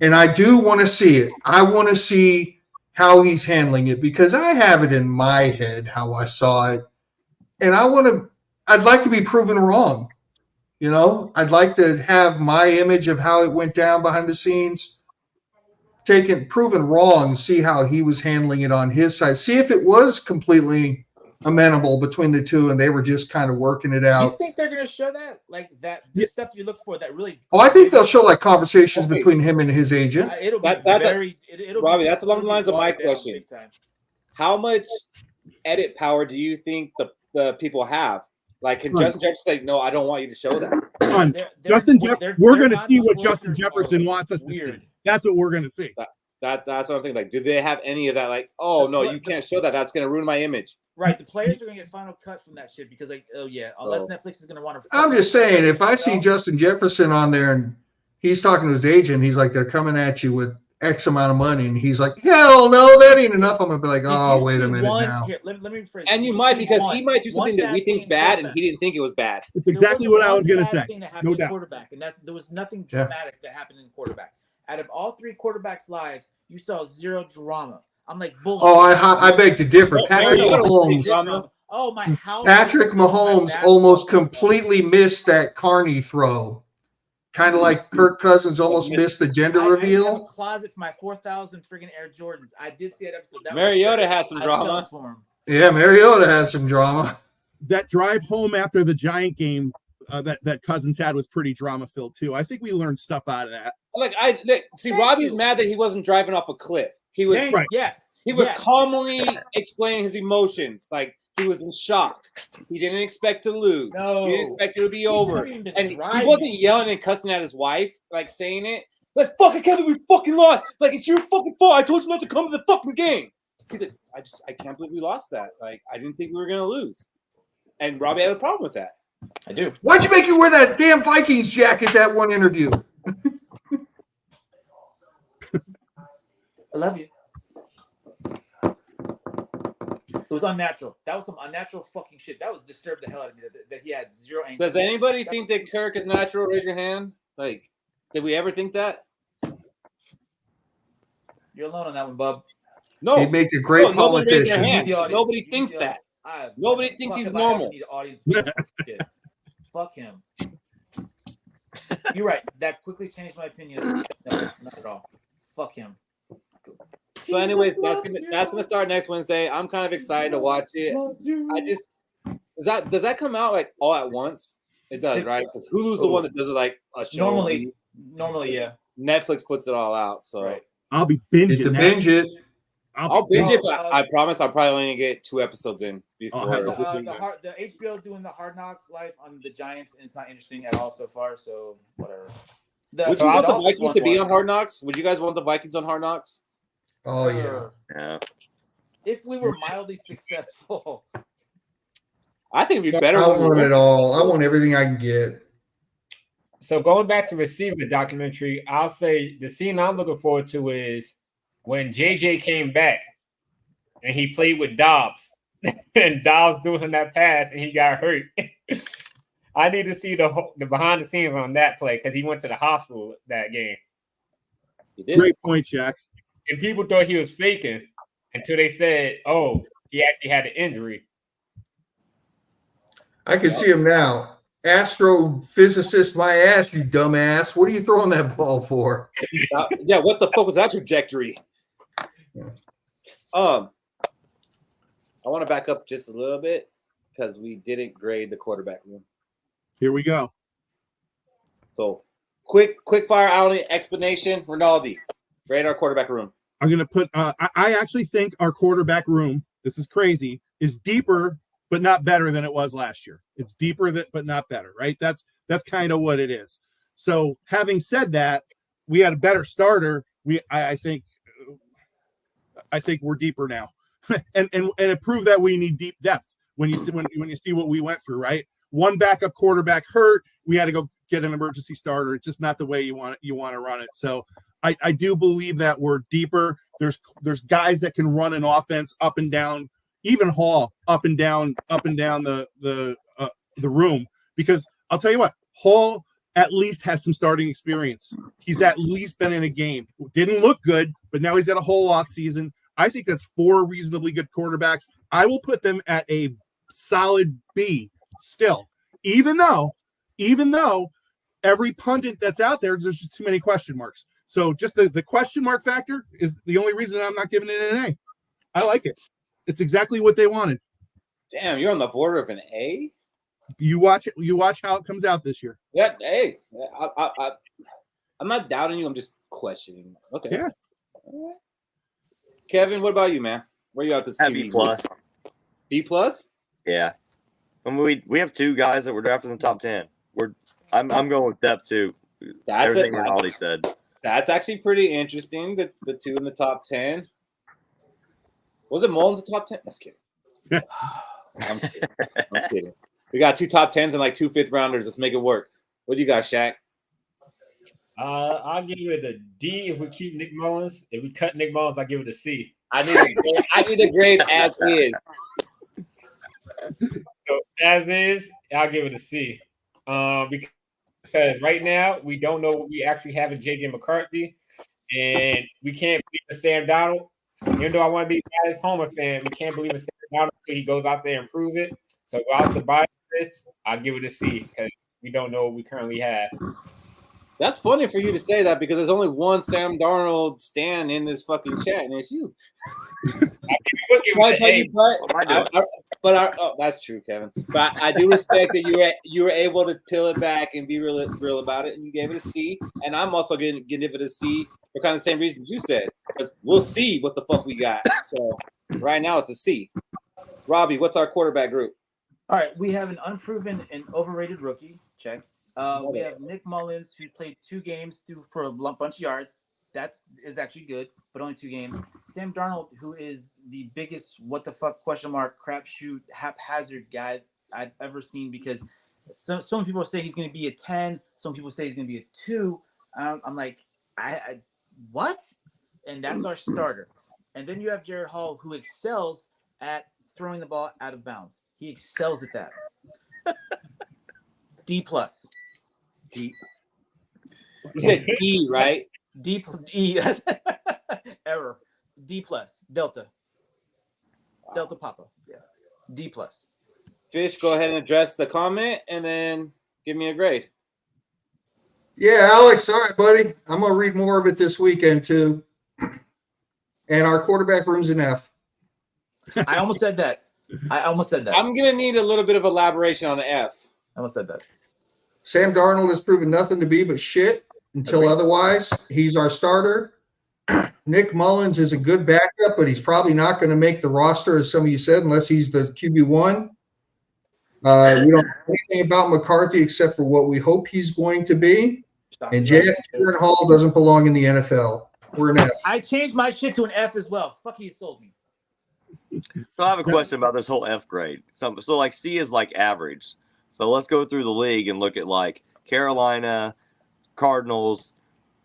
And I do want to see it. I want to see how he's handling it because I have it in my head how I saw it. And I'd like to be proven wrong. You know, I'd like to have my image of how it went down behind the scenes, proven wrong, see how he was handling it on his side. See if it was completely amenable between the two and they were just kind of working it out. You think they're going to show that? Like that the stuff you look for that really Oh, I think they'll show like conversations between him and his agent. It'll be it'll Robbie, be, that's along the lines of my watered down question. big time. How much edit power do you think the people have? Like, can Justin Jefferson say, no, I don't want you to show that? We're going to see what Justin Jefferson wants us to see. That's what we're going to see. That's what I'm thinking. Like, do they have any of that? Like, oh, no, you can't show that. That's going to ruin my image. Right. The players are going to get final cut from that shit because, like, oh, yeah, unless Netflix is going to want to. I'm just saying, if I see Justin Jefferson on there and he's talking to his agent, he's like, they're coming at you with X amount of money, and he's like, hell no, that ain't enough. I'm going to be like, oh, wait a minute now. Here, let me rephrase. And you might, because he might do something that we think's bad, and he didn't think it was bad. It's exactly what I was going to say. No doubt. Quarterback, and there was nothing dramatic that happened in quarterback. Out of all 3 quarterbacks' lives, you saw 0 drama. I'm like, bullshit. Oh, I beg to differ. Patrick Mahomes. Oh, my house. Patrick Mahomes almost completely missed that Carney throw. Kind of like Kirk Cousins almost missed the gender reveal. I have a closet for my 4,000 friggin' Air Jordans. I did see that episode. Mariota has some drama. Yeah, Mariota has some drama. that drive home after the Giant game that Cousins had was pretty drama filled too. I think we learned stuff out of that. See, Robbie's mad that he wasn't driving off a cliff. He was Yes. He was calmly explaining his emotions, like he was in shock. He didn't expect to lose. No. He didn't expect it to be over. And he wasn't yelling and cussing at his wife, like saying it. Like, fuck, I can't believe we fucking lost. Like, it's your fucking fault. I told you not to come to the fucking game. He said, I can't believe we lost that. Like, I didn't think we were going to lose. And Robbie had a problem with that. I do. Why'd you make you wear that damn Vikings jacket that one interview? I love you. It was unnatural. That was some unnatural fucking shit. That was disturbed the hell out of me. That he had zero anger. Does anybody think that Kirk is natural? Raise your hand. Like, did we ever think that? You're alone on that one, bub. No. He'd make a great politician. Nobody thinks that. Nobody thinks he's normal. Fuck him. You're right. That quickly changed my opinion. No, not at all. Fuck him. So, anyways, that's gonna start next Wednesday. I'm kind of excited to watch it. Does that come out like all at once? It does, right? Because Hulu's the one that does it like a show. Normally, yeah. Netflix puts it all out. So I'll be binging. To binge it. I'll binge it, but I promise I'll probably only get 2 episodes in before. The HBO doing the Hard Knocks live on the Giants, and it's not interesting at all so far. So whatever. Would you want the Vikings to be on Hard Knocks? Would you guys want the Vikings on Hard Knocks? Oh yeah. Yeah. If we were mildly successful, I think it'd be better. I want it all. I want everything I can get. So going back to receiver documentary, I'll say the scene I'm looking forward to is when JJ came back and he played with Dobbs, and Dobbs threw him that pass and he got hurt. I need to see the behind the scenes on that play because he went to the hospital that game. Great point, Jack. And people thought he was faking until they said, "Oh, he actually had an injury." I can see him now. Astrophysicist, my ass, you dumbass. What are you throwing that ball for? Yeah, what the fuck was that trajectory? I want to back up just a little bit because we didn't grade the quarterback room. Here we go. So, quick fire out explanation. Rinaldi, grade our quarterback room. I'm going to put I actually think our quarterback room, this is crazy, is deeper but not better than it was last year. It's deeper but not better, right? That's kind of what it is. So having said that, we had a better starter. I think we're deeper now. and it proved that we need deep depth when you see what we went through, right? One backup quarterback hurt, we had to go get an emergency starter. It's just not the way you want to run it. So I do believe that we're deeper. There's guys that can run an offense up and down, even Hall up and down the room. Because I'll tell you what, Hall at least has some starting experience. He's at least been in a game. Didn't look good, but now he's got a whole off season. I think that's 4 reasonably good quarterbacks. I will put them at a solid B still, even though every pundit that's out there's just too many question marks. So just the question mark factor is the only reason I'm not giving it an A. I like it. It's exactly what they wanted. Damn, you're on the border of an A? You watch it. You watch how it comes out this year. Yeah, hey, I'm not doubting you. I'm just questioning. Okay. Yeah. All right. Kevin, what about you, man? Where you at this? B plus. B plus? Yeah. I mean, we have 2 guys that were drafted in the top 10. I'm going with depth too. That's everything Rinaldi said. That's actually pretty interesting. The 2 in the top 10. Was it Mullins the top 10? That's kidding. I'm kidding. We got 2 top 10s and like 2 5th rounders. Let's make it work. What do you got, Shaq? I'll give it a D if we keep Nick Mullins. If we cut Nick Mullins, I'll give it a C. I need a grade as is. So as is, I'll give it a C. Because right now we don't know what we actually have in JJ McCarthy, and we can't believe in Sam Donald. Even though I want to be a biased Homer fan, we can't believe in Sam Donald until he goes out there and prove it. So without the bias list, I'll give it a C because we don't know what we currently have. That's funny for you to say that because there's only one Sam Darnold stan in this fucking chat, and it's you. But that's true, Kevin. But I do respect that you were able to peel it back and be real about it, and you gave it a C. And I'm also giving it a C for kind of the same reasons you said, because we'll see what the fuck we got. So right now it's a C. Robbie, what's our quarterback group? All right, we have an unproven and overrated rookie. Check. We have Nick Mullins, who played 2 games for a bunch of yards. That is actually good, but only 2 games. Sam Darnold, who is the biggest what the fuck question mark crapshoot haphazard guy I've ever seen, because some people say he's going to be a 10, some people say he's going to be a 2. I'm like, I what? And that's our starter. And then you have Jared Hall, who excels at throwing the ball out of bounds. He excels at that. D plus. D. You said E, right? D plus E. Error. D plus. Delta. Delta Papa. Yeah. D plus. Fish, go ahead and address the comment and then give me a grade. Yeah, Alex, all right, buddy. I'm going to read more of it this weekend, too. And our quarterback room's an F. I almost said that. I'm going to need a little bit of elaboration on the F. I almost said that. Sam Darnold has proven nothing to be but shit until otherwise. He's our starter. Nick Mullins is a good backup, but he's probably not going to make the roster, as some of you said, unless he's the QB1. We don't know anything about McCarthy except for what we hope he's going to be. And Jared Hall doesn't belong in the NFL. We're an F. I changed my shit to an F as well. Fuck, he sold me. So I have a question about this whole F grade. So like C is like average. So let's go through the league and look at like Carolina, Cardinals.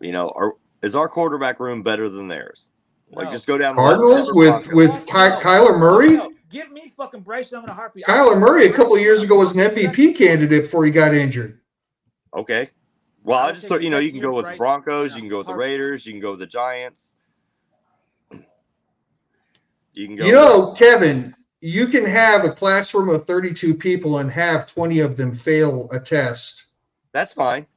Is our quarterback room better than theirs? Like just go down the Cardinals list. with Kyler Murray. Give me fucking Bryce Young in a heartbeat. Kyler Murray a couple of years ago was an MVP candidate before he got injured. Okay. Well, I just thought, you can go with the Broncos, you can go with the Raiders, you can go with the Giants. You can go. Kevin, you can have a classroom of 32 people and have 20 of them fail a test. That's fine.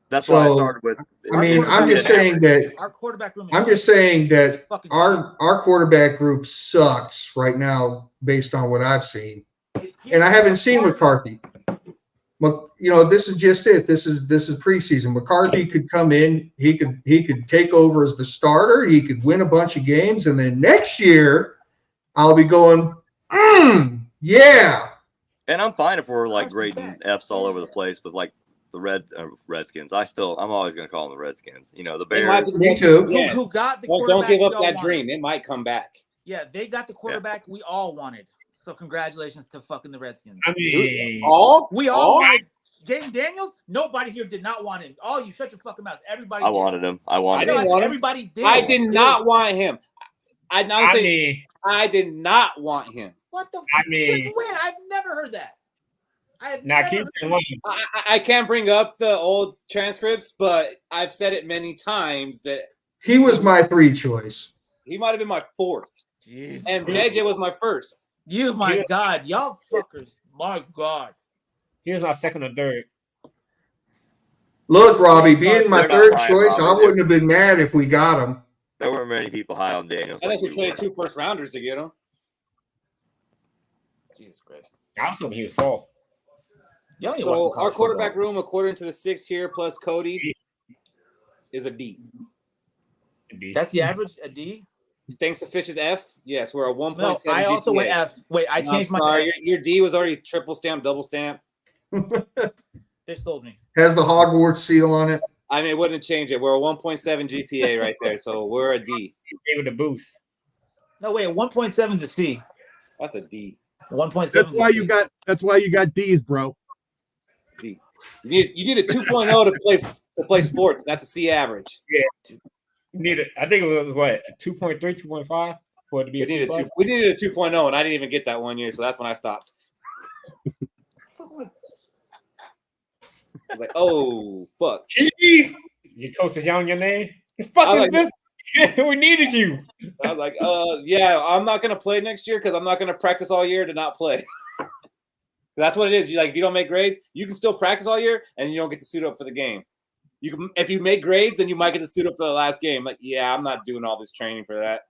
That's why I started with. I'm just saying that our quarterback room. I'm just saying that our quarterback group sucks right now based on what I've seen, and I haven't seen McCarthy. This is just it. This is preseason. McCarthy could come in. He could take over as the starter. He could win a bunch of games, and then next year, I'll be going, yeah. And I'm fine if we're like grading Fs all over the place with like the Redskins. I'm always going to call them the Redskins. The Bears. Me too. Who got the quarterback? Don't give up that dream. It might come back. Yeah, they got the quarterback we all wanted. So congratulations to fucking the Redskins. I mean, we all wanted Jaden Daniels. Nobody here did not want him. You shut your fucking mouth. Everybody. I wanted him. Everybody did. I did not want him. I did not want him. What the? Since when? I've never heard that. I can't bring up the old transcripts, but I've said it many times that he was my 3 choice. He might have been my 4th. Jeez. And JJ was my 1st. My God, y'all fuckers. My God. He was my 2nd or 3rd. Look, Robbie, being my 3rd choice, I wouldn't have been mad if we got him. There weren't many people high on Daniels. Unless we traded 2 first-rounders to get him. Jesus Christ. I was hoping he was 4. So our quarterback room, according to the 6 here plus Cody, is a D. That's the average, a D? Thanks to Fish's F, yes, we're a 1.7. No, I also went F. Wait, I changed my F. Your D was already triple stamp, double stamp. Fish sold me. Has the Hogwarts seal on it. I mean, it wouldn't change it. We're a 1.7 GPA right there, so we're a D. Gave it a boost. No, wait, 1.7 is a C. That's a D. 1.7. That's why you got D's, bro. D. You need a 2.0 to play sports. That's a C average. Yeah. I think it was what, a 2.3, 2.5 for it to be a C+. We needed a 2.0, and I didn't even get that one year, so that's when I stopped. Like, oh fuck! Your coach is yelling your name. We needed you. I was like, yeah, I'm not gonna play next year because I'm not gonna practice all year to not play. That's what it is. If you don't make grades, you can still practice all year, and you don't get to suit up for the game. If you make grades, then you might get to suit up for the last game. Like, yeah, I'm not doing all this training for that.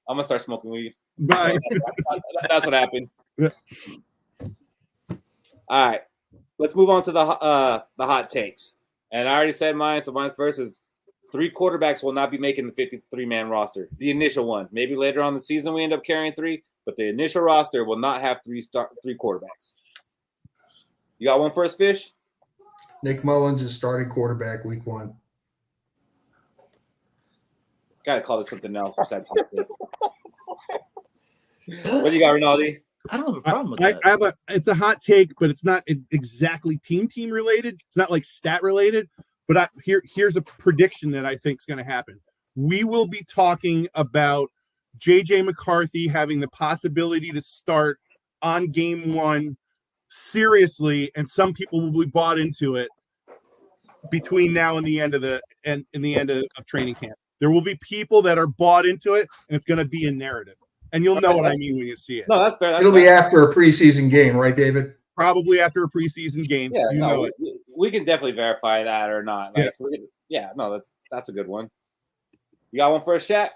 I'm gonna start smoking weed. Bye. That's what happened. All right, let's move on to the hot takes. And I already said mine, so mine's first is 3 quarterbacks will not be making the 53-man roster. The initial one. Maybe later on in the season we end up carrying 3, but the initial roster will not have 3 quarterbacks. You got one first, Fish? Nick Mullins is starting quarterback week 1. Gotta call this something else besides hot takes. What do you got, Rinaldi? I don't have a problem with that. It's a hot take, but it's not exactly team related. It's not like stat related. But here's a prediction that I think is going to happen. We will be talking about J.J. McCarthy having the possibility to start on game 1 seriously, and some people will be bought into it between now and the end of of training camp. There will be people that are bought into it, and it's going to be a narrative. And you'll know what I mean when you see it. No, that's fair. It'll be after a preseason game, right, David? Probably after a preseason game. Yeah, know it. We can definitely verify that or not. Like, that's a good one. You got one for us, Shaq?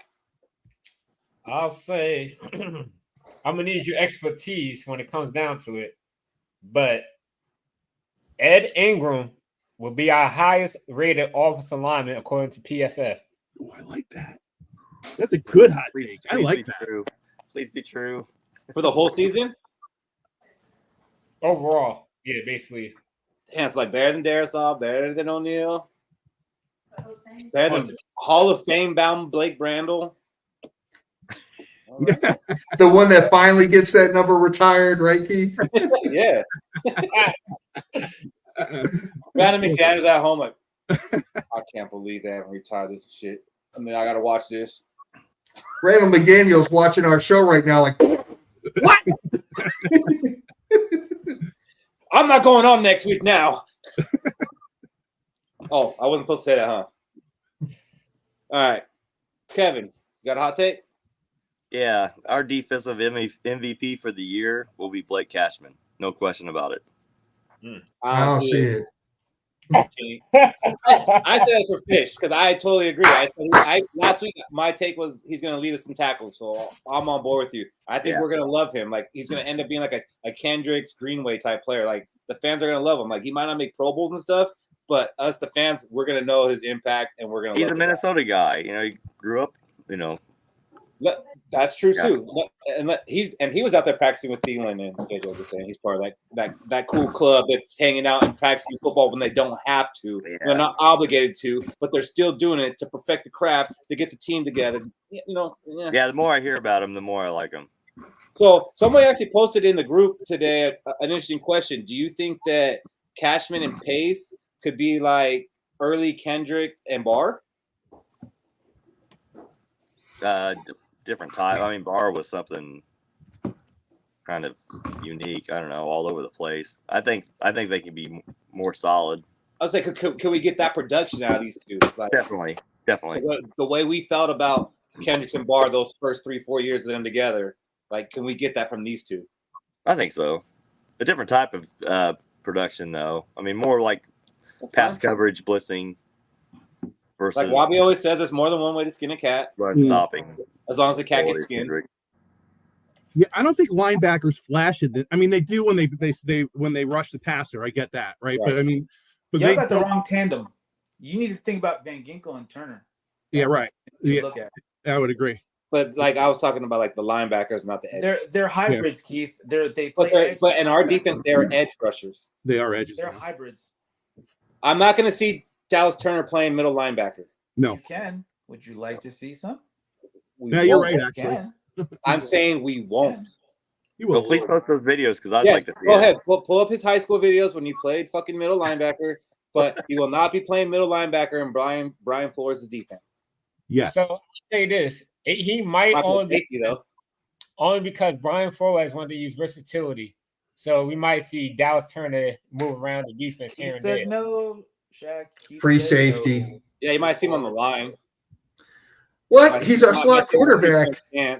I'll say I'm gonna need your expertise when it comes down to it. But Ed Ingram will be our highest rated offensive lineman according to PFF. Oh, I like that. That's a good hot take. I like that. True. Please be true. For the whole season? Overall, yeah, basically. Damn, it's like better than Darisaw, better than O'Neal, better than Hall of Fame bound Blake Brandel. The one that finally gets that number retired, right, Keith? Yeah. Brandon McDaniel's at home like, I can't believe they haven't retired this shit. I mean, I got to watch this. Randall McDaniel's watching our show right now like, what? I'm not going on next week now. Oh, I wasn't supposed to say that, huh? All right. Kevin, you got a hot take? Yeah, our defensive MVP for the year will be Blake Cashman. No question about it. I don't see it. I said it for Fish because I totally agree. Last week my take was he's going to lead us in tackles, so I'm on board with you. I think we're going to love him. Like he's going to end up being like a Kendricks Greenway type player. Like the fans are going to love him. Like he might not make Pro Bowls and stuff, but us the fans, we're going to know his impact and we're going to. He's a Minnesota guy. You know, he grew up. You know. That's true too. And he was out there practicing with Thielen and JJ was saying he's part of that cool club that's hanging out and practicing football when they don't have to. Yeah. They're not obligated to, but they're still doing it to perfect the craft to get the team together. You know. Yeah. The more I hear about him, the more I like him. So somebody actually posted in the group today an interesting question. Do you think that Cashman and Pace could be like early Kendrick and Barr? Different type. I mean, Barr was something kind of unique. I don't know, all over the place. I think they can be more solid. I was like, can we get that production out of these two? Like, definitely. The way we felt about Kendricks and Barr those first 3-4 years of them together, like, can we get that from these two? I think so. A different type of production, though. I mean, more like pass coverage, blitzing. Versus like Robbie always says, there's more than one way to skin a cat. Run stopping. As long as the cat gets skinned. Yeah, I don't think linebackers flash it. I mean, they do when they rush the passer. I get that, right? But I mean, they got the wrong tandem. You need to think about Van Ginkel and Turner. Yeah, right. Yeah, look at. I would agree. But like I was talking about, like the linebackers, not the edges. They're hybrids, Keith. They play. But in our defense, they are edge rushers. They are edges. They're hybrids. I'm not going to see Dallas Turner playing middle linebacker. No. You can. Would you like to see some? Yeah, you're right. Actually, I'm saying we won't. You will. Well, please post those videos because I'd like to see Go ahead. Pull up his high school videos when you played fucking middle linebacker. But you will not be playing middle linebacker in Brian Flores' defense. Yeah. So I'll say this: he might only because Brian Flores wanted to use versatility. So we might see Dallas Turner move around the defense here and there. No, Shaq. Free safety. No. Yeah, you might see him on the line. What? He's our slot quarterback. You're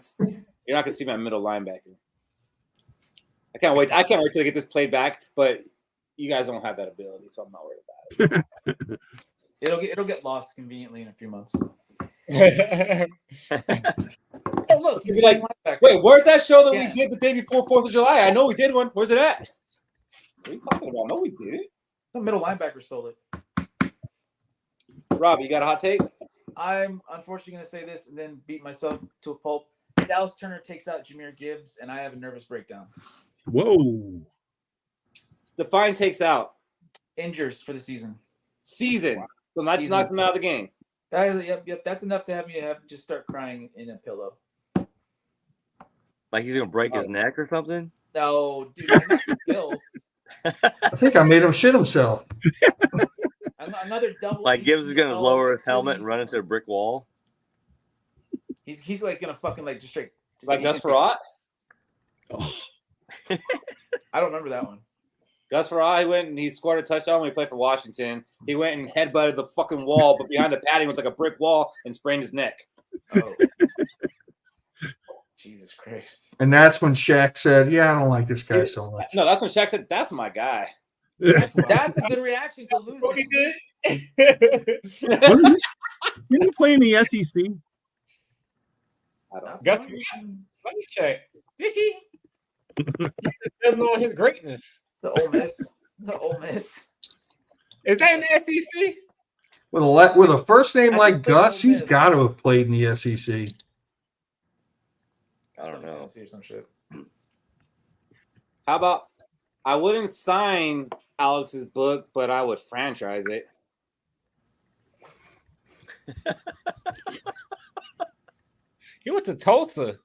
not gonna see him at middle linebacker. I can't wait till they get this played back, but you guys don't have that ability, so I'm not worried about it. It'll get lost conveniently in a few months. Oh, look, he's He'd be like, linebacker. wait, where's that show that we Yeah. did the day before 4th of July? I know we did one. Where's it at? What are you talking about? No, we didn't. The middle linebacker stole it. Rob, you got a hot take? I'm unfortunately going to say this and then beat myself to a pulp. Dallas Turner takes out Jahmyr Gibbs, and I have a nervous breakdown. Whoa. Define takes out. Injures for the season. Season. So that just knocks him out of the game. Yep. That's enough to have me just start crying in a pillow. Like he's gonna break his neck or something? No, dude, I'm not gonna kill. I think I made him shit himself. Another double. Like Gibbs is gonna ACL, lower his helmet and run into a brick wall. He's like gonna fucking like just straight. Like Gus Farrat? Oh. I don't remember that one. Gus Farrat, he went and he scored a touchdown when he played for Washington. He went and headbutted the fucking wall, but behind the padding was like a brick wall and sprained his neck. Oh. Jesus Christ. And that's when Shaq said, yeah, I don't like this guy so much. No, that's when Shaq said, that's my guy. That's a good reaction to losing. What he did? Didn't he play in the SEC? I don't Gus, let me check. Did he? He doesn't know his greatness. The Ole Miss. The Ole Miss. Is that in the SEC? With a first name I like think they Gus, know he's this. got to have played in the E SEC. I don't know. Or some shit. How about I wouldn't sign Alex's book, but I would franchise it. He went to Tulsa.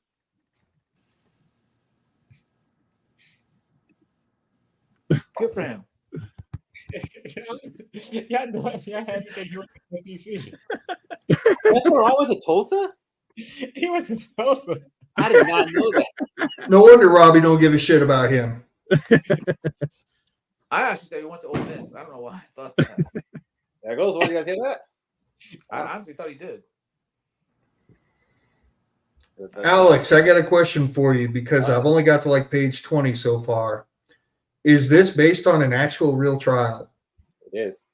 Good for him. Y'all had to think he went to the SEC. That's where I went to Tulsa? He went to Tulsa. I did not know that. No wonder Robbie don't give a shit about him. I actually thought he went to Ole Miss. I don't know why I thought that. There goes. What do you guys hear that? I honestly thought he did. Alex, I got a question for you because I've only got to like page 20 so far. Is this based on an actual real trial? It is.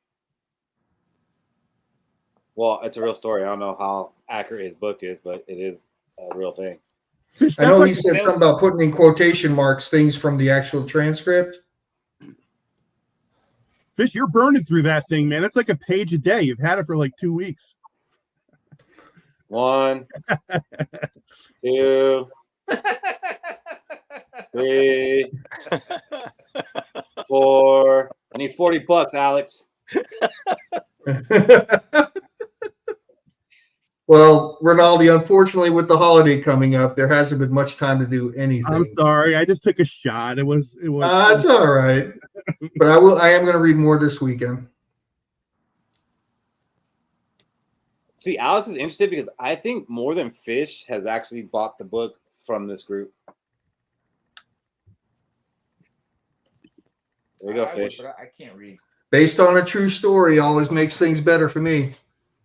Well, it's a real story. I don't know how accurate his book is, but it is a real thing. I know he said something about putting in quotation marks things from the actual transcript. Fish, you're burning through that thing, man. It's like a page a day. You've had it for like 2 weeks. 1, 2, 3, 4. I need $40, Alex. Well, Rinaldi, unfortunately, with the holiday coming up, there hasn't been much time to do anything. I'm sorry. I just took a shot. It was. That's all right. But I am going to read more this weekend. See, Alex is interested because I think more than Fish has actually bought the book from this group. There you go, Fish. But I can't read. Based on a true story always makes things better for me.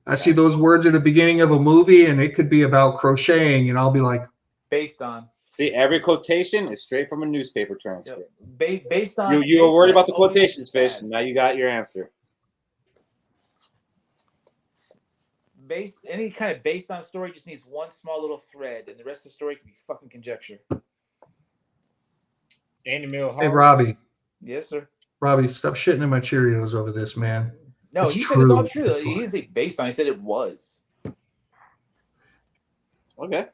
I see those words at the beginning of a movie, and it could be about crocheting, and I'll be like, Based on. See, every quotation is straight from a newspaper transcript. Based on. You were worried about the Oh, quotations, bad. Fish. Now you got your answer. Any kind of based on story just needs one small little thread, and the rest of the story can be fucking conjecture. Andy Mill. hey, Robbie, Yes, sir. Robbie, stop shitting in my Cheerios over this, man. No, It's he said it's all true. true. He didn't say based on. He said it was. Okay.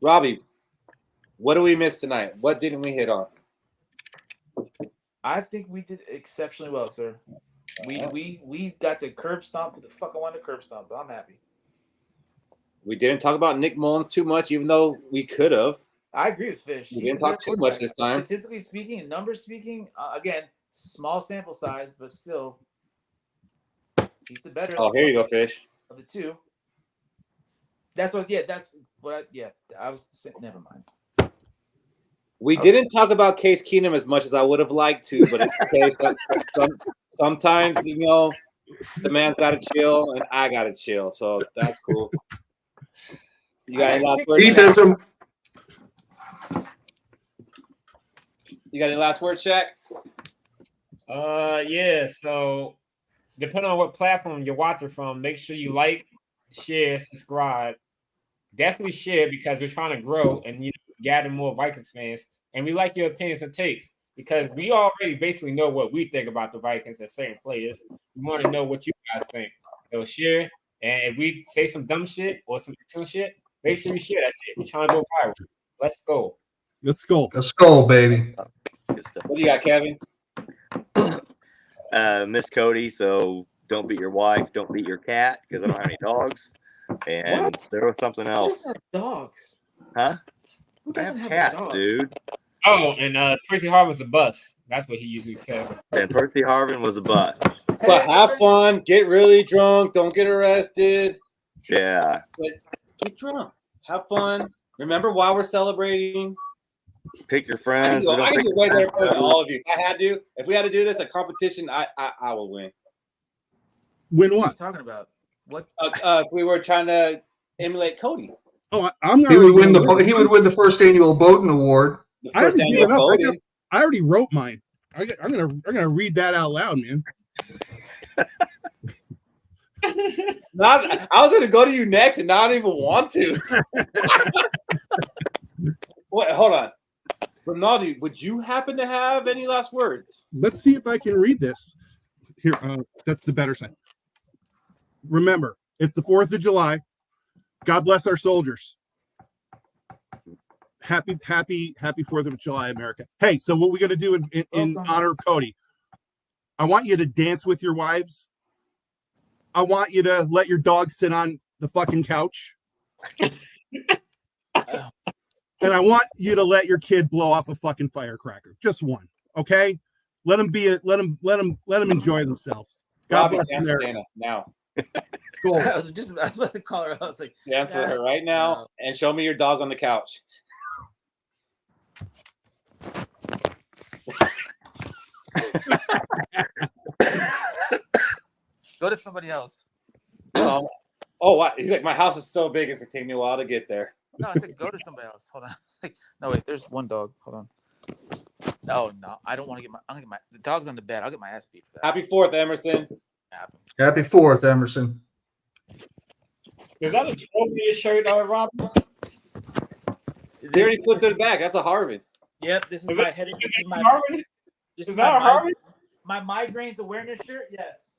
Robbie, what did we miss tonight? What didn't we hit on? I think we did exceptionally well, sir. We got to curb stomp the fuck I wanted to curb stomp. I'm happy. We didn't talk about Nick Mullins too much, even though we could have. I agree with Fish. We He's didn't the talk better too much quarterback. this time. Statistically speaking and numbers speaking, again, small sample size, but still, he's the better. Oh, here you go, Fish. Of the two. That's what. Yeah, that's what. I was. Never mind. We didn't talk about Case Keenum as much as I would have liked to, but it's okay. Sometimes, you know, the man's got to chill, and I got to chill, so that's cool. You got any last words? He doesn't. You got any last words, Shaq? Yeah. So, depending on what platform you're watching from, make sure you like, share, subscribe. Definitely share because we're trying to grow and gather more Vikings fans. And we like your opinions and takes because we already basically know what we think about the Vikings and certain players. We want to know what you guys think. So share. And if we say some dumb shit or some shit, make sure you share that shit. We're trying to go viral. Let's go. Let's go. Let's go, baby. What do you got, Kevin? Miss Cody, so don't beat your wife, don't beat your cat because I don't have any dogs. And What? there was something else. Dogs. Huh? Who I have doesn't have a cats, dog? dude. Oh, and Percy Harvin's a bust. That's what he usually says. And Percy Harvin was a bust. But have fun, get really drunk, don't get arrested. Yeah. But get drunk, have fun. Remember why we're celebrating. Pick your I friends. can We don't go pick way your better friends. than all of you. If we had to do this a competition, I will win. Win What are you what? talking about? What? If we were trying to emulate Cody, Oh, I'm He would already win he would win the first annual Bowden Award. the I first already annual gave it up. Cody. I already wrote mine. I'm gonna read that out loud, man. I was gonna go to you next and not even want to. Wait, hold on. Ronaldo, would you happen to have any last words? Let's see if I can read this. Here, that's the better side. Remember, it's the 4th of July. God bless our soldiers. Happy 4th of July, America. Hey, so what we're gonna do in honor of Cody? I want you to dance with your wives. I want you to let your dog sit on the fucking couch. And I want you to let your kid blow off a fucking firecracker. Just one. Okay? Let them enjoy themselves. God Robbie, bless dance with America. Dana now. Cool. I was about to call her. I was like, Dance with her right now and show me your dog on the couch. go to somebody else. Oh, wow. He's like, my house is so big, it's gonna take me a while to get there. No, I said go to somebody else. Hold on. It's like, no, wait. There's one dog. Hold on. No, I don't want to get my. I'm gonna get my. The dog's on the bed. I'll get my ass beat for that. Happy 4th, Emerson. Happy 4th, Emerson. Is that a 12-year shirt, Rob? They already flipped it back. That's a Harvin. Yep, this is Is my it- head. This is my. Harvin? This Is my that a Harvin? My migraines awareness shirt. Yes.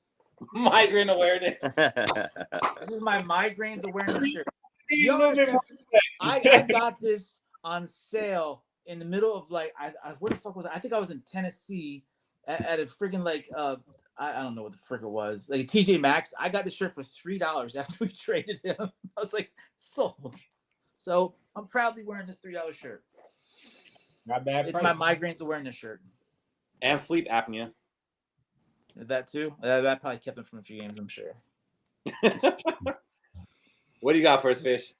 Migraine awareness. This is my migraines awareness shirt. A little bit more respect. I got this on sale in the middle of like I where the fuck was I think I was in Tennessee at a freaking like I don't know what the frick it was, like TJ Maxx. I got the shirt for $3 after we traded him. I was like, sold. So I'm proudly wearing this $3 shirt. Not bad. It's price. my migraines awareness shirt. And sleep apnea. That too. That probably kept him from a few games, I'm sure. What do you got for us, Fish?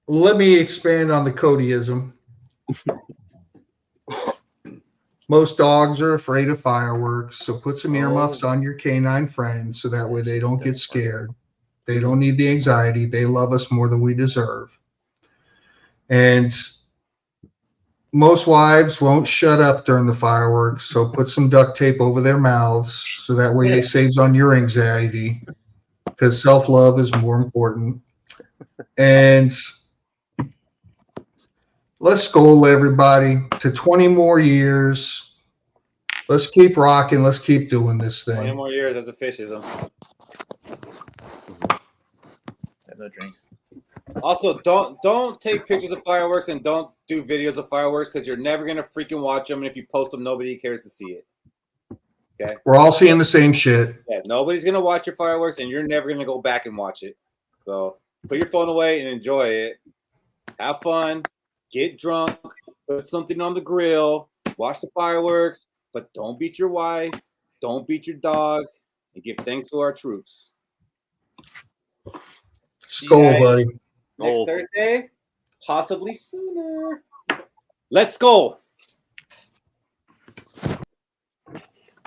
Let me expand on the Codyism. Most dogs are afraid of fireworks, so put some earmuffs on your canine friends so that way they don't get scared. They don't need the anxiety. They love us more than we deserve. And most wives won't shut up during the fireworks, so put some duct tape over their mouths so that way it saves on your anxiety, because self-love is more important. And let's Skol, everybody, to 20 more years. Let's keep rocking. Let's keep doing this 20 thing. more years as a Fishism. No drinks. Also, don't take pictures of fireworks and don't do videos of fireworks because you're never gonna freaking watch them, and if you post them, nobody cares to see it. Okay. We're all seeing the same shit. Yeah, nobody's gonna watch your fireworks, and you're never gonna go back and watch it. So put your phone away and enjoy it. Have fun. Get drunk. Put something on the grill. Watch the fireworks, but don't beat your wife. Don't beat your dog, and give thanks to our troops. Skol, buddy. Next Thursday, possibly sooner. Let's go.